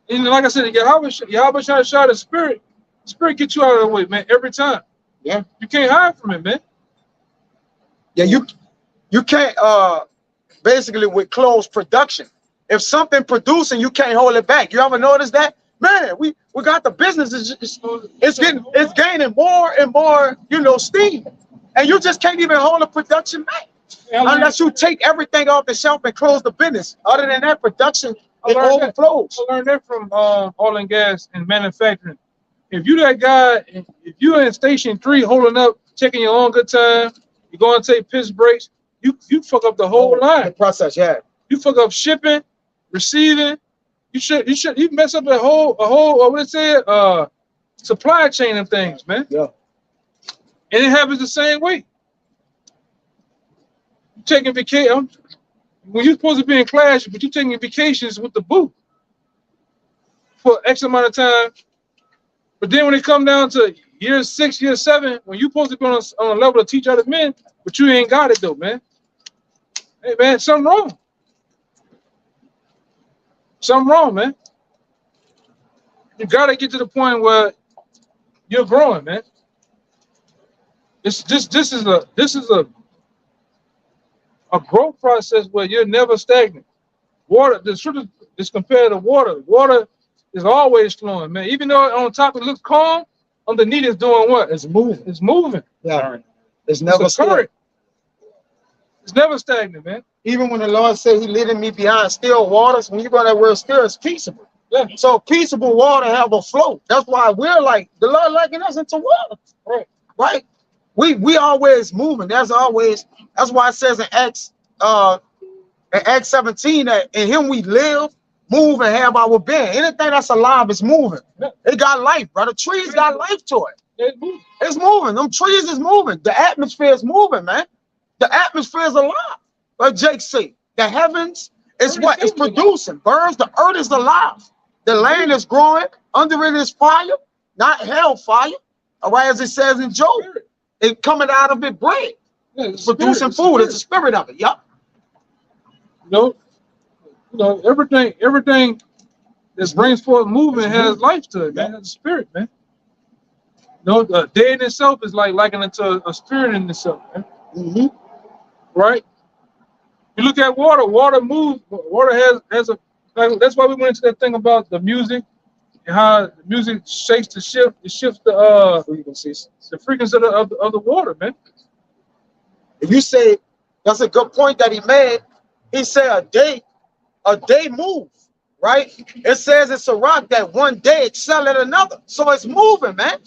Speaker 9: And like I said, Yahweh trying to shout the spirit get you out of the way, man, every time.
Speaker 2: Yeah.
Speaker 9: You can't hide from it, man.
Speaker 2: Yeah, you can't basically with closed production. If something producing, you can't hold it back. You ever notice that? Man, we got the business. It's gaining more and more, steam. And you just can't even hold the production back. Unless you take everything off the shelf and close the business. Other than that, production it overflows.
Speaker 9: I learned that from oil and gas and manufacturing. If you that guy, if you're in station 3 holding up, checking your own good time, you're going to take piss breaks, you fuck up the whole line.
Speaker 2: The process, yeah.
Speaker 9: You fuck up shipping, receiving. You mess up a whole what it said, supply chain of things, man.
Speaker 2: Yeah.
Speaker 9: And it happens the same way. You taking vacation when you're supposed to be in class, but you're taking vacations with the boo for X amount of time. But then when it come down to year 6, year 7, when you're supposed to be on a level to teach other men, but you ain't got it though, man. Hey man, something wrong. Something wrong, man. You gotta get to the point where you're growing, man. This is a growth process where you're never stagnant. Water, the scripture is compared to water. Water is always flowing, man. Even though on top it looks calm, underneath it's doing what? It's moving. It's moving.
Speaker 2: Yeah. It's never
Speaker 9: current. It's never stagnant, man.
Speaker 2: Even when the Lord said he leading me behind still waters, when you go that word still, it's peaceable.
Speaker 9: Yeah.
Speaker 2: So peaceable water have a flow. That's why we're like the Lord liking us into water.
Speaker 9: Right.
Speaker 2: Right. We always moving. That's why it says in Acts 17 that in him we live, move, and have our being. Anything that's alive is moving.
Speaker 9: Yeah.
Speaker 2: It got life, brother. Trees got life to it. It's moving. Them trees is moving. The atmosphere is moving, man. The atmosphere is alive. Like Jake said, the heavens is what? It's producing. Birds, the earth is alive. The land is growing. Under it is fire, not hellfire. All right, as it says in Job. It coming out of it bread.
Speaker 9: Yeah,
Speaker 2: it's producing food. It's the spirit of it. Yup.
Speaker 9: Everything that brings forth movement has life to it, man. It's a spirit, man. The day in itself is likened it to a spirit in itself, man.
Speaker 2: Mm-hmm.
Speaker 9: Right? You look at water. Water moves. Water has a. That's why we went into that thing about the music and how the music shakes the shift. It shifts the frequency of the water, man.
Speaker 2: If you say that's a good point that he made, he said a day moves. right? It says it's a rock that one day excel at another. So it's moving, man.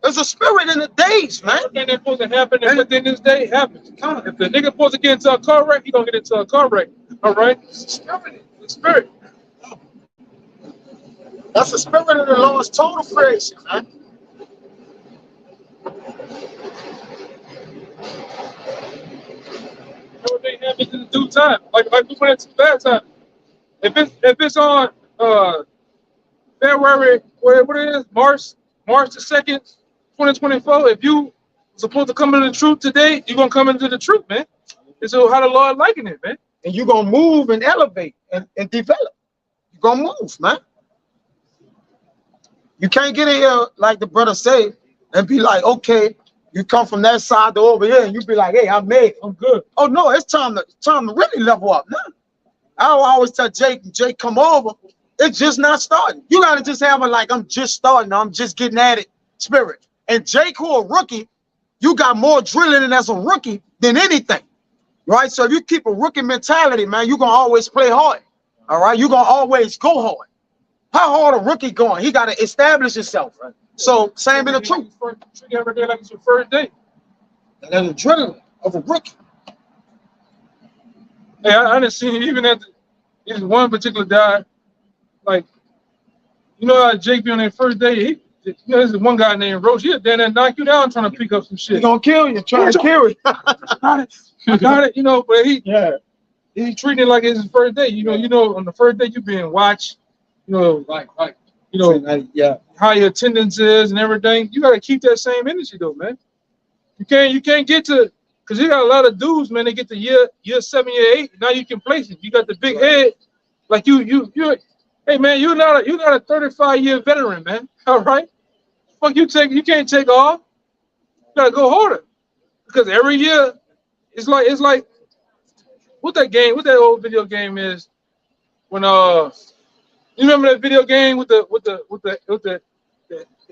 Speaker 2: There's a spirit in the days, man.
Speaker 9: Everything that's supposed to happen and within this day happens. If the nigga supposed to get into a car wreck, he gonna get into a car wreck. All right? It's the spirit. The spirit.
Speaker 2: That's the spirit of the Lord's total creation, man.
Speaker 9: Everything happens in due time. Like we went into last time. If it's on February, what it is, March the 2nd, 2024, if you supposed to come into the truth today, you're gonna come into the truth, man. And so how the Lord liking it, man.
Speaker 2: And you're gonna move and elevate and develop. You're gonna move, man. You can't get in here like the brother said and be like, okay, you come from that side to over here, and you be like, hey, I'm made, I'm good. Oh no, it's time to really level up now. I always tell Jake, come over. It's just not starting. You gotta just have a like, I'm just starting, I'm just getting at it spirit. And Jake, who a rookie, you got more drilling in as a rookie than anything, right? So if you keep a rookie mentality, man, you're gonna always play hard. All right, you're gonna always go hard. How hard a rookie going? He gotta establish himself. Right? So same in the truth.
Speaker 9: Treat every day like it's your first day.
Speaker 2: And then the drilling of a rookie.
Speaker 9: Hey, I didn't see even at this one particular guy, like, you know how Jake be on that first day, there's one guy named Roach, he'll down there knock you down trying to pick up some shit.
Speaker 2: He gonna kill you, trying to kill you.
Speaker 9: I got it, you know, but he treating it like it's his first day. You know, on the first day you being watched, you know, like how your attendance is and everything. You gotta keep that same energy though, man. You can't get to, because you got a lot of dudes, man, they get to year 7, year 8, now you can place it. You got the big head, like you hey man, you're not a 35-year veteran, man. All right? Fuck you can't take off. You gotta go harder. Because every year it's like what that old video game is when you remember that video game with the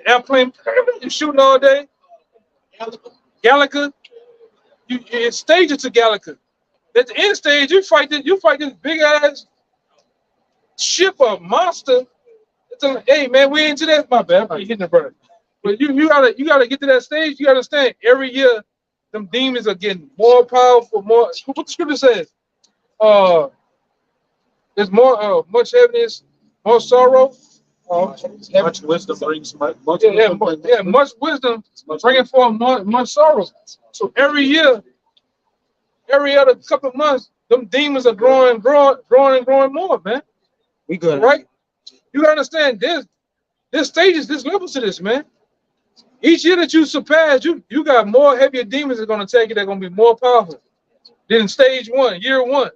Speaker 9: airplane you shooting all day? Galaga. You stage it to Galaga. At the end stage, you fight this big ass ship or monster. Hey man, we into that. My bad, I'm hitting the brother. But you gotta get to that stage. You gotta understand every year them demons are getting more powerful, more what the scripture says. There's more much heaviness, more sorrow.
Speaker 10: Much wisdom brings much
Speaker 9: much wisdom bringing forth much sorrow. So every year, every other couple of months, them demons are growing more, man.
Speaker 2: We good,
Speaker 9: right? You gotta understand there's stages, there's levels to this, man. Each year that you surpass, you got more heavier demons that are gonna take you. They're gonna be more powerful than stage 1, year 1.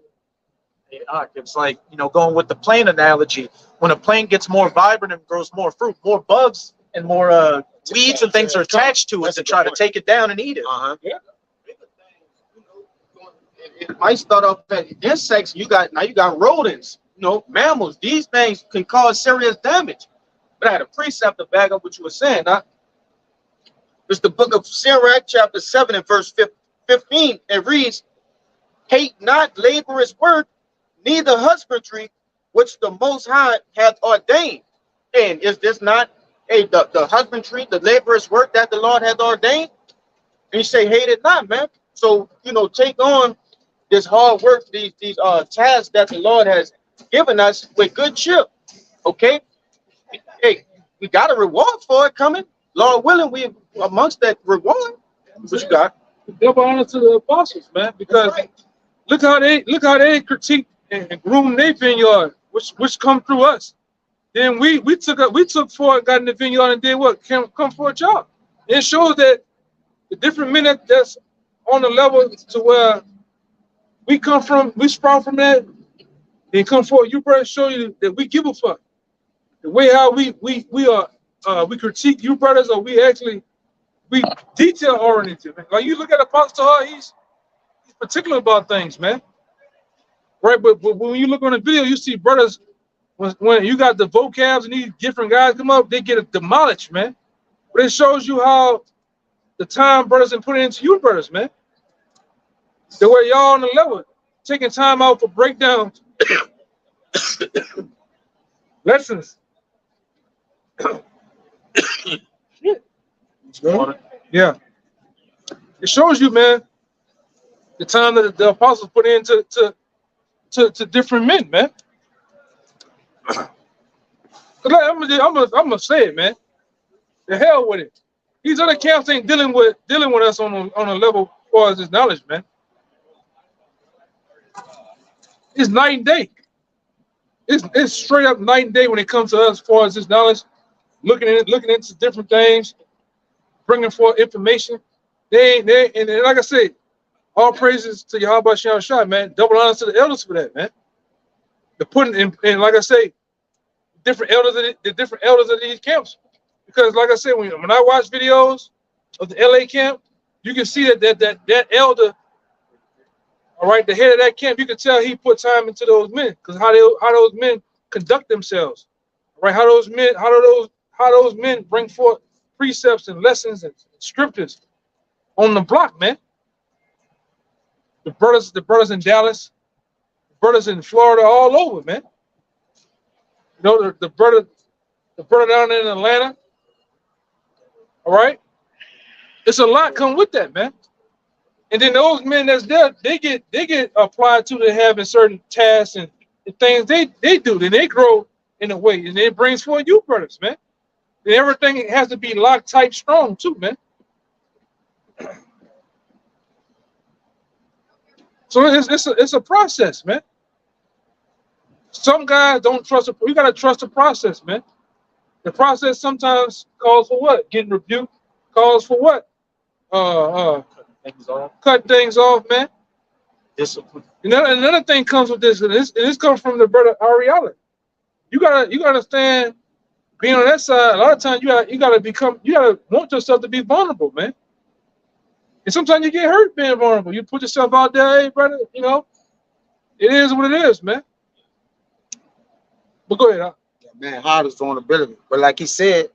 Speaker 4: It's like, going with the plane analogy. When a plane gets more vibrant and grows more fruit, more bugs and more weeds and things are attached to it to try to take it down and eat it.
Speaker 9: Yeah.
Speaker 8: It might start off at insects. You got rodents, mammals. These things can cause serious damage. But I had a precept to back up what you were saying. It's the book of Sirach, chapter 7 and verse 15. It reads, "Hate not laborious work, neither husbandry, which the Most High hath ordained." And is this not the husbandry, the laborious work that the Lord hath ordained? And you say, hate it not, man. So, take on this hard work, these tasks that the Lord has given us with good cheer. Okay? Hey, we got a reward for it coming. Lord willing, we amongst that reward. What you got?
Speaker 9: Double honor to the apostles, man, because look how they critique and groom their vineyard, which come through us. Then we took for it, got in the vineyard and did what? Come for a job. It shows that the different men that's on the level to where we sprung from that, they come forward. You brothers show you that we give a fuck. The way how we critique you brothers, or we detail oriented, man. Like you look at Apostle Tahar, he's particular about things, man. Right, but when you look on the video, you see brothers when you got the vocabs and these different guys come up, they get demolished, man. But it shows you how the time brothers and put it into you brothers, man. The way y'all on the level, taking time out for breakdowns Lessons. Shit. Yeah. It shows you, man, the time that the apostles put into to different men, man. 'Cause like, I'm gonna say it, man. The hell with it. These other camps ain't dealing with us on a level as far as this knowledge, man. It's night and day. It's straight up night and day when it comes to us as far as this knowledge, looking into different things, bringing forth information. And like I said, all praises to Yahweh Shem Shai, man. Double honors to the elders for that, man. The putting in, and like I say, the different elders of these camps. Because like I said, when I watch videos of the LA camp, you can see that elder, all right, the head of that camp, you can tell he put time into those men, because how those men conduct themselves, right? How those men bring forth precepts and lessons and scriptures on the block, man. The brothers in Dallas, the brothers in Florida, all over, man. You know, the brother down in Atlanta. All right, it's a lot come with that, man. And then those men that's there, they get applied to having certain tasks and things they do. Then they grow in a way, and it brings forth you brothers, man. And everything has to be locked tight, strong too, man. So it's a process, man. Some guys don't trust you gotta trust the process, man. The process sometimes calls for what? Getting rebuked, calls for what? Cut things off, man.
Speaker 4: Discipline.
Speaker 9: You know, another thing comes with this, and this comes from the brother Ariella. You gotta understand, being on that side, a lot of times you gotta want yourself to be vulnerable, man. And sometimes you get hurt being vulnerable. You put yourself out there, hey brother, you know, it is what it is, man. But go ahead.
Speaker 2: Man, hard is vulnerability. But like he said,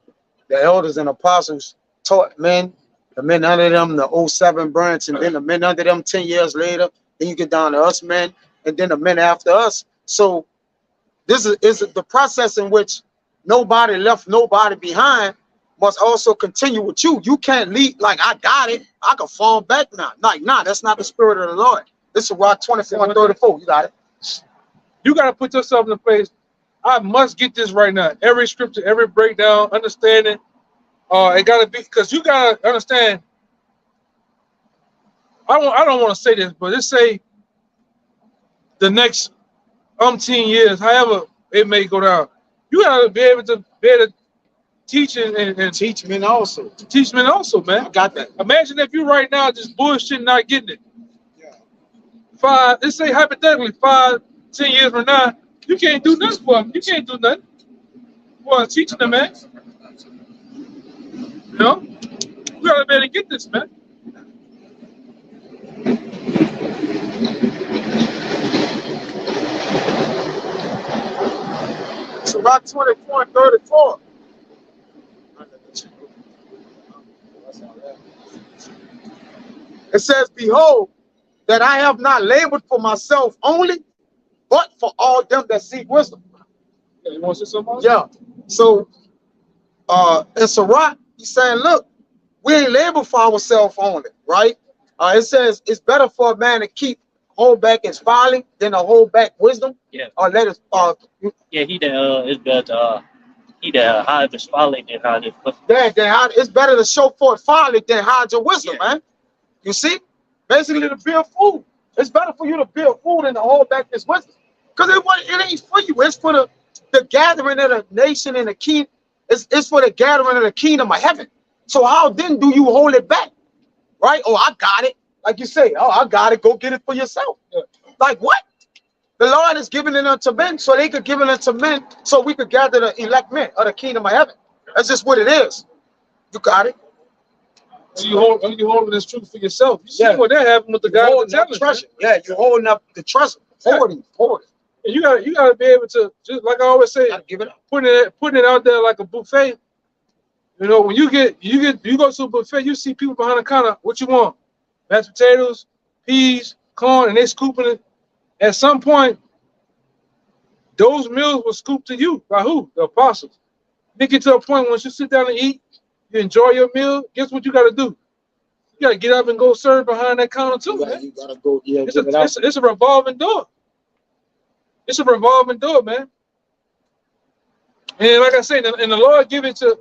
Speaker 2: the elders and apostles taught men, the men under them, the 07 branch, and then the men under them 10 years later. Then you get down to us men, and then the men after us. So this is the process in which nobody left nobody behind must also continue with you. You can't lead like I got it. I can fall back now. Like, nah, that's not the spirit of the Lord. This is Rock 24 and 34. You got it.
Speaker 9: You gotta put yourself in a place. I must get this right now. Every scripture, every breakdown, understanding. It gotta be, because you gotta understand. I don't want to say this, but let's say the next umpteen years, however it may go down, you gotta be able to teach and
Speaker 2: teach men also.
Speaker 9: Teach men also, man.
Speaker 2: I got that.
Speaker 9: Imagine if you right now just bullshit not getting it. Yeah. Let's say hypothetically 5-10 years from now, you can't do nothing for them. You can't do nothing. Well, teaching them, man. You know? We gotta be able to get this, man.
Speaker 2: So Rock 24 and 34. It says, behold, that I have not labored for myself only, but for all them that seek wisdom.
Speaker 9: Yeah, you want to say something else?
Speaker 2: Yeah. So in Sirach, he's saying, look, we ain't labor for ourselves only, right? It says it's better for a man to hold back his folly than to hold back wisdom.
Speaker 1: Yeah.
Speaker 2: Or let it
Speaker 1: Yeah, he that is better. He that hide his folly than hide his wisdom.
Speaker 2: it's better to show forth folly than hide your wisdom, man. You see? Basically to build food. It's better for you to build food than to hold back this wisdom. Because it ain't for you. It's for the gathering of the nation and the king. It's for the gathering of the kingdom of heaven. So how then do you hold it back? Right? Oh, I got it. Like you say, oh, I got it. Go get it for yourself. Like what? The Lord is giving it unto men so they could give it unto men so we could gather the elect men of the kingdom of heaven. That's just what it is. You got it.
Speaker 9: So you holding this truth for yourself. You see what that happened with the guy with the talent,
Speaker 2: treasure. Yeah, you're holding up the treasure. Hoarding.
Speaker 9: And you gotta be able to, just like I always say,
Speaker 2: give it up.
Speaker 9: Putting it out there like a buffet. You know, when you go to a buffet, you see people behind the counter. What you want? Mashed potatoes, peas, corn, and they scooping it. At some point, Those meals were scooped to you by who? The apostles. They get to a point once you sit down and eat, you enjoy your meal. Guess what you got to do? You got to get up and go serve behind that counter too, man.
Speaker 2: You gotta go. Yeah,
Speaker 9: It's a revolving door. It's a revolving door, man. And like I said, and the Lord give it to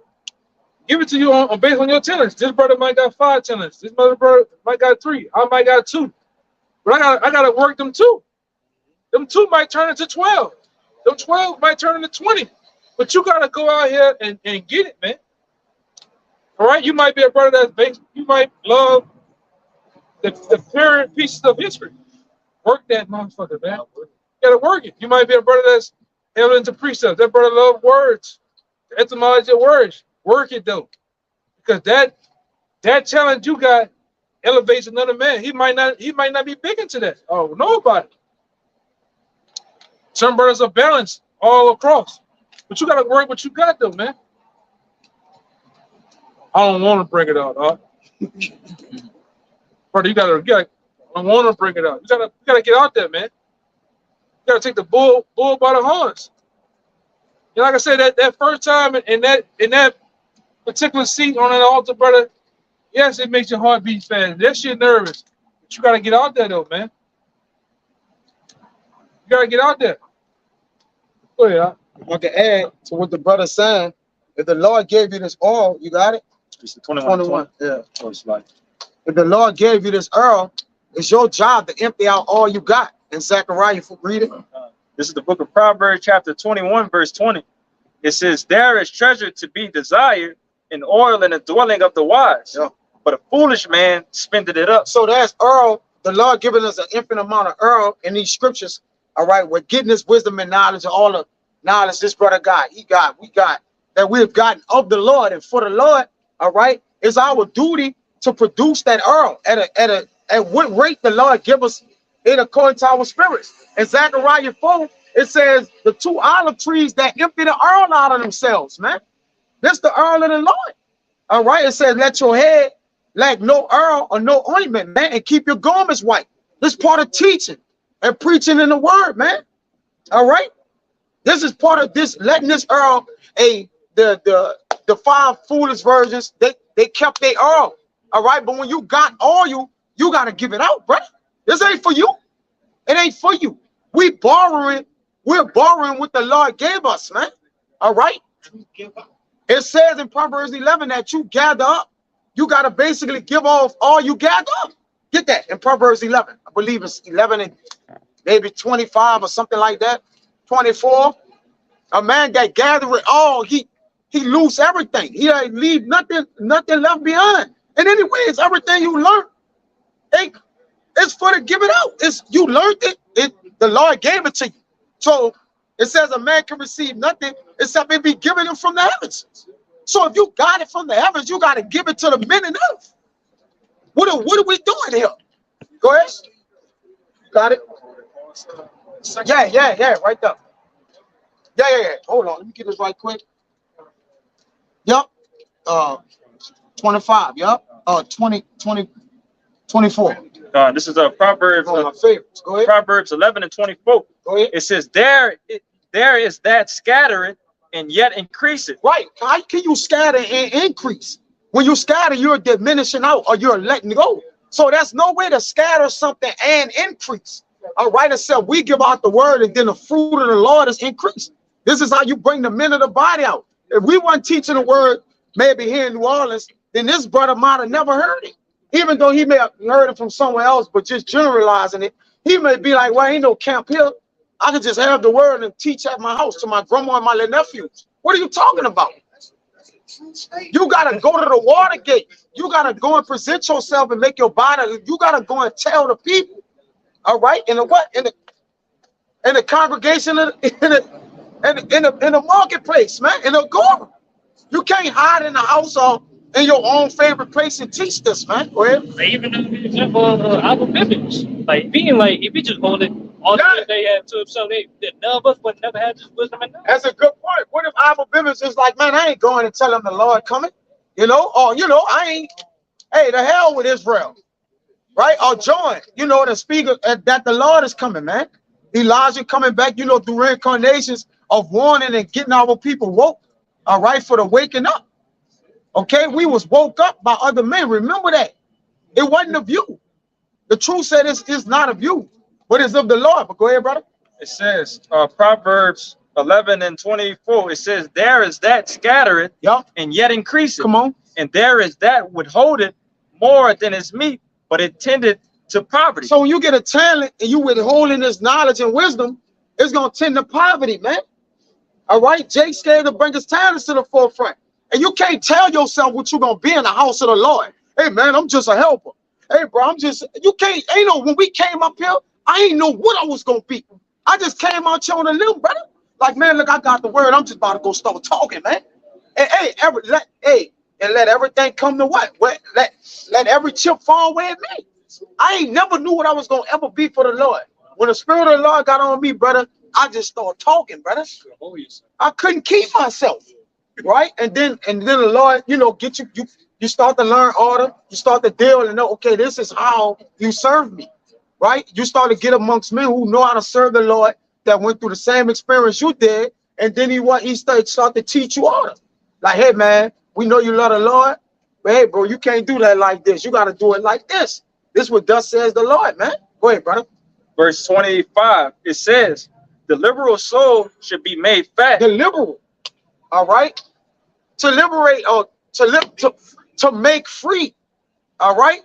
Speaker 9: you on based on your talents. This brother might got 5 talents. This other brother might got 3. I might got 2. But I gotta work them 2. Them 2 might turn into 12. Them 12 might turn into 20. But you gotta go out here and get it, man. All right, you might be a brother that's based. You might love the parent pieces of history. Work that motherfucker, man. You gotta work it. You might be a brother that's held into precepts. That brother love words, the etymology of words. Work it though, because that challenge you got elevates another man. He might not be big into that. Oh, know about it. Some brothers are balanced all across, but you gotta work what you got though, man. I don't want to bring it out, huh? Brother, you gotta. I don't want to bring it out. You gotta get out there, man. You gotta take the bull by the horns. And like I said, that first time in that particular seat on that altar, brother, yes, it makes your heart beat fast. That shit nervous. But you gotta get out there though, man. You gotta get out there. Go ahead.
Speaker 2: I can add to what the brother's saying. If the Lord gave you this oil, you got it?
Speaker 6: It's the 21.
Speaker 2: Yeah. If the Lord gave you this oil, it's your job to empty out all you got. And Zechariah, read it.
Speaker 6: This is the book of Proverbs, chapter 21, verse 20. It says, there is treasure to be desired in oil in the dwelling of the wise.
Speaker 2: Yeah.
Speaker 6: But a foolish man spendeth it up.
Speaker 2: So that's oil. The Lord giving us an infinite amount of oil in these scriptures. All right, we're getting this wisdom and knowledge and all the knowledge this brother got. We got that we have gotten of the Lord and for the Lord. All right, it's our duty to produce that oil at what rate the Lord give us in according to our spirits. In Zechariah 4, it says the 2 olive trees that empty the oil out of themselves, man. This the oil of the Lord. All right, it says let your head lack no oil or no ointment, man, and keep your garments white. This part of teaching and preaching in the word, man. All right, this is part of this letting this oil. The 5 foolish virgins, they kept their oil. All right, but when you got oil, you got to give it out, bro. This ain't for you. It ain't for you. We're borrowing what the Lord gave us, man. All right. It says in Proverbs 11 that you gather up. You got to basically give off all you gather up. Get that in Proverbs 11. I believe it's 11 and maybe 25 or something like that. 24. A man that gather it all, he lose everything. He ain't leave nothing left behind. And anyways, everything you learn, it's for to give it out. It's you learned it. The Lord gave it to you. So it says a man can receive nothing except it be given him from the heavens. So if you got it from the heavens, you got to give it to the men and earth. What are we doing here? Go ahead. Got it? Yeah, right there. Yeah. Hold on, let me get this right quick. Yep. 25. Yep. 24.
Speaker 6: This is Proverbs.
Speaker 2: My favorites. Go ahead.
Speaker 6: Proverbs 11 and 24.
Speaker 2: Go ahead.
Speaker 6: It says, there is that scattereth and yet increaseth.
Speaker 2: Right. How can you scatter and increase? When you scatter, you're diminishing out or you're letting go. So there's no way to scatter something and increase. All right, except we give out the word and then the fruit of the Lord is increased. This is how you bring the men of the body out. If we weren't teaching the word maybe here in New Orleans, then this brother might have never heard it. Even though he may have heard it from somewhere else, but just generalizing it, he may be like, well, ain't no camp here. I could just have the word and teach at my house to my grandma and my little nephews. What are you talking about? You got to go to the water gate. You got to go and present yourself and make your body. You got to go and tell the people. All right. In the what? In the congregation, in the marketplace, man, in the agora. You can't hide in the house or in your own favorite place and teach this, man. Go ahead.
Speaker 1: Even the example of our biblics, like being like, if we just hold it all the way they had to themselves, none of us would never have this wisdom and knowledge.
Speaker 2: That's a good point. What if our biblics is like, man, I ain't going and tell them the Lord coming, or I ain't. Hey, the hell with Israel, right? Or join, to speak that the Lord is coming, man. Elijah coming back, you know, through reincarnations of warning and getting our people woke, all right, for the waking up. Okay, we was woke up by other men. Remember that. It wasn't of you. The truth said it's not of you, but it's of the Lord. But go ahead, brother.
Speaker 6: It says, Proverbs 11:24, it says, there is that scattereth and yet increaseth.
Speaker 2: Come on.
Speaker 6: And there is that withholdeth more than is meet, but it tended to poverty.
Speaker 2: So when you get a talent and you withholding this knowledge and wisdom, it's going to tend to poverty, man. All right? Jake scared to bring his talents to the forefront. And you can't tell yourself what you're going to be in the house of the Lord. Hey, man, I'm just a helper. Hey, bro, you can't, ain't no, when we came up here, I ain't know what I was going to be. I just came out here on a limb, brother. Like, man, look, I got the word. I'm just about to go start talking, man. And, let everything come to what? Let every chip fall where it may. I ain't never knew what I was going to ever be for the Lord. When the Spirit of the Lord got on me, brother, I just started talking, brother. I couldn't keep myself, right? And then the Lord, you know, get you start to learn order. You start to deal and know, okay, this is how you serve me, right? You start to get amongst men who know how to serve the Lord, that went through the same experience you did, and then he start to teach you order. Like, hey, man, we know you love the Lord, but hey, bro, you can't do that like this. You got to do it like this. This is what thus says the Lord, man. Go ahead, brother.
Speaker 6: Verse 25, it says, the liberal soul should be made fat.
Speaker 2: The liberal, all right? To liberate or to make free, all right?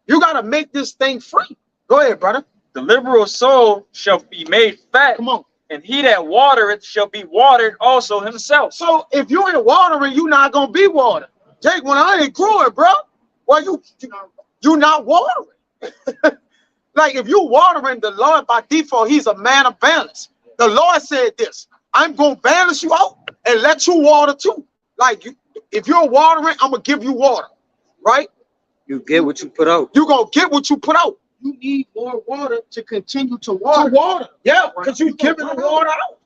Speaker 2: You got to make this thing free. Go ahead, brother.
Speaker 6: The liberal soul shall be made fat.
Speaker 2: Come on.
Speaker 6: And he that watereth shall be watered also himself.
Speaker 2: So if you ain't watering, you're not going to be watered. Jake, when I ain't growing, bro, well, you not watering. Like, if you watering the Lord by default, he's a man of balance. The Lord said this, I'm going to balance you out and let you water too. Like, if you're watering, I'm going to give you water, right?
Speaker 11: You get what you put out.
Speaker 2: You're going to get what you put out. You need more water to continue to water. Yeah, because you're giving the water out,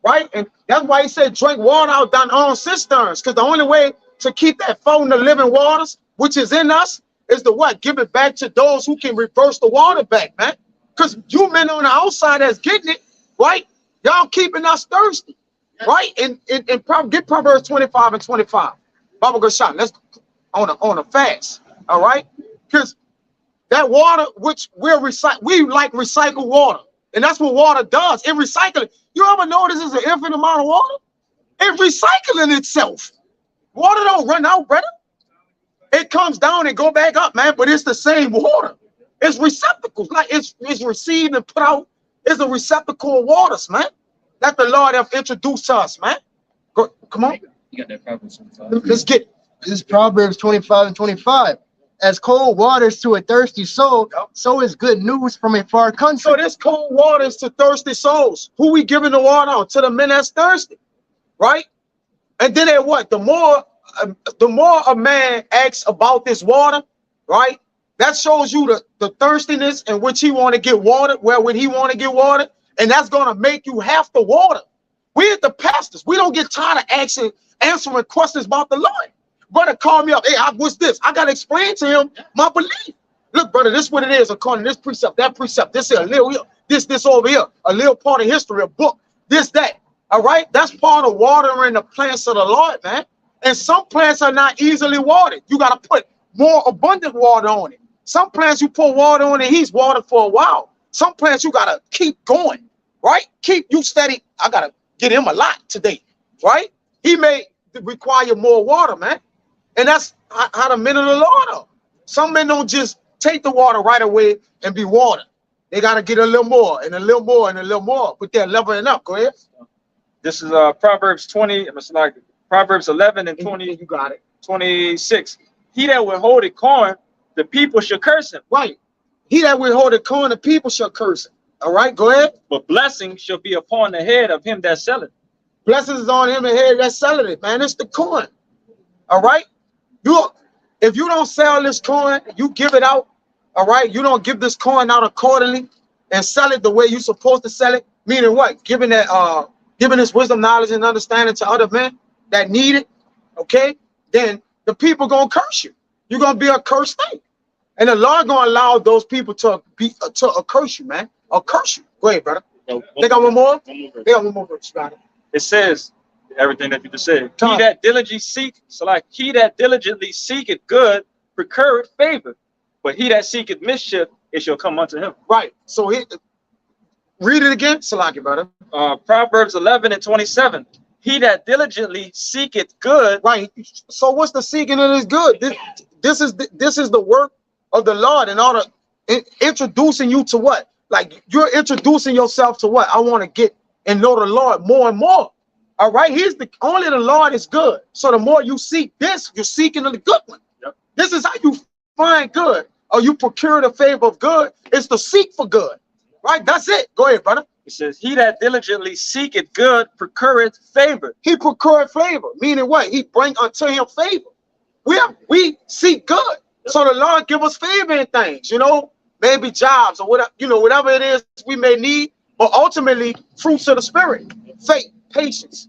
Speaker 2: right? And that's why he said drink water out down on cisterns, because the only way to keep that fountain of living waters, which is in us, is the what? Give it back to those who can reverse the water back, man. Because you men on the outside that's getting it, right? Y'all keeping us thirsty, right? And get Proverbs 25 and 25. Baba Gershon, let's on a fast, all right? Because that water, which we like recycled water. And that's what water does. It recycles. You ever notice there's an infinite amount of water? It's recycling itself. Water don't run out, brother. It comes down and go back up, man, but it's the same water. It's receptacles. Like it's received and put out. It's a receptacle of waters, man, that the Lord have introduced to us, man. Come on.
Speaker 12: You got that Proverbs 25.
Speaker 2: Let's get it.
Speaker 13: This is Proverbs 25 and 25. As cold waters to a thirsty soul, so is good news from a far country.
Speaker 2: So this cold water is to thirsty souls. Who we giving the water on? To the men that's thirsty, right? And then at what? The more a man asks about this water, right? That shows you the thirstiness in which he want to get watered, where would he want to get watered, and that's going to make you have to water. We at the pastors, we don't get tired of answering questions about the Lord. Brother call me up. Hey, what's this? I got to explain to him my belief. Look, brother, this is what it is according to this precept, that precept, this here, a little here, this over here, a little part of history, a book, this, that. All right? That's part of watering the plants of the Lord, man. And some plants are not easily watered. You got to put more abundant water on it. Some plants you pour water on and he's watered for a while. Some plants you got to keep going, right? Keep you steady. I got to get him a lot today, right? He may require more water, man. And that's how the men of the Lord are. Some men don't just take the water right away and be watered. They got to get a little more and a little more and a little more, but they're leveling up. Go ahead.
Speaker 6: This is Proverbs 20. It's like Proverbs 11 and 20.
Speaker 2: You got it.
Speaker 6: 26. He that withholdeth corn, the people shall curse him.
Speaker 2: Right. He that withholdeth corn, the people shall curse him. All right, go ahead.
Speaker 6: But blessing shall be upon the head of him that selleth.
Speaker 2: Blessings is on him the head that's selling it, man. It's the corn. All right. If you don't sell this corn, you give it out. All right. You don't give this corn out accordingly and sell it the way you're supposed to sell it. Meaning what? Giving this wisdom, knowledge, and understanding to other men that need it. Okay. Then the people gonna curse you. You're gonna be a cursed thing, and the Lord gonna allow those people to curse you, man. Or curse you. Go ahead, brother. They got one more?
Speaker 6: One more verse.
Speaker 2: They got one more verse, got it.
Speaker 6: It says everything that you just said.
Speaker 2: Tom.
Speaker 6: He that diligently seeketh good procureth favor, but he that seeketh mischief, it shall come unto him.
Speaker 2: Right. So read it again, Salaki, brother.
Speaker 6: Proverbs 11:27. He that diligently seeketh good.
Speaker 2: Right. So what's the seeking of this good? This is the work of the Lord in order introducing you to what? Like you're introducing yourself to what? I want to get and know the Lord more and more. All right. Only the Lord is good. So the more you seek this, you're seeking the good one.
Speaker 6: Yep.
Speaker 2: This is how you find good, or you procure the favor of good. It's to seek for good. Right. That's it. Go ahead, brother.
Speaker 6: It says, he that diligently seeketh good procureth favor.
Speaker 2: He procured favor, meaning what? He bring unto him favor. We seek good. So the Lord give us favor in things, maybe jobs or whatever, whatever it is we may need, but ultimately fruits of the spirit, faith, patience,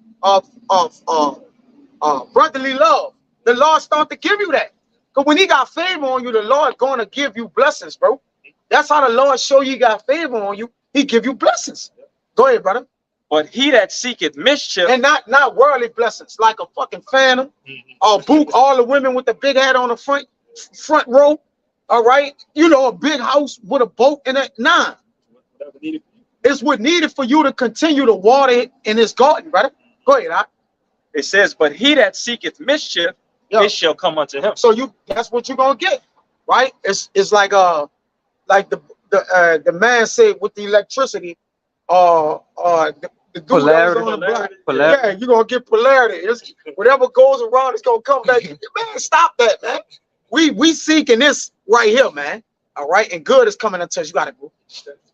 Speaker 2: brotherly love. The Lord start to give you that. Because when he got favor on you, the Lord going to give you blessings, bro. That's how the Lord show you got favor on you. He give you blessings. Go ahead, brother.
Speaker 6: But he that seeketh mischief,
Speaker 2: and not worldly blessings like a fucking phantom or book all the women with the big hat on the front row. All right, a big house with a boat in it. Nah, it's what needed for you to continue to water it in his garden, brother. Go ahead.
Speaker 6: It says, but he that seeketh mischief, it shall come unto him.
Speaker 2: So that's what you're gonna get, right? It's like the man said with the electricity, the dude that was on the block. Yeah, you're gonna get polarity. Whatever goes around, it's gonna come back. Man, stop that, man. We seeking this right here, man. All right, and good is coming unto us. You gotta go.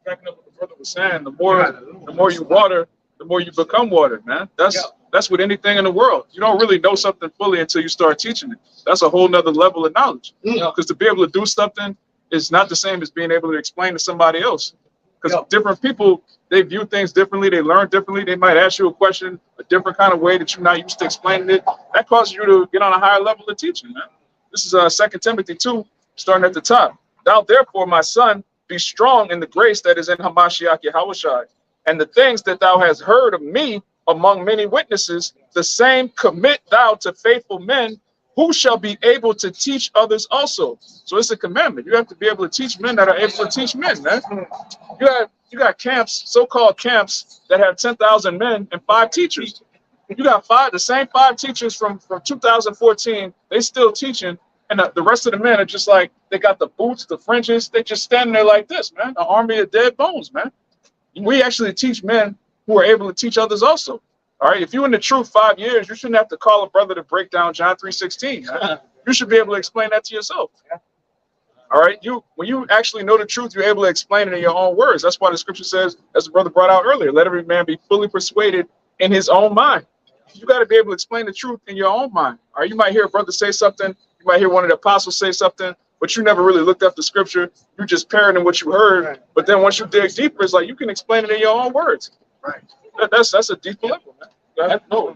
Speaker 3: Backing up what the brother was saying, the more you water, the more you become watered, man. That's with anything in the world. You don't really know something fully until you start teaching it. That's a whole nother level of knowledge. Because to be able to do something is not the same as being able to explain to somebody else. Because different people, they view things differently, they learn differently. They might ask you a question a different kind of way that you're not used to explaining it. That causes you to get on a higher level of teaching, man. This is 2 Timothy 2, starting at the top. Thou therefore, my son, be strong in the grace that is in Hamashiach Yahushua, and the things that thou hast heard of me among many witnesses, the same commit thou to faithful men who shall be able to teach others also. So it's a commandment. You have to be able to teach men that are able to teach men, man. You got camps, so-called camps, that have 10,000 men and 5 teachers. You got the same 5 teachers from 2014, they still teaching, and the rest of the men are just like, they got the boots, the fringes, they just standing there like this, man. An army of dead bones, man. We actually teach men who are able to teach others also. All right, if you're in the truth 5 years, you shouldn't have to call a brother to break down John 3:16. You should be able to explain that to yourself. All right, when you actually know the truth, you're able to explain it in your own words. That's why the scripture says, as the brother brought out earlier, let every man be fully persuaded in his own mind. You got to be able to explain the truth in your own mind. Or you might hear a brother say something, you might hear one of the apostles say something, but you never really looked up the scripture. You just parroting what you heard. Right. But then once you dig deeper, it's like you can explain it in your own words. Right. That's a deeper level, man. No,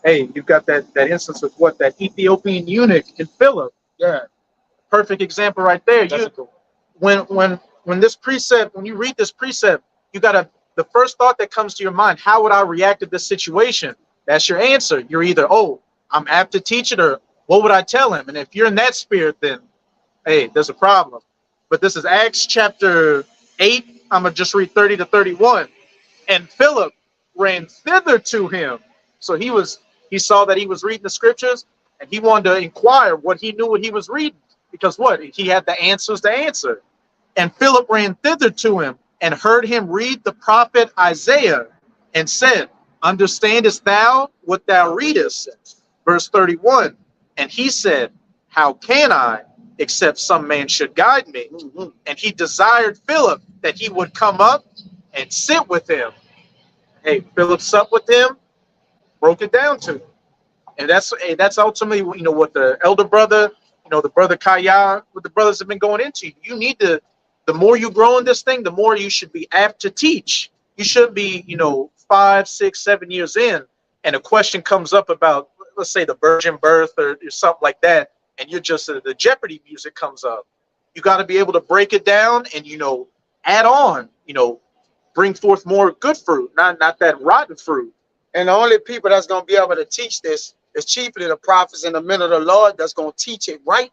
Speaker 4: Hey, you've got that instance with that Ethiopian eunuch in Philip. Yeah, perfect example right there. When this precept, when you read this precept, you gotta, the first thought that comes to your mind, how would I react to this situation? That's your answer. You're either, oh, I'm apt to teach it, or what would I tell him? And if you're in that spirit, then hey, there's a problem. But this is Acts chapter 8. I'm gonna just read 30 to 31. And Philip ran thither to him. So he saw that he was reading the scriptures, and he wanted to inquire what he knew what he was reading, because what? He had the answers to answer. And Philip ran thither to him and heard him read the prophet Isaiah and said, understandest thou what thou readest? Verse 31. And he said, how can I, except some man should guide me? Mm-hmm. And he desired Philip that he would come up and sit with him. Hey, Philip supped with him, broke it down to him. And that's ultimately, what the elder brother, the brother Kaya, what the brothers have been going into. You need to, the more you grow in this thing, the more you should be apt to teach. You should be, 5, 6, 7 years in, and a question comes up about, let's say, the virgin birth or something like that. and you're just the Jeopardy music comes up. You got to be able to break it down and, you know, add on, you know, bring forth more good fruit, not that rotten fruit.
Speaker 2: And the only people that's going to be able to teach this is chiefly the prophets and the men of the Lord that's going to teach it right.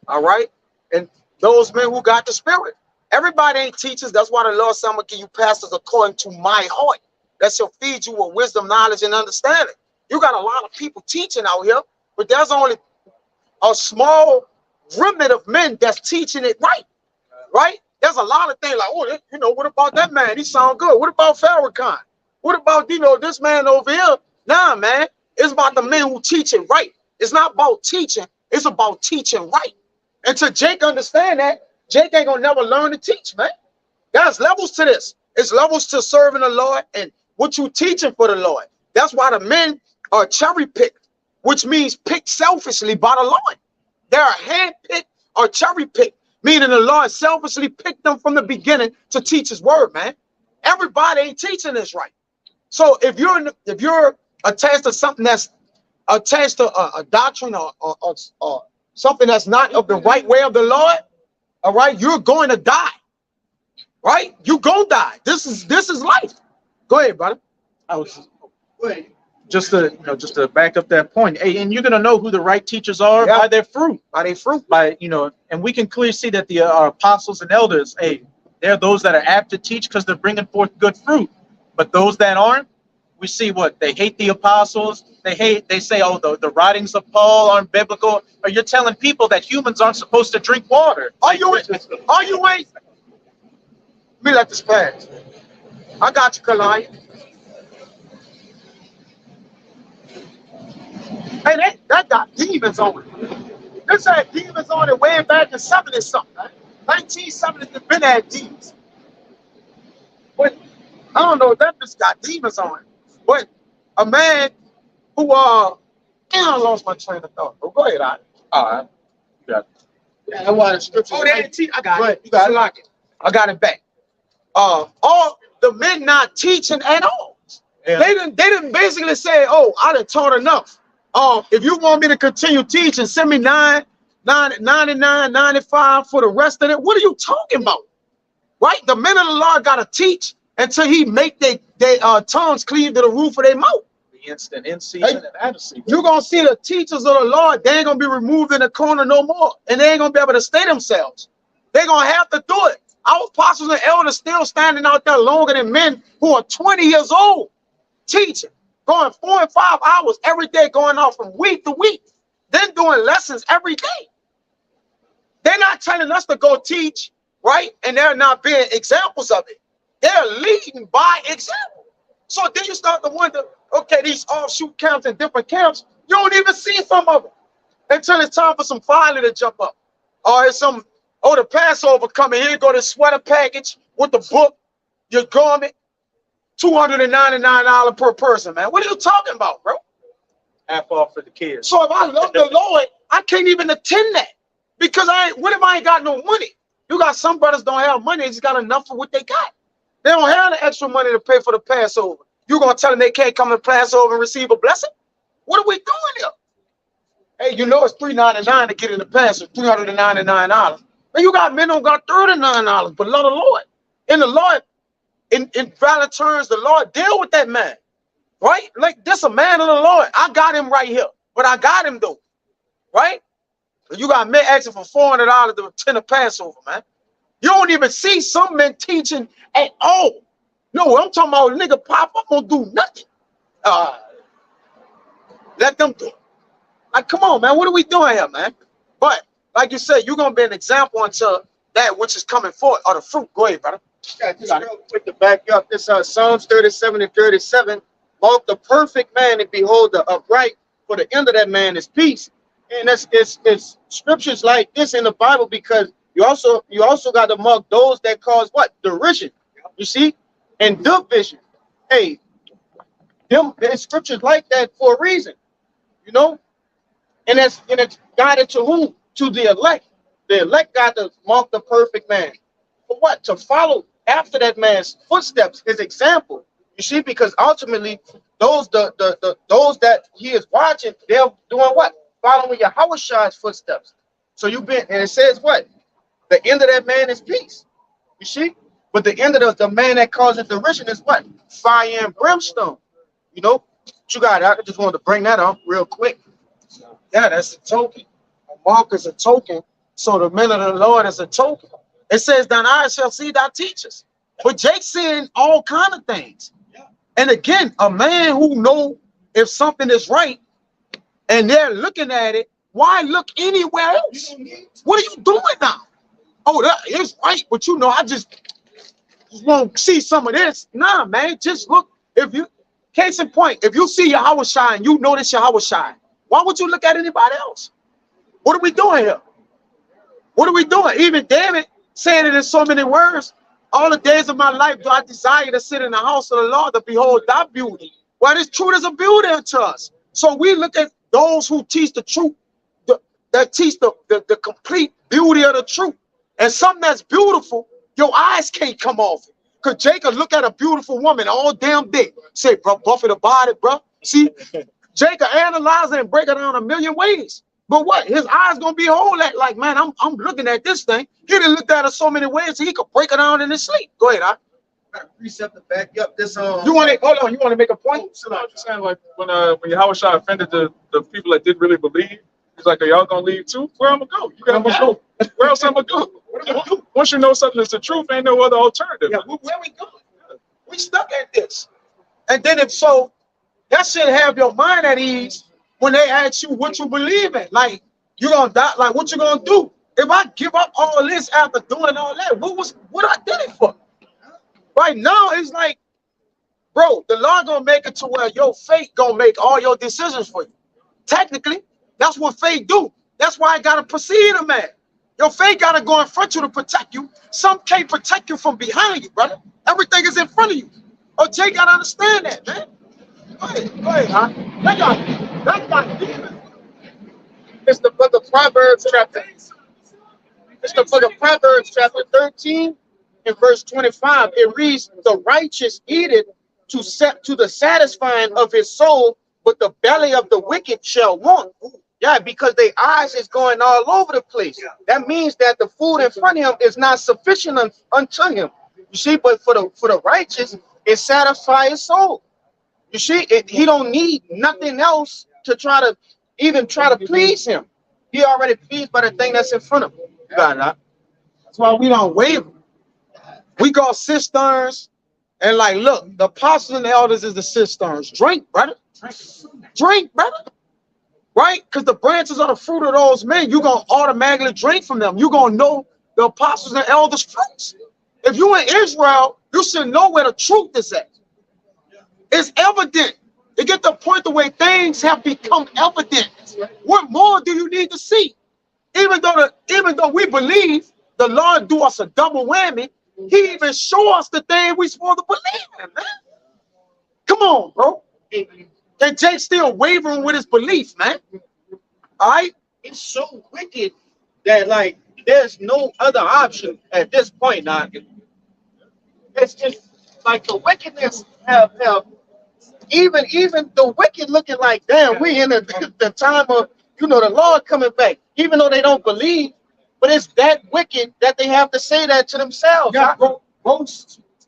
Speaker 2: All right. And those men who got the spirit. Everybody ain't teachers. That's why the Lord said, I'm going to give you pastors according to my heart. That shall feed you with wisdom, knowledge, and understanding. You got a lot of people teaching out here, but there's only a small remnant of men that's teaching it right. Right? There's a lot of things like, oh, you know, what about that man? He sound good. What about Farrakhan? What about, you know, this man over here? Nah, man. It's about the men who teach it right. It's not about teaching. It's about teaching right. Until Jake understand that, Jake ain't gonna never learn to teach, man. There's levels to this. It's levels to serving the Lord and what you teaching for the Lord. That's why the men are cherry picked, which means picked selfishly by the Lord. They're hand-picked or cherry picked, meaning the Lord selfishly picked them from the beginning to teach his word, man. Everybody ain't teaching this right. So if you're attached to something that's attached to a doctrine or something that's not of the right way of the Lord, all right, you're going to die. Right? You gonna die. This is life. Go ahead, brother.
Speaker 4: I was just to back up that point. Hey, and you're gonna know who the right teachers are by their fruit.
Speaker 2: By their fruit.
Speaker 4: By, you know, and we can clearly see that our apostles and elders, hey, they're those that are apt to teach because they're bringing forth good fruit. But those that aren't, we see what they hate the apostles. They say, oh, the writings of Paul aren't biblical. Or you're telling people that humans aren't supposed to drink water.
Speaker 2: Are you ain't? Let me let this pass. I got you, Kalaya. Hey, that got demons on it. This had demons on it way back in 70 something. 1970, it's been had demons. But I don't know, that just got demons on it. But a man who I lost my train of thought. Oh, go ahead, all right. You got it. Yeah, I want the scripture. Oh, I got it. You got it. I got it back. All the men not teaching at all. Yeah. They didn't basically say, oh, I done taught enough. If you want me to continue teaching, send me 99, 95 for the rest of it. What are you talking about? Right? The men of the Lord got to teach until he make their tongues cleave to the roof of their mouth.
Speaker 4: The instant in season and out of season.
Speaker 2: You're going to see the teachers of the Lord, they ain't going to be removed in the corner no more. And they ain't going to be able to stay themselves. They're going to have to do it. Our apostles and elders still standing out there longer than men who are 20 years old, teaching, going 4 and 5 hours every day, going off from week to week, then doing lessons every day. They're not telling us to go teach, right? And they're not being examples of it. They're leading by example. So then you start to wonder, okay, these offshoot camps and different camps, you don't even see some of them until it's time for some filing to jump up. Or it's some, oh, the Passover coming, here you go, the sweater package with the book, your garment, $299 per person, man. What are you talking about, bro?
Speaker 4: Half off for the kids.
Speaker 2: So if I love the Lord, I can't even attend that. Because what if I ain't got no money? You got some brothers don't have money, they just got enough for what they got. They don't have the extra money to pay for the Passover. You gonna tell them they can't come to Passover and receive a blessing? What are we doing here? Hey, you know it's $399 to get in the Passover, $399. And you got men who got $39, but love the Lord. And the Lord, in valid terms, the Lord deal with that man. Right? Like this a man of the Lord. I got him right here. But I got him though. Right? You got men asking for $400 to attend a Passover, man. You don't even see some men teaching at all. No, I'm talking about nigga pop up gonna do nothing. Let them do it. Like, come on, man. What are we doing here, man? But like you said, you're gonna be an example until that which is coming forth or the fruit. Go ahead, brother.
Speaker 8: Yeah, just real quick to back you up. This Psalms 37 and 37. Mark the perfect man and behold the upright, for the end of that man is peace. And it's scriptures like this in the Bible, because you also got to mark those that cause what? Derision. You see? And division. Hey, there's scriptures like that for a reason. You know? And it's guided to whom? To the elect. The elect got to mark the perfect man. For what? To follow after that man's footsteps, his example. You see, because ultimately those that he is watching, they're doing what? following Yahushua's footsteps. So you've been, and it says what? The end of that man is peace. You see? But the end of the man that causes derision is what? Fire and brimstone. You know? What you got? I just wanted to bring that up real quick.
Speaker 2: Yeah, that's a token. A mark is a token. So the men of the Lord is a token. It says, "Thine eyes shall see thy teachers." But Jake's seeing all kind of things. And again, a man who know if something is right and they're looking at it, why look anywhere else? What are you doing now? Oh, that is right, but you know, I just want to see some of this. Nah, man, just look. If you, case in point, if you see Yahushua and you notice Yahushua, why would you look at anybody else? What are we doing here? What are we doing? Even David saying it in so many words. All the days of my life do I desire to sit in the house of the Lord to behold thy beauty. Well, this truth is a beauty unto us. So we look at those who teach the truth, that teach the complete beauty of the truth. And something that's beautiful, your eyes can't come off it. Because Jacob look at a beautiful woman all damn day. Say, bro, buffet about it, bro. See, Jacob analyze it and break it down a million ways. But what? His eyes gonna be whole at like, man, I'm looking at this thing. He done looked at it so many ways so he could break it down in his sleep. Go ahead, I
Speaker 8: Precept to back up this.
Speaker 2: You want to hold on? You want to make a point?
Speaker 3: So I'm just saying, like when Yahushua offended the people that didn't really believe, he's like, "Are y'all gonna leave too? Where I'm gonna go? You gotta go. Where else I'm gonna go? Once you know something is the truth, ain't no other alternative."
Speaker 2: Yeah, where we going? We stuck at this. And then if so, that should have your mind at ease when they ask you what you believe in. Like, you gonna die? Like, what you gonna do? If I give up all this after doing all that, what I did it for? Right now, it's like, bro, the Lord gonna make it to where your faith gonna make all your decisions for you. Technically, that's what faith do. That's why it gotta precede a man. Your faith gotta go in front of you to protect you. Some can't protect you from behind you, brother. Everything is in front of you. Oh, Jay gotta understand that, man. Go ahead, huh? That got deep.
Speaker 8: It's the book of Proverbs chapter. It's the book of Proverbs chapter 13 and verse 25. It reads, "The righteous eateth to the satisfying of his soul, but the belly of the wicked shall want." Yeah, because their eyes is going all over the place. That means that the food in front of him is not sufficient unto him. You see, but for the righteous, it satisfies his soul. You see, he don't need nothing else to try to please him. He already pleased by the thing that's in front of him. You got it, huh?
Speaker 2: That's why we don't waver. We go cisterns and like, look, the apostles and the elders is the cisterns. Drink, brother. Drink, brother. Right? Because the branches are the fruit of those men. You're going to automatically drink from them. You're going to know the apostles and elders' fruits. If you're in Israel, you should know where the truth is at. It's evident. It get to the point the way things have become evident. What more do you need to see? Even though we believe the Lord do us a double whammy, he even show us the thing we supposed to believe in, man. Come on, bro. And Jake's still wavering with his belief, man. All right?
Speaker 8: It's so wicked that like there's no other option at this point now. It's just like the wickedness have even the wicked looking like, damn, we in the time of, you know, the Lord coming back, even though they don't believe, but it's that wicked that they have to say that to themselves.
Speaker 2: Yeah,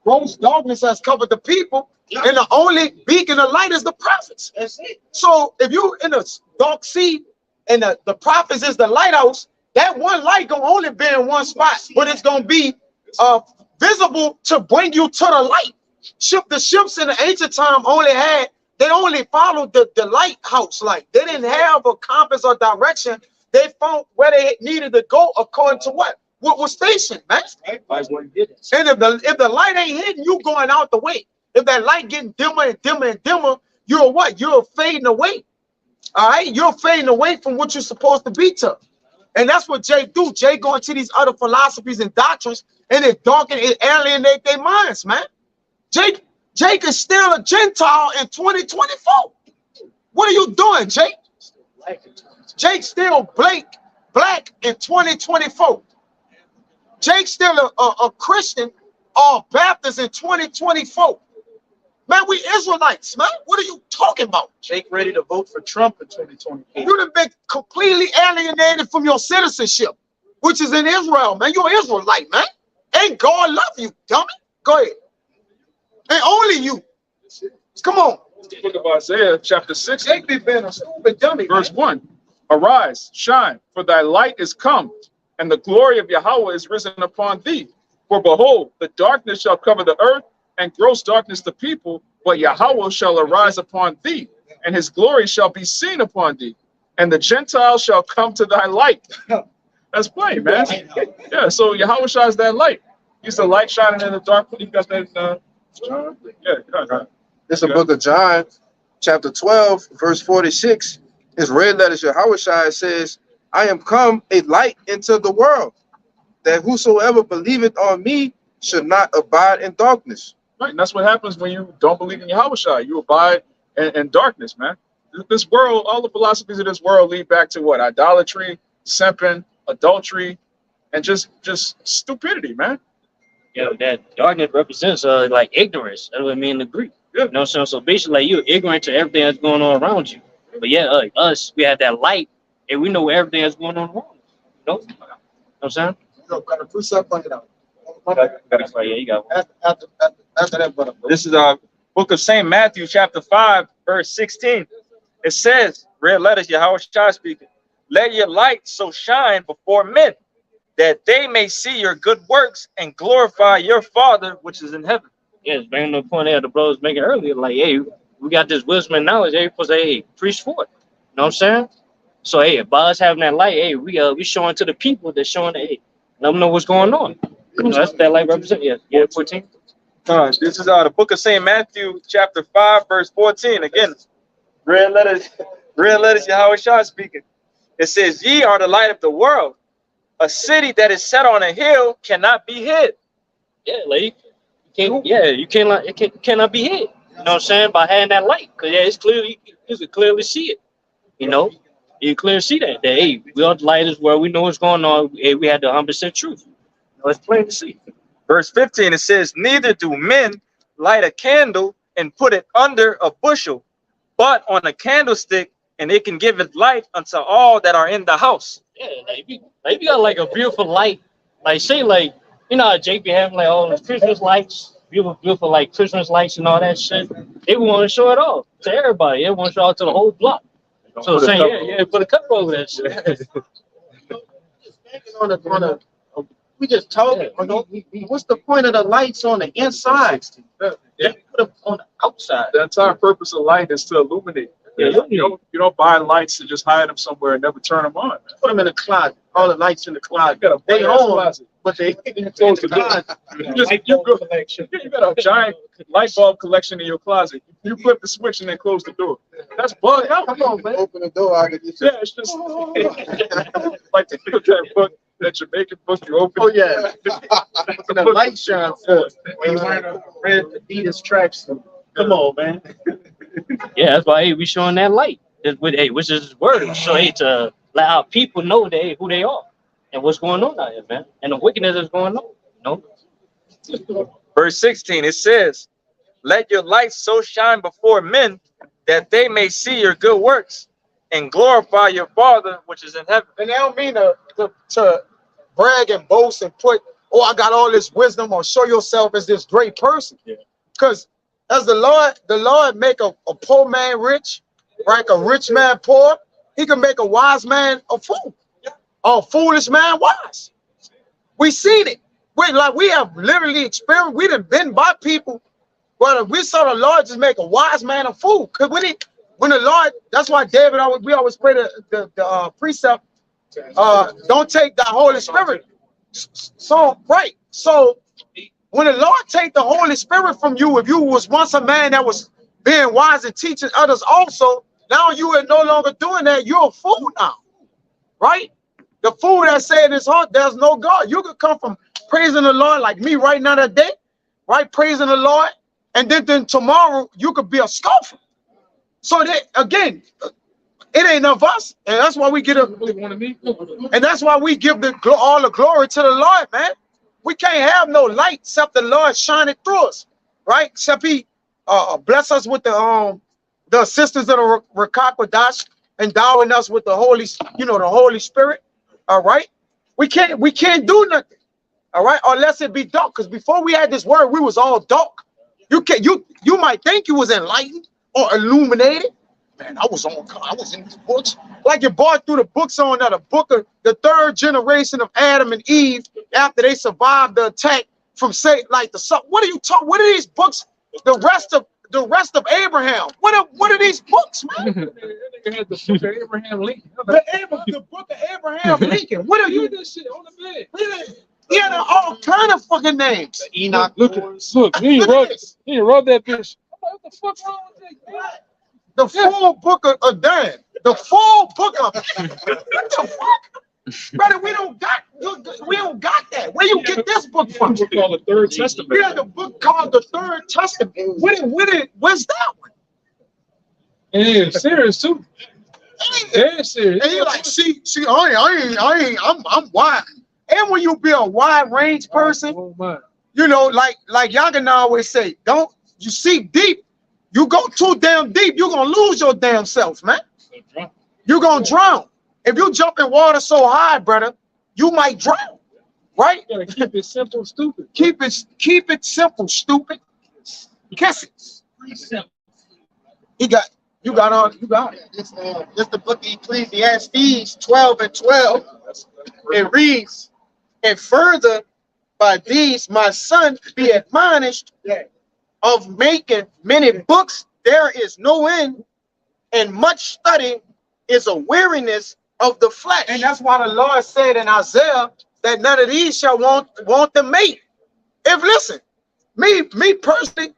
Speaker 2: gross darkness has covered the people, and the only beacon of light is the prophets.
Speaker 8: That's it.
Speaker 2: So if you in a dark sea and the prophets is the lighthouse, that one light gonna only be in one spot, but it's gonna be visible to bring you to the light. The ships in the ancient time they only followed the lighthouse light. They didn't have a compass or direction. They found where they needed to go according to what was stationed, man. And if the light ain't hitting you going out the way, if that light getting dimmer and dimmer and dimmer, you're what? You're fading away. All right, you're fading away from what you're supposed to be to. And that's what Jay do. Jay going to these other philosophies and doctrines, and it darken, it alienate their minds, man. Jake is still a Gentile in 2024. What are you doing, Jake? Jake's still black in 2024. Jake's still a Christian or Baptist in 2024. Man, we Israelites, man. What are you talking about?
Speaker 4: Jake ready to vote for Trump in 2024.
Speaker 2: You done been completely alienated from your citizenship, which is in Israel, man. You're an Israelite, man. Ain't God love you, dummy? Go ahead. And only you. Come on.
Speaker 3: The book of Isaiah, chapter 6,
Speaker 2: Jake be being a stupid dummy,
Speaker 3: verse
Speaker 2: man.
Speaker 3: 1. Arise, shine, for thy light is come, and the glory of Yahweh is risen upon thee. For behold, the darkness shall cover the earth, and gross darkness the people, but Yahweh shall arise upon thee, and his glory shall be seen upon thee, and the Gentiles shall come to thy light. That's plain, man. Yeah, so Yahweh shines that light. He's the light shining in the dark. You got that? Yeah, go ahead.
Speaker 5: It's the book of John, chapter 12, verse 46. His red letters, Yahweh says, I am come a light into the world, that whosoever believeth on me should not abide in darkness.
Speaker 3: Right, and that's what happens when you don't believe in Yahweh. You abide in darkness, man. This world, all the philosophies of this world lead back to what? Idolatry, simping, adultery, and just stupidity, man.
Speaker 1: Yeah, that darkness represents like ignorance. That's what I mean in the Greek.
Speaker 3: Yeah.
Speaker 1: You know what I'm saying? So basically, like, you're ignorant to everything that's going on around you. But yeah, like us, we have that light, and we know everything that's going on around us. You know what I'm saying?
Speaker 2: Got a precept on it out.
Speaker 1: That's right, yeah, you got one.
Speaker 2: After that, brother.
Speaker 6: This is book of St. Matthew, chapter 5, verse 16. It says, red letters, Yahweh Shai speaking, let your light so shine before men, that they may see your good works and glorify your Father which is in heaven.
Speaker 1: Yeah, it's bringing the point there the brothers making earlier, like, hey, we got this wisdom and knowledge, hey, supposed to, hey, preach for it. You know what I'm saying? So hey, by us having that light, hey, we showing to the people that showing, hey, let them know what's going on. You know, that's what that light represents. Yeah, 14.
Speaker 6: This is the book of St. Matthew, chapter 5, verse 14. Again, red letters, Yahweh Shai speaking. It says, ye are the light of the world. A city that is set on a hill cannot be hid.
Speaker 1: Yeah, like you cannot be hid. You know what I'm saying? By having that light. Because yeah, it's clearly, you can clearly see it. You know? You clearly see that hey, we are the light is where we know what's going on. Hey, we had the 100% truth. You know, it's plain to see.
Speaker 6: Verse 15, it says, neither do men light a candle and put it under a bushel, but on a candlestick, and it can give it light unto all that are in the house.
Speaker 1: Yeah, like if you got like a beautiful light, like say like, you know how Jake be having like all those Christmas lights, beautiful like Christmas lights and all that shit. They want to show it off to everybody. They want to show it to the whole block. So saying, put a cover over that shit.
Speaker 8: We just talking. What's the point of the lights on the inside?
Speaker 3: Yeah.
Speaker 8: Put them on the outside.
Speaker 3: The entire purpose of light is to illuminate.
Speaker 1: Yeah.
Speaker 3: You don't buy lights to just hide them somewhere and never turn them on.
Speaker 8: Put them in the closet. All the lights in the closet.
Speaker 3: You got a
Speaker 8: They
Speaker 3: big
Speaker 8: on,
Speaker 3: closet.
Speaker 8: but they
Speaker 3: Close the door. You got a giant light bulb collection in your closet. You flip the switch and then close the door. That's bugged out.
Speaker 8: Come on, man.
Speaker 5: Open the door, I can get you.
Speaker 3: Yeah, it's just like that book, that Jamaican book you open.
Speaker 8: Oh yeah. The light shine forth. When you wearing a red Adidas tracksuit. Come on, man.
Speaker 1: Yeah, that's why hey, we showing that light. Which is his word. So hey, to let our people know that hey, who they are and what's going on out here, man. And the wickedness that's going on. You know?
Speaker 6: Verse 16, it says, let your light so shine before men that they may see your good works and glorify your Father which is in heaven.
Speaker 2: And they don't mean to brag and boast and put, oh, I got all this wisdom, or show yourself as this great person. Because as the Lord make a poor man rich, right? A rich man poor, he can make a wise man a fool. A foolish man wise. We seen it. We have literally experienced, we done been by people, but we saw the Lord just make a wise man a fool. Because when the Lord, that's why David, we always pray the precept, don't take the Holy Spirit. So, right. So when the Lord take the Holy Spirit from you, if you was once a man that was being wise and teaching others also, now you are no longer doing that. You're a fool now, right? The fool that said in his heart, there's no God. You could come from praising the Lord like me right now today, right? Praising the Lord. And then tomorrow you could be a scoffer. So that, again, it ain't of us. And that's why we get and that's why we give all the glory to the Lord, man. We can't have no light except the Lord shining through us, right? Except he bless us with the assistance of the Rakakwadash, endowing us with the Holy, the Holy Spirit. All right, we can't do nothing. All right, unless it be dark. Because before we had this word, we was all dark. You might think you was enlightened or illuminated. Man, I was in these books. Like you bought through the books on the book of the third generation of Adam and Eve after they survived the attack from Satan. Like what are you talking? What are these books? The rest of Abraham. What are these books, man?
Speaker 9: They had the book of Abraham Lincoln.
Speaker 2: The book of Abraham Lincoln. What are you?
Speaker 9: This shit on the bed.
Speaker 2: Yeah, they're all kind of fucking names.
Speaker 8: Enoch.
Speaker 9: Look, he ain't wrote that bitch. What the fuck wrong with that?
Speaker 2: The full book of Dan. The full book of what the fuck? Brother, we don't got that. Where you get this book from?
Speaker 3: It's called the Third Testament.
Speaker 2: We have the book called the Third Testament. Where's that one?
Speaker 9: And it's serious too. Very serious.
Speaker 2: And you're like, see, I'm wide. And when you be a wide range person, like Yagan always say, don't you see deep? You go too damn deep, you're gonna lose your damn self, man. You're gonna drown. If you jump in water so high, brother, you might drown. Right?
Speaker 9: You gotta keep it simple, stupid.
Speaker 2: Keep it simple, stupid. Kiss it. You got it.
Speaker 8: This the book of Ecclesiastes 12 and 12. It reads, and further by these my son be admonished of making many books there is no end, and much study is a weariness of the flesh.
Speaker 2: And that's why the Lord said in Isaiah that none of these shall want the mate. If listen, me personally,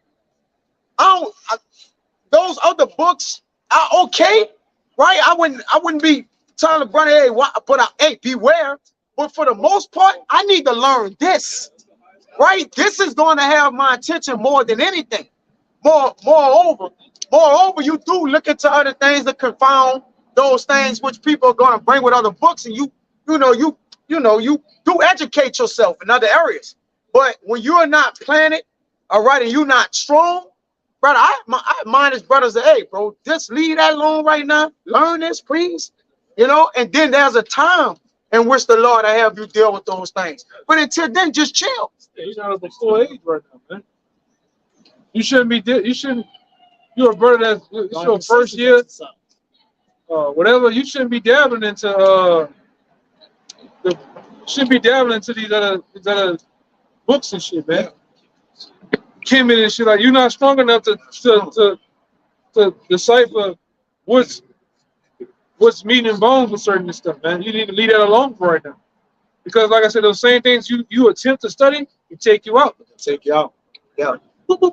Speaker 2: those other books are okay, right? I wouldn't be telling the brother, hey, beware. But for the most part, I need to learn this, right? This is going to have my attention more than anything. Moreover, you do look into other things that confound those things which people are going to bring with other books, and you do educate yourself in other areas. But when you're not planted, all right, and you're not strong, brother, I admire his brothers say, hey, bro, just leave that alone right now. Learn this, please. And then there's a time in which the Lord will have you deal with those things. But until then, just chill.
Speaker 9: Yeah, you're not of the full age right now, man. You shouldn't be. You're a brother that's your first year. Whatever. You shouldn't be dabbling into these other books and shit, man. Kim and shit, like you're not strong enough to decipher what's meat and bones with certain stuff, man. You need to leave that alone for right now. Because like I said, those same things you attempt to study, it take you out.
Speaker 2: Yeah.
Speaker 9: And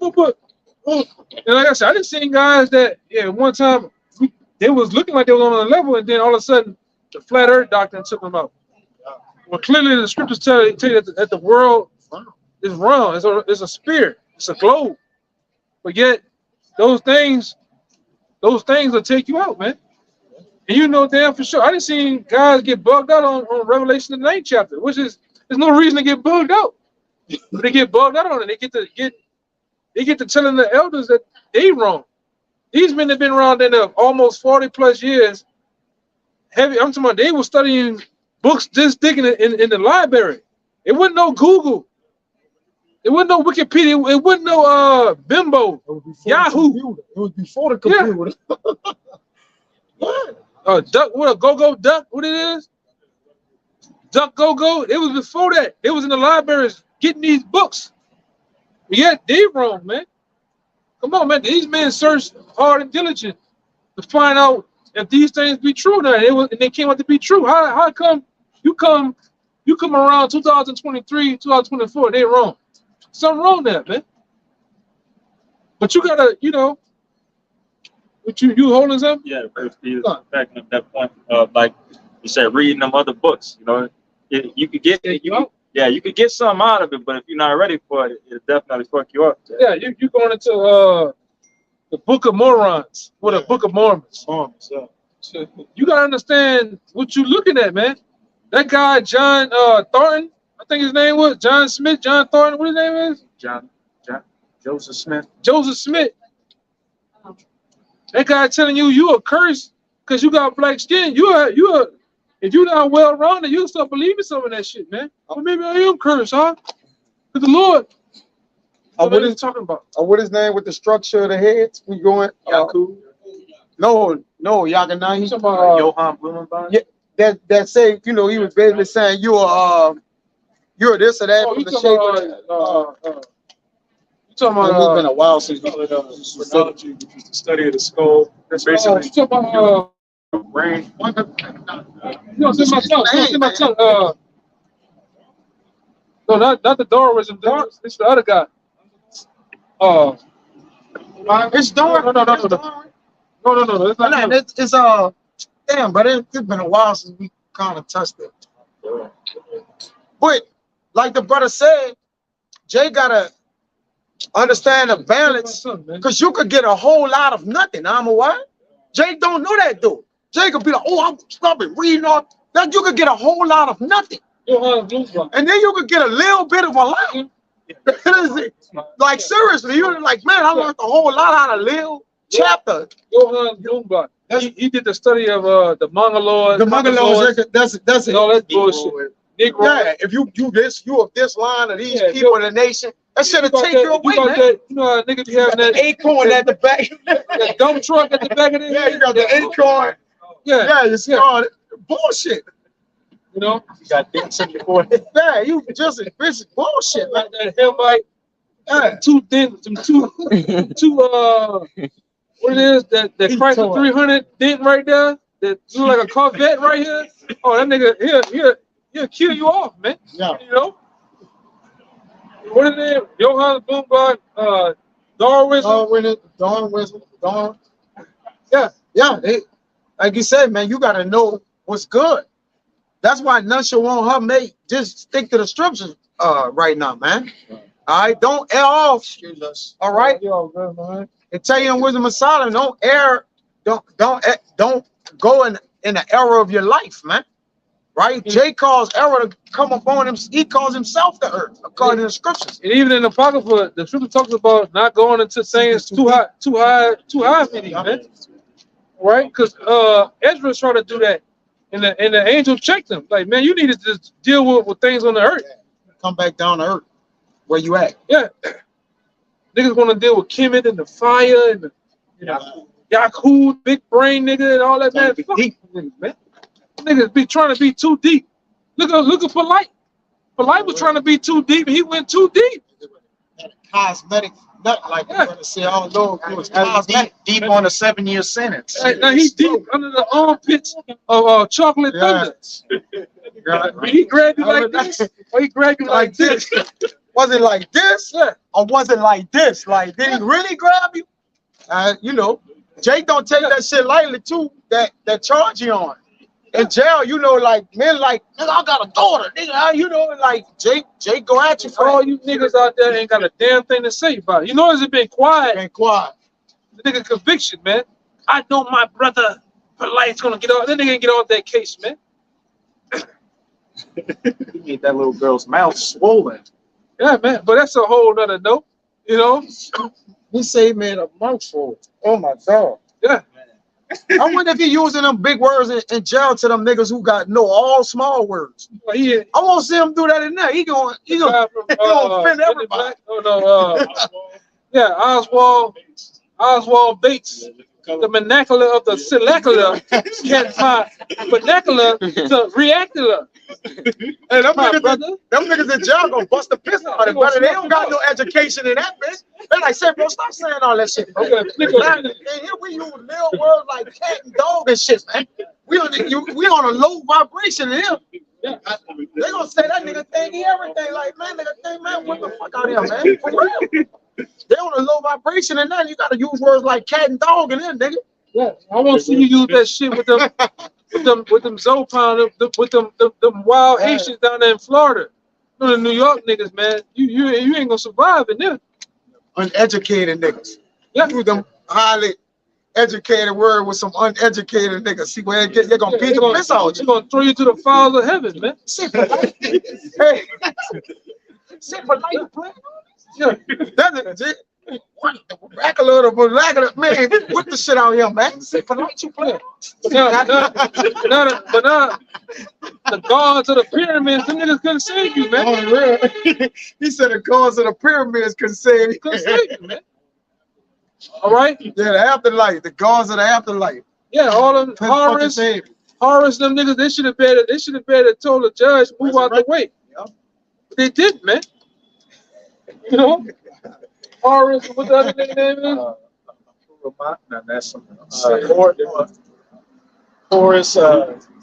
Speaker 9: like I said, I just seen guys that one time they was looking like they was on a level, and then all of a sudden the flat earth doctrine took them out. Well, clearly the scriptures tell you that the world is round. It's a sphere. It's a globe. But yet those things will take you out, man. And you know damn for sure. I done seen guys get bugged out on Revelation the 9th chapter, which is there's no reason to get bugged out. But they get bugged out on it. They get to telling the elders that they wrong. These men have been around in almost 40 plus years. I'm talking about they were studying books this thick in the library. It wasn't no Google. It wasn't no Wikipedia. It wasn't no Bimbo, Yahoo.
Speaker 2: It was before the computer.
Speaker 9: Duck, what a go-go duck, what it is? Duck go-go. It was before that. It was in the libraries getting these books. But yet they wrong, man. Come on, man. These men searched hard and diligent to find out if these things be true now. And they came out to be true. How come you come around 2023, 2024, they wrong? Something wrong there, man. But you gotta, what you holding something?
Speaker 6: Yeah, First Peter backing up that point of like you said, reading them other books. You could get you could get something out of it, but if you're not ready for it, it'll definitely fuck you up.
Speaker 9: Yeah, you going into the Book of Mormons or the Book of Mormons. So you gotta understand what you're looking at, man. That guy John Thornton, I think his name was John Smith, John Thornton. What his name is?
Speaker 4: Joseph Smith.
Speaker 9: Joseph Smith. That guy telling you a curse because you got black skin. If you're not well rounded, you'll start believing some of that shit, man. Well, maybe I am cursed, huh? But the Lord. What are you talking about?
Speaker 2: What his name with the structure of the heads? We going? No, Yaganai. He's
Speaker 9: talking about
Speaker 4: Johann Blumenbach.
Speaker 2: Yeah, that say, he was basically saying you're this or that
Speaker 9: Oh,
Speaker 2: from
Speaker 9: you
Speaker 2: the
Speaker 9: talking
Speaker 2: shape
Speaker 9: about,
Speaker 2: it's been a while since we
Speaker 3: Phrenology, which is the study of the skull. That's basically
Speaker 9: you talking about
Speaker 3: brain.
Speaker 9: no, it's in my tongue. No, it's in my tongue. No, not the Darwinism. It's the other guy.
Speaker 2: It's Darwin.
Speaker 9: No. It's not him.
Speaker 2: It's damn, but it's been a while since we kind of touched it. But like the brother said, Jay gotta understand the balance, because you could get a whole lot of nothing. I'm aware. Jay don't know that dude. Jay could be like, oh, I've been reading all that. You could get a whole lot of nothing, and then you could get a little bit of a lot. Like seriously, you're like, man, I learned a whole lot out of little chapter.
Speaker 9: Johann Blumenbach. He did the study of the Mongoloids.
Speaker 2: The Mongoloids, that's
Speaker 9: and all that bullshit. Negro.
Speaker 2: Yeah, if you of this line of these people in the nation, that should have taken you away, man.
Speaker 9: You know how niggas be having that
Speaker 2: acorn at the back.
Speaker 9: That dump truck at the back of the
Speaker 2: Yeah, you got the acorn. Yeah, you saw it. Bullshit.
Speaker 9: You know?
Speaker 4: You got dents in your forehead.
Speaker 2: Yeah, you just this bullshit, man.
Speaker 9: That Hemite, two what it is, that Chrysler 300 dent right there, that look like a Corvette right here. Oh, that nigga, he'll kill you off, man.
Speaker 2: Yeah.
Speaker 9: You know? What is it? Johann Blumenbach, Darwinism.
Speaker 2: Yeah. Like you said, man, you gotta know what's good. That's why none shall want her mate. Just stick to the scriptures right now, man. All right, don't err off. All right. And tell you in wisdom of Solomon, don't err, don't go in the error of your life, man. Right? Jay calls error to come upon him. He calls himself the earth, according to the scriptures.
Speaker 9: And even in the Apocrypha, the scripture talks about not going into saying too high meaning, man. Right? Because Ezra tried to do that. And the angel checked him. Like, man, you need to just deal with things on the earth.
Speaker 2: Come back down to earth. Where you at?
Speaker 9: Yeah. Niggas want to deal with Kemet and the fire and the Yahoo, big brain nigga and all that, man. Fuck niggas, man. Niggas be trying to be too deep. Look at Polite. Polite was trying to be too deep and he went too deep.
Speaker 2: Cosmetic nut, like you're gonna say, oh Lord, it was cosmetic.
Speaker 4: Deep on a 7-year sentence.
Speaker 9: Now he's deep under the armpits of Chocolate Thunder. He grabbed you like this, or he grabbed you like this.
Speaker 2: Was it like this?
Speaker 9: Yeah.
Speaker 2: Or was it like this? Like, did he really grab you? Jake don't take that shit lightly too, that charge you on. In jail, like men like, nigga, I got a daughter, nigga, like Jake go at you for
Speaker 9: all you niggas out there ain't got a damn thing to say about it. Has it been quiet?
Speaker 2: Been quiet.
Speaker 9: The nigga conviction, man. I know my brother Polite's gonna get off. That nigga ain't get off that case, man.
Speaker 4: He made that little girl's mouth swollen.
Speaker 9: Yeah, man. But that's a whole nother note,
Speaker 2: He say, man, a mouthful. Oh my God.
Speaker 9: Yeah.
Speaker 2: I wonder if he using them big words in jail to them niggas who got all small words.
Speaker 9: Well, I
Speaker 2: won't see him do that in there. He gonna offend everybody.
Speaker 9: Yeah, Oswald Bates, the vernacular of the selecular, can find vernacular to reacular.
Speaker 2: Hey, them niggas in jail gonna bust the piss out of it, brother. They don't got no education in that bitch. They like, say, bro, stop saying all that shit, bro. And here we use little words like cat and dog and shit, man. We on a low vibration in here. They gonna say that nigga thingy everything. Like, man, nigga think, man, what the fuck out here, man? For real. They on a low vibration and then you gotta use words like cat and dog in there, nigga.
Speaker 9: Yeah, I want to see you use that shit with them Zopan, with them wild Haitians down there in Florida. The New York niggas, man, you ain't gonna survive in there.
Speaker 2: Uneducated niggas.
Speaker 9: Yeah.
Speaker 2: Use them highly educated word with some uneducated niggas. See where they're gonna beat the piss out.
Speaker 9: They're gonna throw you to the fires of heaven, man.
Speaker 2: Sit polite. Hey, sit polite. Yeah, What the vernacular, man? What the shit out here, man? Say polite, you play.
Speaker 9: But now, the gods of the pyramids, them niggas couldn't save you, man.
Speaker 2: Oh, real. He said the cause of the pyramids could save you.
Speaker 9: Couldn't save you, man. All right?
Speaker 2: Yeah, the afterlife, the gods of the afterlife.
Speaker 9: Yeah, all them Horus, them niggas, they should have better told the judge, move out the way. But they didn't, man. You know? Horus, what the other nigga name is?
Speaker 4: No, that's Horus,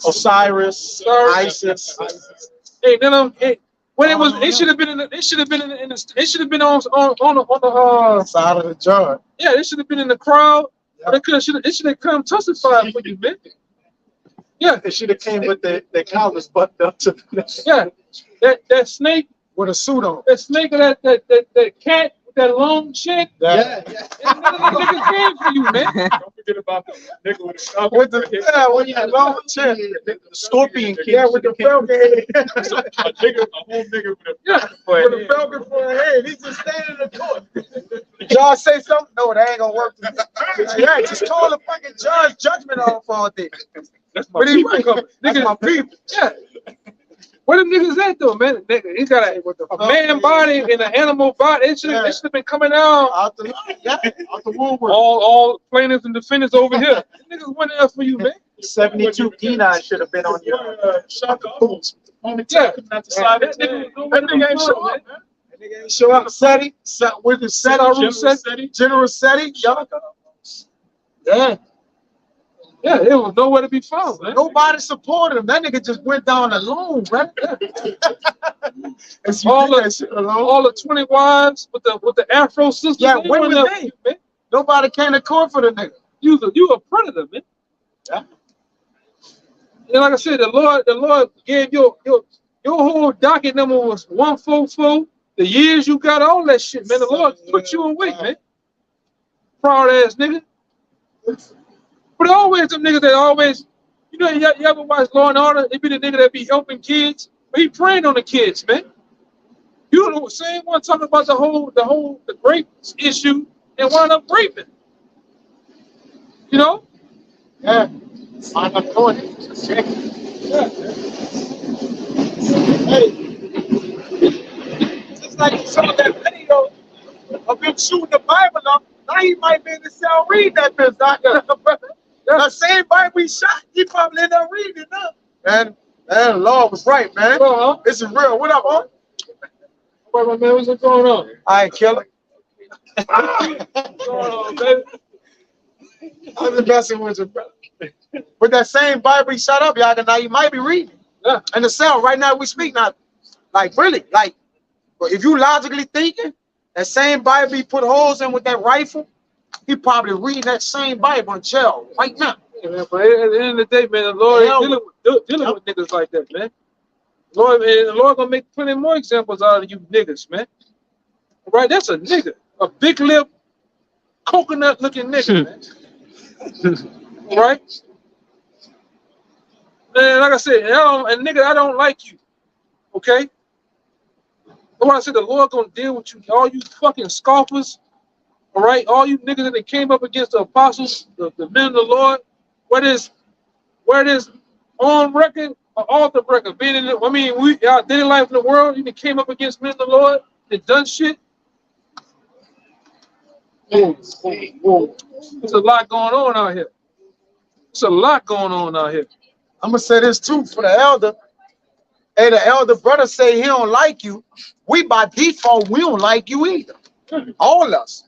Speaker 4: Osiris, Isis.
Speaker 9: Hey, then when it was, it should have been in the, it should have been in the, it should have been on the
Speaker 2: side of the judge.
Speaker 9: Yeah, it should have been in the crowd. Yep. It should have come testify for you, man. Yeah,
Speaker 4: it should have came with the collars buttoned up to the
Speaker 9: that snake
Speaker 2: with a suit on.
Speaker 9: That snake of that cat with that long shit.
Speaker 2: Yeah.
Speaker 9: Niggas came for you, man.
Speaker 3: Don't forget about the nigga with the scarf.
Speaker 2: With the long chin.
Speaker 4: The scorpion king.
Speaker 2: Yeah, with the falcon head.
Speaker 3: A whole nigga
Speaker 2: with a falcon for a head. He's just standing in the court. Y'all say something? No, that ain't gonna work. Yeah, just call the fucking judge judgment off all day.
Speaker 3: That's my people.
Speaker 2: That's my people.
Speaker 9: Yeah. Where them niggas at though, man? Nigga, he got a man body and an animal body. It should have been coming out
Speaker 2: the womb.
Speaker 9: All plaintiffs and defendants over here. Niggas went there for you, man.
Speaker 4: 72 P9 should have been on your
Speaker 3: shaka boots.
Speaker 9: Yeah.
Speaker 2: That nigga ain't show up. That nigga ain't show up. Seti, with the Seti, General Seti. Yeah.
Speaker 9: Yeah, it was nowhere to be found, man.
Speaker 2: Nobody supported him. That nigga just went down alone, right?
Speaker 9: all the 20 wives with the Afro sisters.
Speaker 2: Yeah, where was they? Man. Nobody came to court for the nigga.
Speaker 9: You a predator, man. Yeah. And like I said, the Lord gave your whole docket number was 144. The years you got, all that shit, man. The Lord put you away, man. Proud ass nigga. But always them niggas that always, you know, you ever watch Law and Order? It be the nigga that be helping kids, but he praying on the kids, man. You know, the same one talking about the rape issue and wound up raping. You know?
Speaker 2: Yeah. I'm going.
Speaker 9: Yeah.
Speaker 2: Hey. Just like you saw that video of him shooting the Bible up, now he might be in the cell reading that bitch, doctor. The same Bible he shot, he probably ended up reading it now. Man, the Lord was right, man. This is real. What up, huh?
Speaker 9: What, man? What's going on?
Speaker 2: I ain't killing.
Speaker 9: What's going on, baby?
Speaker 2: I'm just messing with you, brother. With that same Bible he shot up, y'all, now you might be reading.
Speaker 9: Yeah.
Speaker 2: In the cell, right now we speak now. Like, really, like, if you logically thinking, that same Bible he put holes in with that rifle, he probably reading that same Bible in jail right now.
Speaker 9: Yeah, man, but at the end of the day, man, the Lord ain't dealing with niggas like that, man. The Lord gonna make plenty more examples out of you niggas, man. Right? That's a nigga. A big lip, coconut looking nigga, man. Right? Man, like I said, nigga, I don't like you. Okay? That's why I said the Lord gonna deal with you, all you fucking scoffers. All right, all you niggas that came up against the apostles, the men of the Lord, where it is on record or off the record, being in our daily life in the world, you came up against men of the Lord and done shit. Whoa. There's a lot going on out here. There's a lot going on out here.
Speaker 2: I'm gonna say this too for the elder. Hey, the elder brother say he don't like you. We by default, we don't like you either. All of us.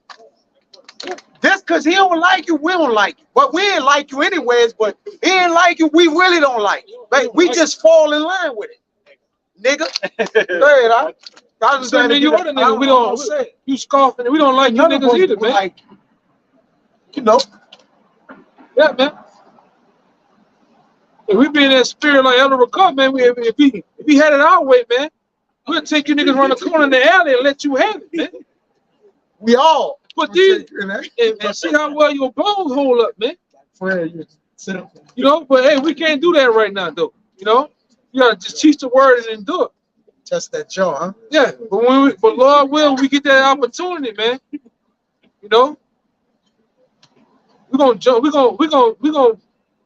Speaker 2: Just because he don't like you, we don't like you. But we ain't like you anyways, but he ain't like you, we really don't like you. Like, we just fall in line with it. Nigga. Go ahead, I just
Speaker 9: saying you other niggas, we don't say you scoffing, we don't like you niggas either, man.
Speaker 2: Like, you know.
Speaker 9: Yeah, man. If we be in that spirit like Elder Rakat, man, if we had it our way, man, we'll take you niggas around the corner in the alley and let you have it, man.
Speaker 2: We all.
Speaker 9: But these, and see how well your bones hold up, man. You know, but hey, we can't do that right now, though. You know, you gotta just teach the word and endure.
Speaker 2: Test that jaw, huh?
Speaker 9: Yeah, but Lord will, we get that opportunity, man. You know, we're gonna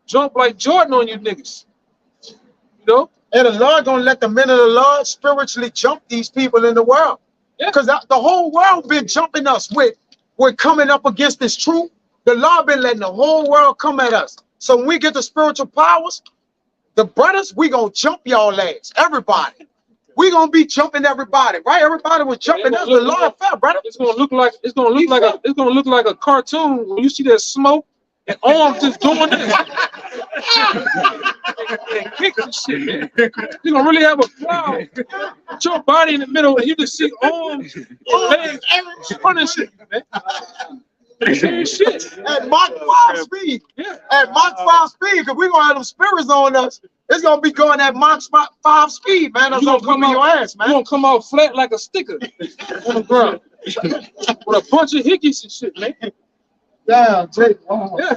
Speaker 9: jump like Jordan on you niggas. You know?
Speaker 2: And the Lord gonna let the men of the Lord spiritually jump these people in the world.
Speaker 9: Yeah.
Speaker 2: Because the whole world been jumping us with coming up against this truth. The Lord been letting the whole world come at us. So when we get the spiritual powers, the brothers, we gonna jump y'all ass. Everybody. We gonna be jumping everybody, right? Everybody was jumping us. The Lord fell, brother.
Speaker 9: It's gonna look like a cartoon when you see that smoke and arms just doing this. And kick and shit, man. You're gonna really have a cloud. Put your body in the middle and you just see arms and legs punishing you, man. Shit.
Speaker 2: At Mach 5 speed.
Speaker 9: Yeah.
Speaker 2: At Mach 5 speed, because we're gonna have them spirits on us. It's gonna be going at Mach 5 speed, man. That's gonna come in your ass, man.
Speaker 9: You're gonna come out flat like a sticker on the ground. With a bunch of hickeys and shit, man.
Speaker 2: Yeah, Jake.
Speaker 9: Yeah.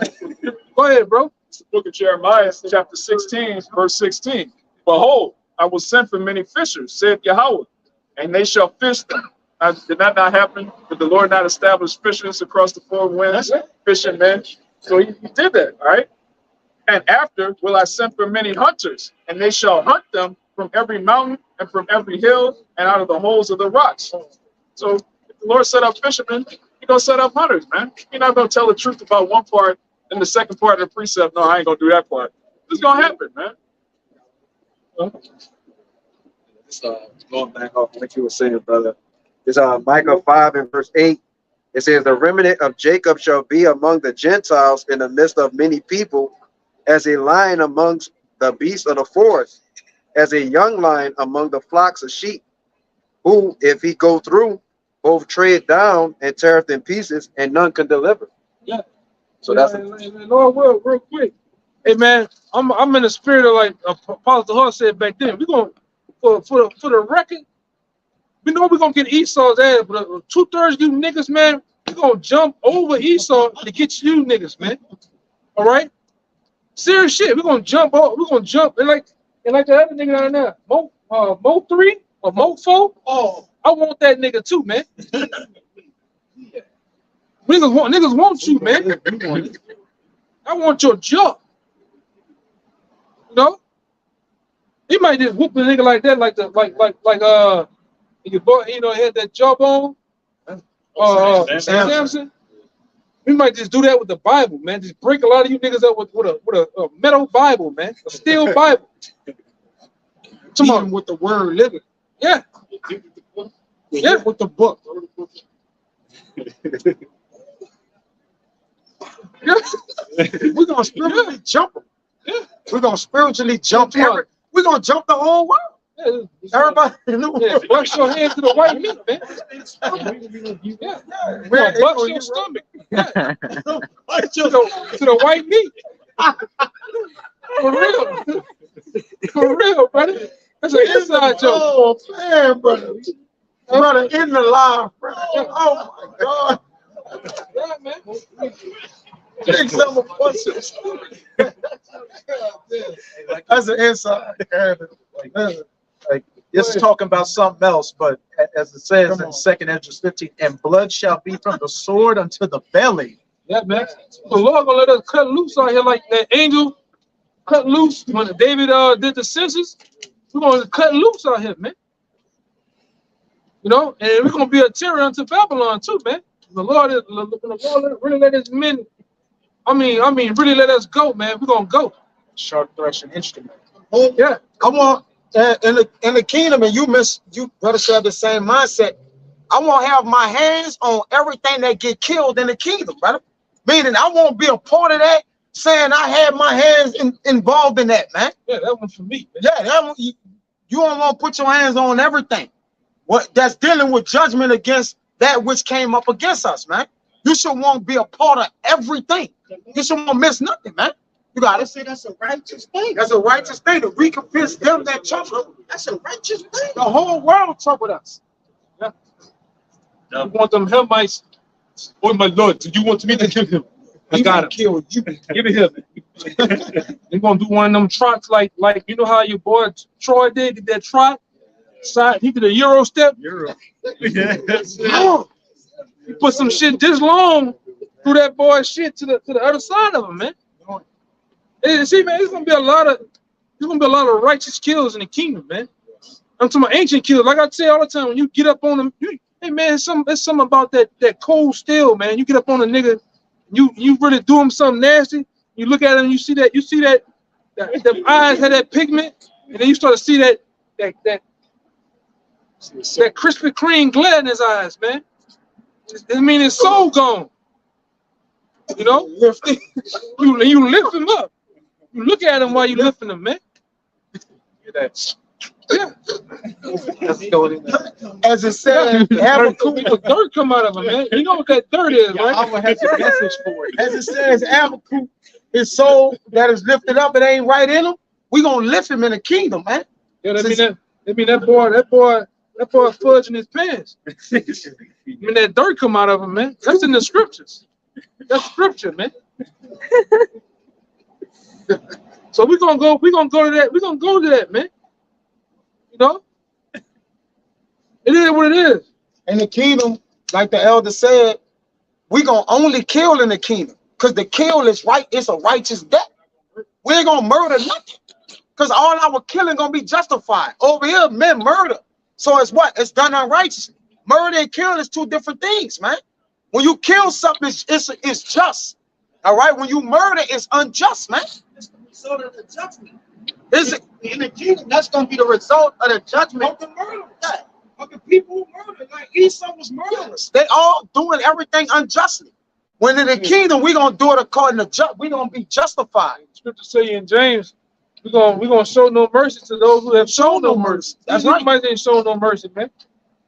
Speaker 9: Go ahead, bro.
Speaker 3: Book of Jeremiah, chapter 16, verse 16. Behold, I will send for many fishers, saith Yahweh, and they shall fish them. Did that not happen? Did the Lord not establish fishers across the four winds, fishing men? So he did that, all right? And after will I send for many hunters, and they shall hunt them from every mountain and from every hill and out of the holes of the rocks. So if the Lord set up fishermen, He's gonna set up hunters, man. He's not gonna tell the truth about one part and the second part of the precept. No, I ain't gonna do that part. It's gonna happen, man.
Speaker 7: Going back off what you were saying, brother. It's Micah 5 and verse 8. It says, the remnant of Jacob shall be among the Gentiles in the midst of many people, as a lion amongst the beasts of the forest, as a young lion among the flocks of sheep, who, if he go through, both tread down and teareth in pieces, and none can deliver.
Speaker 9: Yeah.
Speaker 7: So that's
Speaker 9: Lord, real quick. Hey man, I'm in the spirit of like Apostle Hall said back then. We're gonna for the record, we know we're gonna get Esau's ass, but 2/3 of you niggas, man, we're gonna jump over Esau to get you niggas, man. All right? Serious shit. We're gonna jump and like the other nigga down there, Mo 3 or Mo 4. Oh, I want that nigga too, man. Niggas want you, man. I want your job. You know? He might just whoop a nigga like that, like your boy, you know, had that jawbone. Samson. We might just do that with the Bible, man. Just break a lot of you niggas up with a metal Bible, man. A steel Bible.
Speaker 2: Come on, with the word living.
Speaker 9: Yeah. Yeah.
Speaker 2: With the book.
Speaker 9: Yeah.
Speaker 2: We're gonna spiritually jump them.
Speaker 9: Yeah.
Speaker 2: We're gonna spiritually jump we're gonna jump the whole world.
Speaker 9: Yeah.
Speaker 2: Everybody in the world.
Speaker 9: Bust your hands to the white meat, man. Yeah.
Speaker 2: Man,
Speaker 9: Bust your stomach. Yeah. to the white meat. For real, brother. That's an inside joke.
Speaker 2: Oh man, brother. Brother in the live, brother. Oh my God.
Speaker 9: Yeah, man.
Speaker 2: Big summer punches. That's an inside.
Speaker 4: Like it's talking about something else, but as it says in 2nd Esdras 15, and blood shall be from the sword unto the belly.
Speaker 9: Yeah, man. The Lord gonna let us cut loose out here like that angel cut loose when David did the census. We're gonna cut loose out here, man. You know, and we're gonna be a terror unto Babylon too, man. The Lord really let his men. I mean, really let us go, man. We're gonna go.
Speaker 4: Sharp threshing instrument.
Speaker 9: Yeah,
Speaker 2: come on. In the kingdom, and you brother should have the same mindset. I won't have my hands on everything that get killed in the kingdom, brother. Meaning I won't be a part of that, saying I had my hands involved in that, man.
Speaker 9: Yeah, that one's for me. Man.
Speaker 2: Yeah, that one, you don't want to put your hands on everything. What that's dealing with judgment against that which came up against us, man. You should want to be a part of everything. You should want to miss nothing, man. You gotta say that's a righteous thing. That's a righteous thing to recompense them that trouble. That's a righteous thing. The whole world troubled us.
Speaker 9: Yeah. You want them Hamites? Oh my Lord, do you want me to kill him? I got him.
Speaker 2: Kill you.
Speaker 9: Give it here. They're gonna do one of them trots like you know how your boy Troy did that trot? He did a Euro step.
Speaker 10: Euro.
Speaker 2: Oh.
Speaker 9: You put some shit this long through that boy's shit to the other side of him, man. And see, man, there's gonna be a lot of righteous kills in the kingdom, man. I'm talking about ancient kills. Like I say all the time, when you get up on them, hey man, there's something about that cold steel, man. You get up on a nigga, you really do him something nasty. You look at him, you see that the eyes have that pigment, and then you start to see that Krispy Kreme glare in his eyes, man. I mean, his soul gone. You know, you lift him up. You look at him while you lifting him, man. Yeah.
Speaker 2: As it said,
Speaker 9: Habakkuk, dirt come out of him, man. You know what that dirt is, right?
Speaker 2: I'm gonna have some message for it. As it says, Habakkuk, his soul that is lifted up, it ain't right in him. We gonna lift him in the kingdom, man.
Speaker 9: Yeah, that boy fudging his pants. I mean, that dirt come out of him, man. That's in the scriptures. That's scripture, man. So we're gonna go to that. We're gonna go to that, man. You know? It is what it is.
Speaker 2: In the kingdom, like the elder said, we gonna only kill in the kingdom. Because the kill is right, it's a righteous death. We ain't gonna murder nothing. Because all our killing gonna be justified. Over here, men murder. So it's what? It's done unrighteously. Murder and killing is two different things, man. When you kill something, it's just. All right? When you murder, it's unjust, man.
Speaker 8: It's the result of the judgment.
Speaker 2: Is it?
Speaker 8: In the kingdom, that's going to be the result of the judgment of the murder. Of the people who murdered. Like Esau was murderers.
Speaker 2: They all doing everything unjustly. When in the kingdom, we're going to do it according to we're going to be justified.
Speaker 9: Scripture say in James, we're gonna show no mercy to those who have shown no mercy.
Speaker 2: That's right.
Speaker 9: Somebody ain't shown no mercy, man.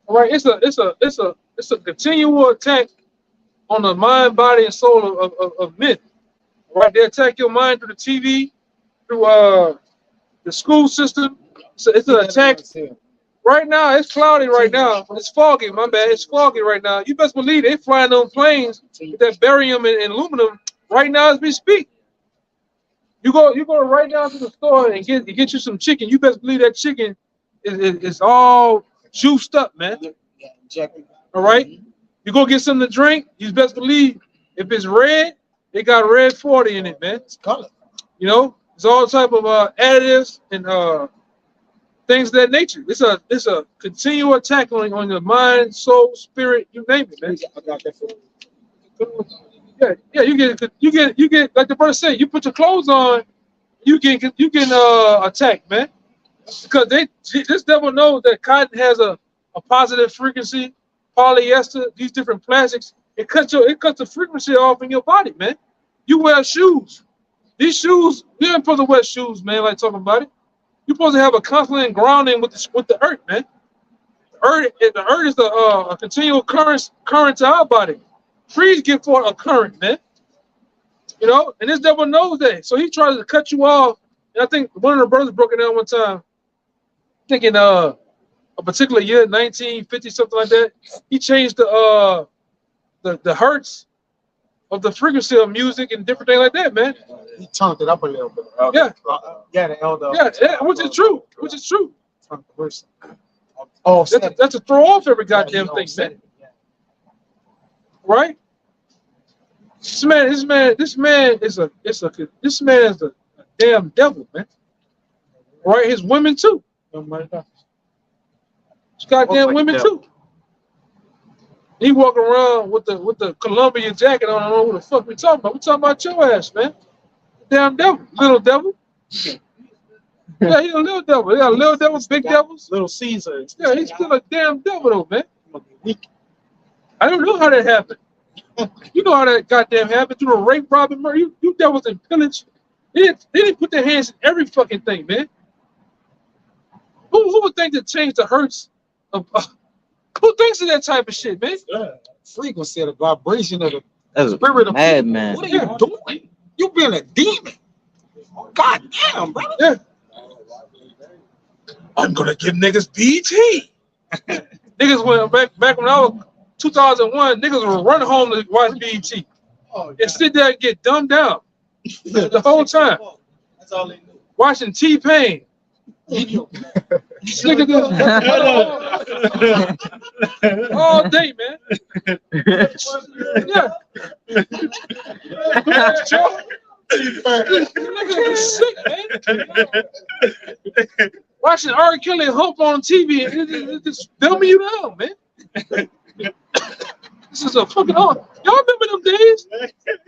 Speaker 9: All right, it's a continual attack on the mind, body, and soul of men. All right, they attack your mind through the TV, through the school system. So it's an attack. Right now, it's cloudy right now. It's foggy, my bad. It's foggy right now. You best believe they flying on planes with that barium and aluminum right now as we speak. You go right down to the store and get you some chicken. You best believe that chicken is all juiced up, man. All right? You go get something to drink, you best believe if it's red, they got red 40 in it, man. It's color. You know, it's all type of additives and things of that nature. It's a continual attack on your mind, soul, spirit, you name it, man. I got that for you. Yeah, you get like the verse said, you put your clothes on, you get attacked, man. Because this devil knows that cotton has a positive frequency, polyester, these different plastics, it cuts the frequency off in your body, man. You wear shoes. These shoes, you ain't supposed to wear shoes, man, like talking about it. You're supposed to have a constant grounding with the earth, man. The earth is a continual current to our body. Trees give forth a current, man. You know, and this devil knows that. So he tries to cut you off. And I think one of the brothers broke it down one time, thinking a particular year, 1950, something like that. He changed the hertz of the frequency of music and different things like that, man.
Speaker 2: He turned it up a little bit.
Speaker 9: Yeah.
Speaker 2: Yeah, the elder.
Speaker 9: Yeah, which is true. Which is true.
Speaker 2: Oh,
Speaker 9: that's to throw off every goddamn thing, man. Right? This man is a damn devil, man. Right? His women too. His goddamn women too. He walking around with the Colombian jacket on. I don't know what the fuck we talking about. We talking about your ass, man. Damn devil, little devil. Yeah, he's a little devil. They got little devils, big devils.
Speaker 2: Little Caesar.
Speaker 9: Yeah, he's still a damn devil though, man. I don't know how that happened. You know how that goddamn happened through the rape, robbery, murder. You devils and pillage. They didn't put their hands in every fucking thing, man. Who would think to change the hertz of? Who thinks of that type of shit, man?
Speaker 2: Frequency of the vibration of the
Speaker 11: That's a
Speaker 2: spirit of
Speaker 11: madman.
Speaker 2: What are you doing? You being a demon. God damn, brother.
Speaker 9: Yeah. I'm gonna give niggas BT. Niggas went back when I was 2001. Niggas were running home to watch BT and sit there and get dumbed down the whole time.
Speaker 8: That's all they knew.
Speaker 9: Watching T-Pain. Look at this. All day, man. Yeah. Nigga sick, man. Watching R. Kelly Hope on TV, it just dumbing you down, man. This is a fucking hard. Y'all remember them days?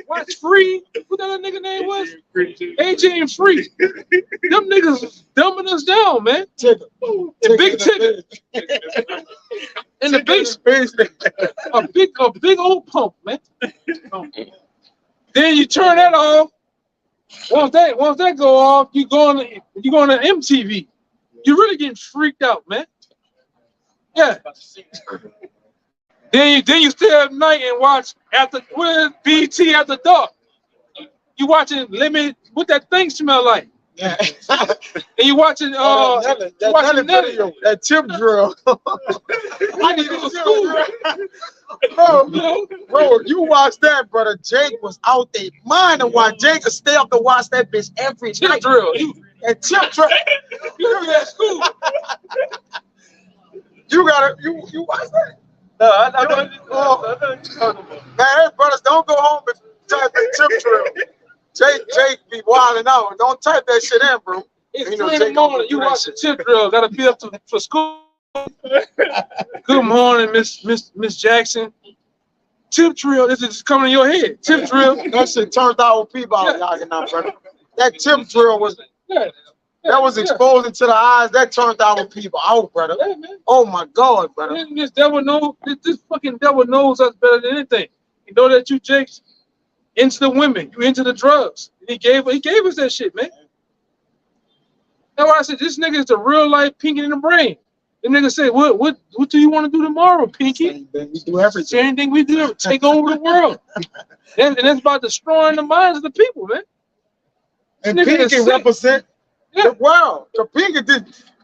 Speaker 9: Watch Free. What that nigga name was? AJ and Free. Them niggas was dumbing us down, man. And Big Ticket. In the basement. A big old pump, man. Then you turn that off. Once that go off, you go on to MTV. You're really getting freaked out, man. Yeah. Then you stay up night and watch with BT After Dark. You watching Lemon, what that thing smell like? Yeah. And you watching
Speaker 2: that tip drill.
Speaker 9: I need to go to school.
Speaker 2: Bro, you watch that, brother. Jake was out there mind and why Jake could stay up to watch that bitch every
Speaker 9: tip
Speaker 2: night.
Speaker 9: Drill.
Speaker 2: And tip drill.
Speaker 9: You remember that school?
Speaker 2: You watch that?
Speaker 6: No, I know what you're talking about.
Speaker 2: Man, brothers, don't go home and type in tip drill. Jake be wilding out. Don't type that shit in, bro.
Speaker 9: It's 3 in the morning. You watch the tip drill. Gotta be up for school. Good morning, Miss Jackson. Tip drill. This is coming in your head. Tip drill.
Speaker 2: That shit turned out with people out now, brother. That tip drill was that was exposing to the eyes. That turned out with people out, brother.
Speaker 9: Yeah,
Speaker 2: oh my God, brother.
Speaker 9: This devil knows. This fucking devil knows us better than anything. You know that you, Jake, into the women, you into the drugs. He gave us that shit, man. That's why I said this nigga is the real life Pinky in the brain. The nigga say, what do you want to do tomorrow, Pinky?
Speaker 2: We do everything.
Speaker 9: Same thing we do, take over the world. And that's about destroying the minds of the people, man.
Speaker 2: And Pinky represent the world. The Pinky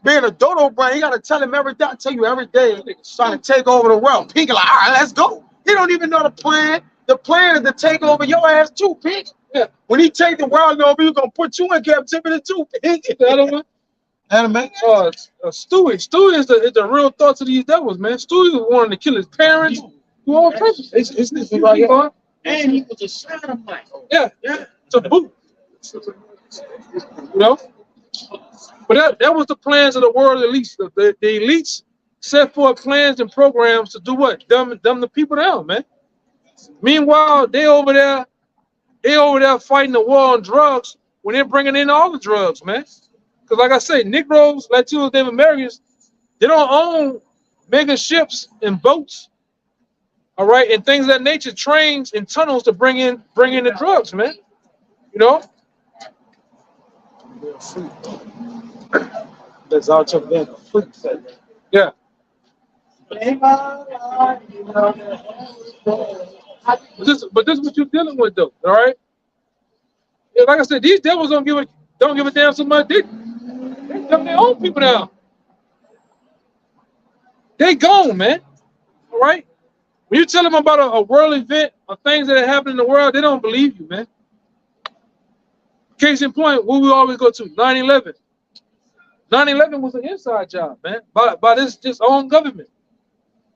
Speaker 2: being a dodo brain, he gotta tell him every day. I tell you every day, trying to take over the world. Pinky like, all right, let's go. He don't even know the plan. The plan is to take over your ass too, Pinky.
Speaker 9: Yeah.
Speaker 2: When he take the world over, he's gonna put you in captivity too, Pinky.
Speaker 9: Stewie. Stewie is the real thoughts of these devils, man. Stewie wanted to kill his parents. Do all purpose. It's this right here.
Speaker 1: And he was a sodomite.
Speaker 9: Yeah. It's a boot. You know? But that was the plans of the world elites. The elites set forth plans and programs to do what? Dumb the people down, man. Meanwhile, they over there fighting the war on drugs when they're bringing in all the drugs, man. Because like I say, Negroes, Latinos, Native Americans, they don't own mega ships and boats, all right, and things of that nature, trains and tunnels to bring in the drugs, man. You know?
Speaker 2: That's all to them.
Speaker 9: Yeah. But this is what you're dealing with, though. All right. Yeah, like I said, these devils don't give a damn so much. They dumb their own people down. They gone, man. All right. When you tell them about a world event or things that happen in the world, they don't believe you, man. Case in point, where we always go to 9/11. 9/11 was an inside job, man, by this own government.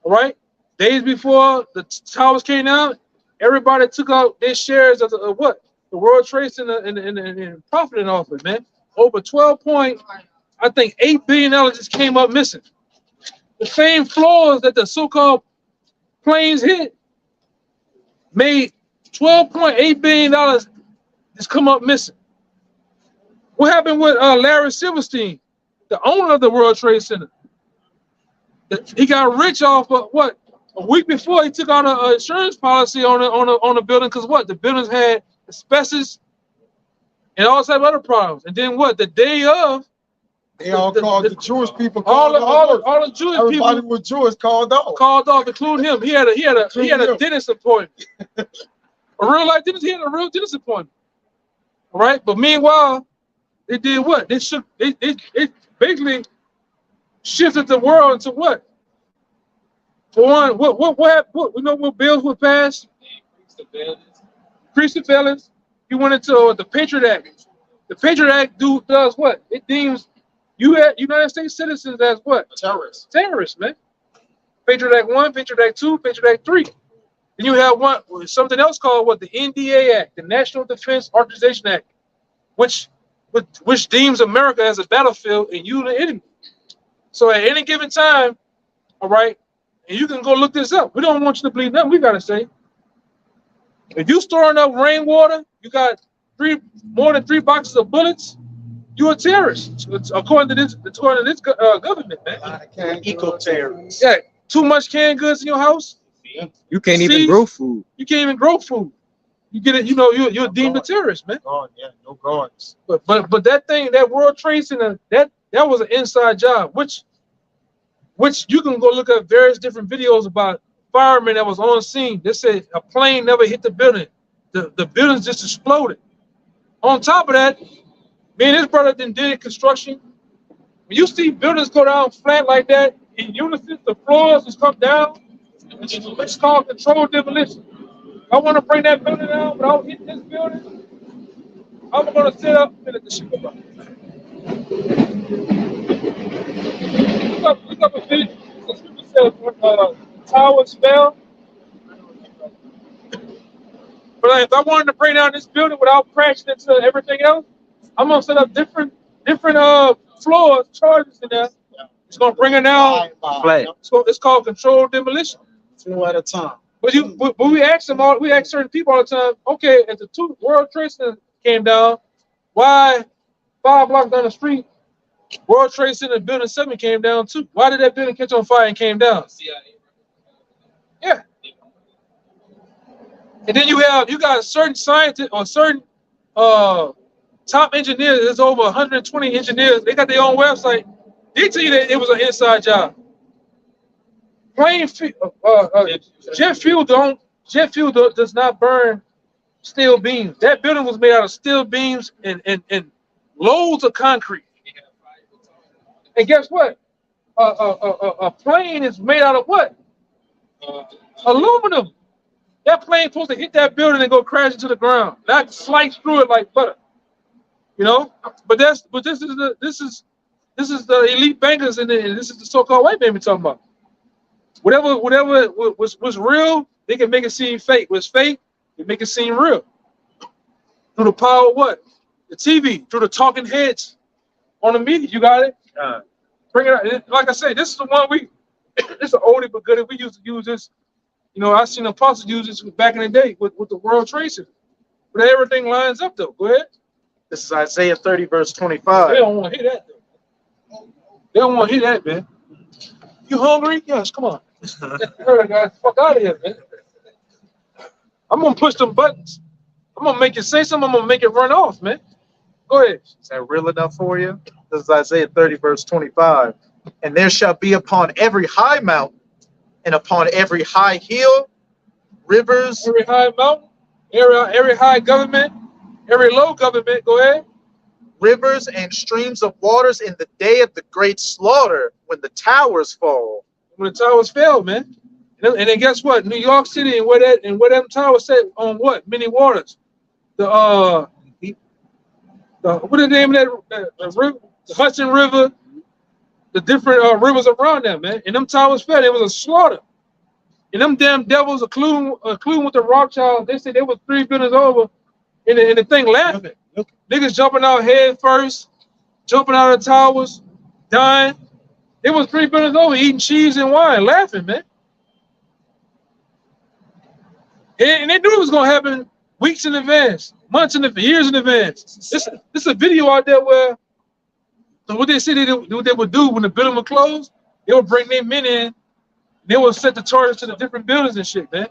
Speaker 9: All right. Days before the towers came down, everybody took out their shares of what? The World Trade Center and profiting off it, man. Over 8 billion just came up missing. The same floors that the so-called planes hit made $12.8 billion just come up missing. What happened with Larry Silverstein, the owner of the World Trade Center? He got rich off of what? A week before he took out an insurance policy on a building because what? The buildings had asbestos and all type of other problems. And then what? The day of,
Speaker 2: they all called the Jewish people.
Speaker 9: All the Jewish
Speaker 2: everybody
Speaker 9: people.
Speaker 2: Everybody was Jewish called off.
Speaker 9: Called off, including him. He had a dentist appointment. A real life dentist. He had a real dentist appointment. All right, but meanwhile, they did what? They basically shifted the world into what? For one, what we know what bills were passed? Increase surveillance. He went into the Patriot Act. The Patriot Act does what? It deems You had United States citizens as what?
Speaker 2: Terrorists.
Speaker 9: Terrorists, man. Patriot Act 1, Patriot Act 2, Patriot Act 3. Then you have something else called what? The NDA Act, the National Defense Authorization Act, which deems America as a battlefield and you the enemy. So at any given time, all right, and you can go look this up. We don't want you to believe nothing we gotta say. If you storing up rainwater, you got more than 3 boxes of bullets, you're a terrorist. It's according to this government, man.
Speaker 4: Eco-terrorists.
Speaker 9: Yeah, too much canned goods in your house.
Speaker 11: You can't even
Speaker 9: Seeds,
Speaker 11: grow food.
Speaker 9: You can't even grow food. You get it, you're deemed a terrorist, man.
Speaker 2: Yeah, no guards.
Speaker 9: But that thing, that World Trade Center, that was an inside job, which you can go look at various different videos about firemen that was on scene. They said a plane never hit the building. The buildings just exploded. On top of that, me and his brother did construction. When you see buildings go down flat like that, in unison, the floors just come down. It's called controlled demolition. I want to bring that building down without hitting this building. I'm going to set up and let the shit go by. Look up a video. The scripture says towers fell. But if I wanted to bring down this building without crashing into everything else, I'm gonna set up different floors, charges in there. It's gonna bring it down
Speaker 11: Flat.
Speaker 9: So it's called controlled demolition.
Speaker 2: Floor at a time.
Speaker 9: But we ask certain people all the time, okay, if the 2 World Trade Center came down, why 5 blocks down the street, World Trade Center building 7 came down too? Why did that building catch on fire and came down? Yeah. And then you got certain scientists or certain top engineers. There's over 120 engineers. They got their own website. They tell you that it was an inside job. Jet fuel does not burn steel beams. That building was made out of steel beams and loads of concrete. And guess what? A plane is made out of what? Aluminum. That plane supposed to hit that building and go crash into the ground, not slice through it like butter. But this is the elite bankers and this is the so-called white man we're talking about. Whatever was real, they can make it seem fake. What's fake, they make it seem real. Through the power of what? The TV, through the talking heads on the media. You got it? Bring it out. Like I say, this is the one this is an oldie but goodie. We used to use this. I seen apostles use this back in the day with the World Trade Center. But everything lines up though. Go ahead.
Speaker 4: This is Isaiah 30, verse 25.
Speaker 9: They don't want to hear that though. They don't want to hear that, man. You hungry? Yes, come on. Guys, fuck out of here, man. I'm gonna push them buttons. I'm gonna make it say something. I'm gonna make it run off, man. Go ahead.
Speaker 4: Is that real enough for you? This is Isaiah 30, verse 25. And there shall be upon every high mountain and upon every high hill, rivers.
Speaker 9: Every high mountain, every high government, every low government. Go ahead.
Speaker 4: Rivers and streams of waters in the day of the great slaughter, when the towers fall.
Speaker 9: When the towers fell, man. And then guess what? New York City and where them towers set on what? Many waters. What is the name of that? The Hudson River. The different rivers around them, man. And them towers fell. It was a slaughter. And them damn devils, including with the Rothschilds, they said they were 3 buildings over, and the thing laughing. Niggas jumping out head first, jumping out of the towers, dying. It was 3 buildings over, eating cheese and wine, laughing, man. And they knew it was gonna happen weeks in advance, months in advance, years in advance. This is a video out there where what they said what they would do when the building would close, they would bring their men in, they would set the charges to the different buildings and shit, man.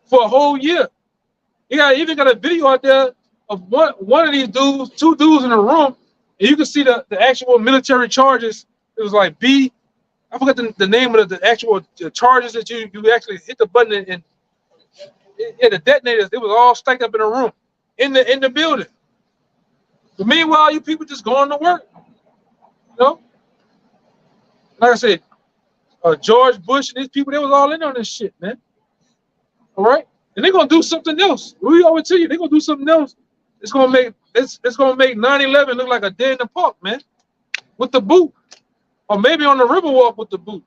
Speaker 9: For a whole year. Even got a video out there of one of these dudes, 2 dudes in a room, and you can see the actual military charges. It was like I forgot the name of the actual charges that you actually hit the button and the detonators. It was all stacked up in a room in the building. But meanwhile, you people just going to work. Like I said, George Bush and these people, they was all in on this shit, man. All right, and they're gonna do something else. We always tell you they're gonna do something else. It's gonna make 9/11 look like a day in the park, man. with the boot, or maybe on the Riverwalk with the boot.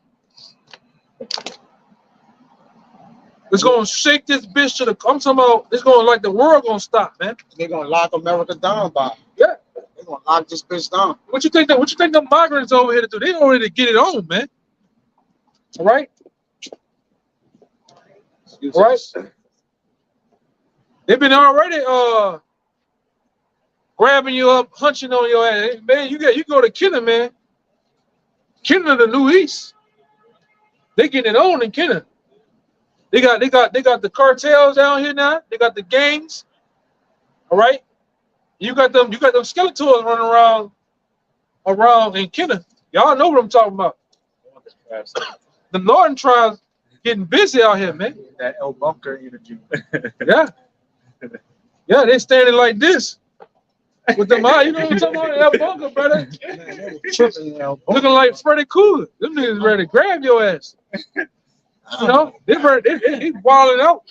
Speaker 9: It's gonna shake this bitch to the. I'm talking about. It's gonna like the world gonna stop, man.
Speaker 2: They're gonna lock America down by it.
Speaker 9: Yeah.
Speaker 2: They're gonna lock this bitch down.
Speaker 9: What you think the migrants over here to do? They already get it on, man. All right. All right. They've been already grabbing you up, hunching on your ass. Man, you go to Kenner, man. Kenner the New East. They getting it on in Kenner. They got the cartels down here now. They got the gangs. All right. You got them Skeletors running around in Kenner. Y'all know what I'm talking about. The Northern tribes getting busy out here, man.
Speaker 4: That El Bunker interview.
Speaker 9: Yeah. Yeah, they standing like this. With them eye, you know what I'm talking about? El Bunker, brother. Looking like Freddy Krueger. Them niggas ready to grab your ass. You know, they wilding out.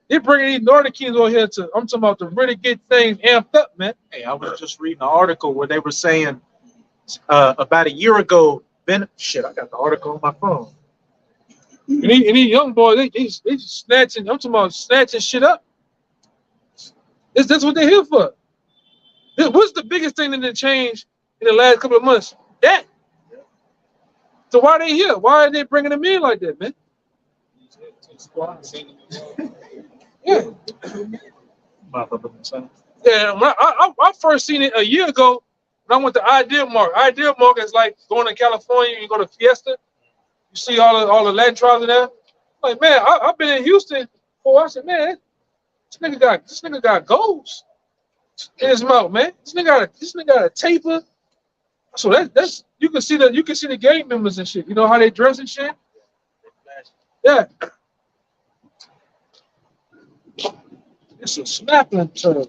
Speaker 9: They bringing these Northern Kings on here I'm talking about to really get things amped up, man.
Speaker 4: Hey, I was just reading an article where they were saying about a year ago, I got the article on my phone.
Speaker 9: And these young boys, they just snatching, I'm talking about snatching shit up. That's what they're here for. What's the biggest thing that changed in the last couple of months? That. So why are they here? Why are they bringing them in like that, man? Yeah. Yeah, when I first seen it a year ago when I went to Ideal Mark. Ideal Mark is like going to California, you go to Fiesta, you see all the Latin tribes in there. Like, man, I've been in Houston before. I said, man, this nigga got goals in his mouth, man. This nigga got a taper. So that's you can see the gang members and shit. You know how they dress and shit? Yeah. It's a snapping turtle.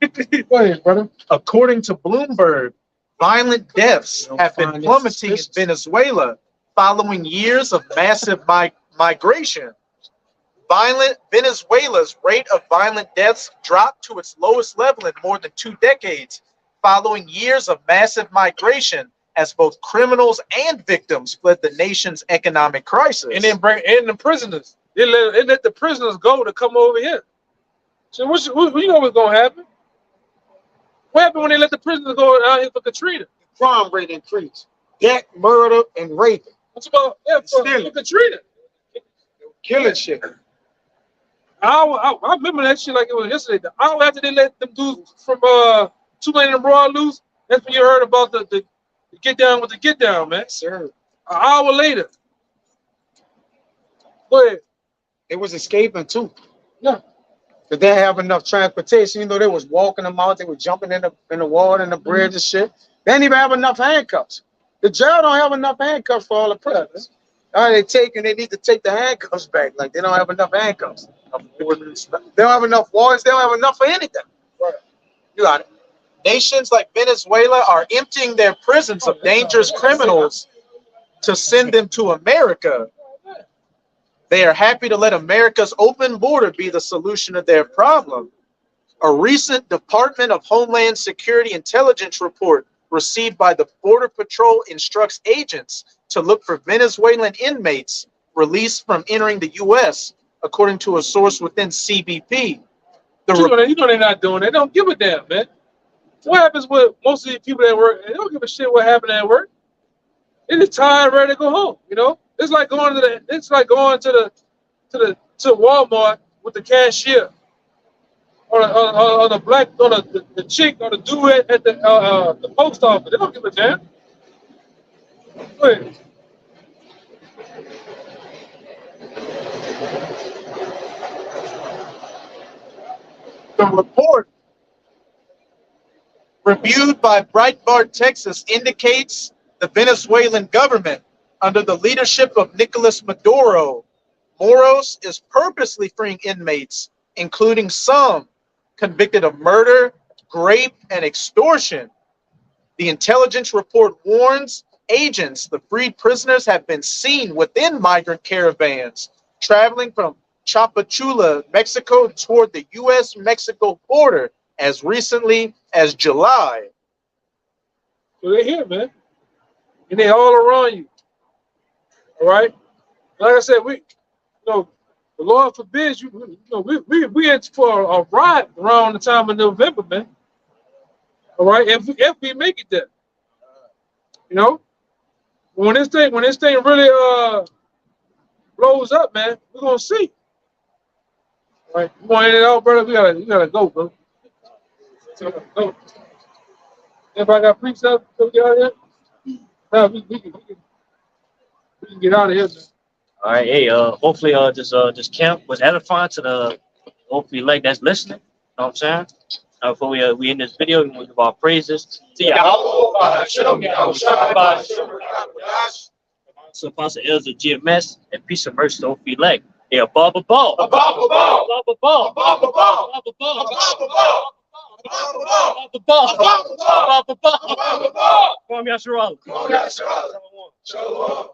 Speaker 9: Go ahead, brother.
Speaker 4: According to Bloomberg, violent deaths have been plummeting in Venezuela following years of massive migration. Venezuela's rate of violent deaths dropped to its lowest level in more than 2 decades, following years of massive migration as both criminals and victims fled the nation's economic crisis.
Speaker 9: And then bring in the prisoners. They let the prisoners go to come over here. So you know what's gonna happen? What happened when they let the prisoners go out here for Katrina?
Speaker 2: Crime rate increased. Death, murder, and raping.
Speaker 9: What's about for Katrina?
Speaker 2: Killing shit.
Speaker 9: I remember that shit like it was yesterday. The hour after they let them dudes from Tulane and Broad loose, that's when you heard about the get down with the get down, man.
Speaker 2: Sir.
Speaker 9: An hour later. Go ahead.
Speaker 2: It was escaping too.
Speaker 9: Yeah.
Speaker 2: But they didn't have enough transportation. You know, they was walking them out. They were jumping in the water and the bridge and shit. They didn't even have enough handcuffs. The jail don't have enough handcuffs for all the prisoners. They need to take the handcuffs back. Like they don't have enough handcuffs. They don't have enough warrants. They don't have enough for anything.
Speaker 4: Right.
Speaker 2: You got it.
Speaker 4: Nations like Venezuela are emptying their prisons of dangerous criminals to send them to America. They are happy to let America's open border be the solution to their problem. A recent Department of Homeland Security intelligence report received by the Border Patrol instructs agents to look for Venezuelan inmates released from entering the U.S., according to a source within CBP.
Speaker 9: You know they're not doing it. They don't give a damn, man. What happens with most of the people that work? They don't give a shit what happened at work. They're just tired, ready to go home. You know, it's like going to Walmart with the cashier or the chick or the dude at the post office. They don't give a damn. Go ahead.
Speaker 4: The report, reviewed by Breitbart Texas, indicates the Venezuelan government, under the leadership of Nicolas Maduro, Moros is purposely freeing inmates, including some convicted of murder, rape, and extortion. The intelligence report warns agents the freed prisoners have been seen within migrant caravans traveling from Chapachula, Mexico, toward the U.S.-Mexico border as recently as July.
Speaker 9: So they're here, man. and they all around you. All right. Like I said, the Lord forbids you. We in for a ride around the time of November, man. All right, if we make it there, when this thing really blows up, man, we're gonna see. All right, you want it out, brother? We gotta go, bro. Go. Everybody got preached up? So we get out of here? No, we can get out of here, man.
Speaker 1: All right, hey, hopefully, this camp was edifying to the hopefully like that's listening. You know what I'm saying? Before we end this video, we want to give our praises to Yahweh. So Apostle Elder GMS and peace and mercy to hopefully elect. Hey, above a ball. Above a ball. Above a ball. Above a ball. Above a ball. Above a ball. Above a ball. Above a ball. Above a ball. Come on, Yasharal. Come on, Yasharal.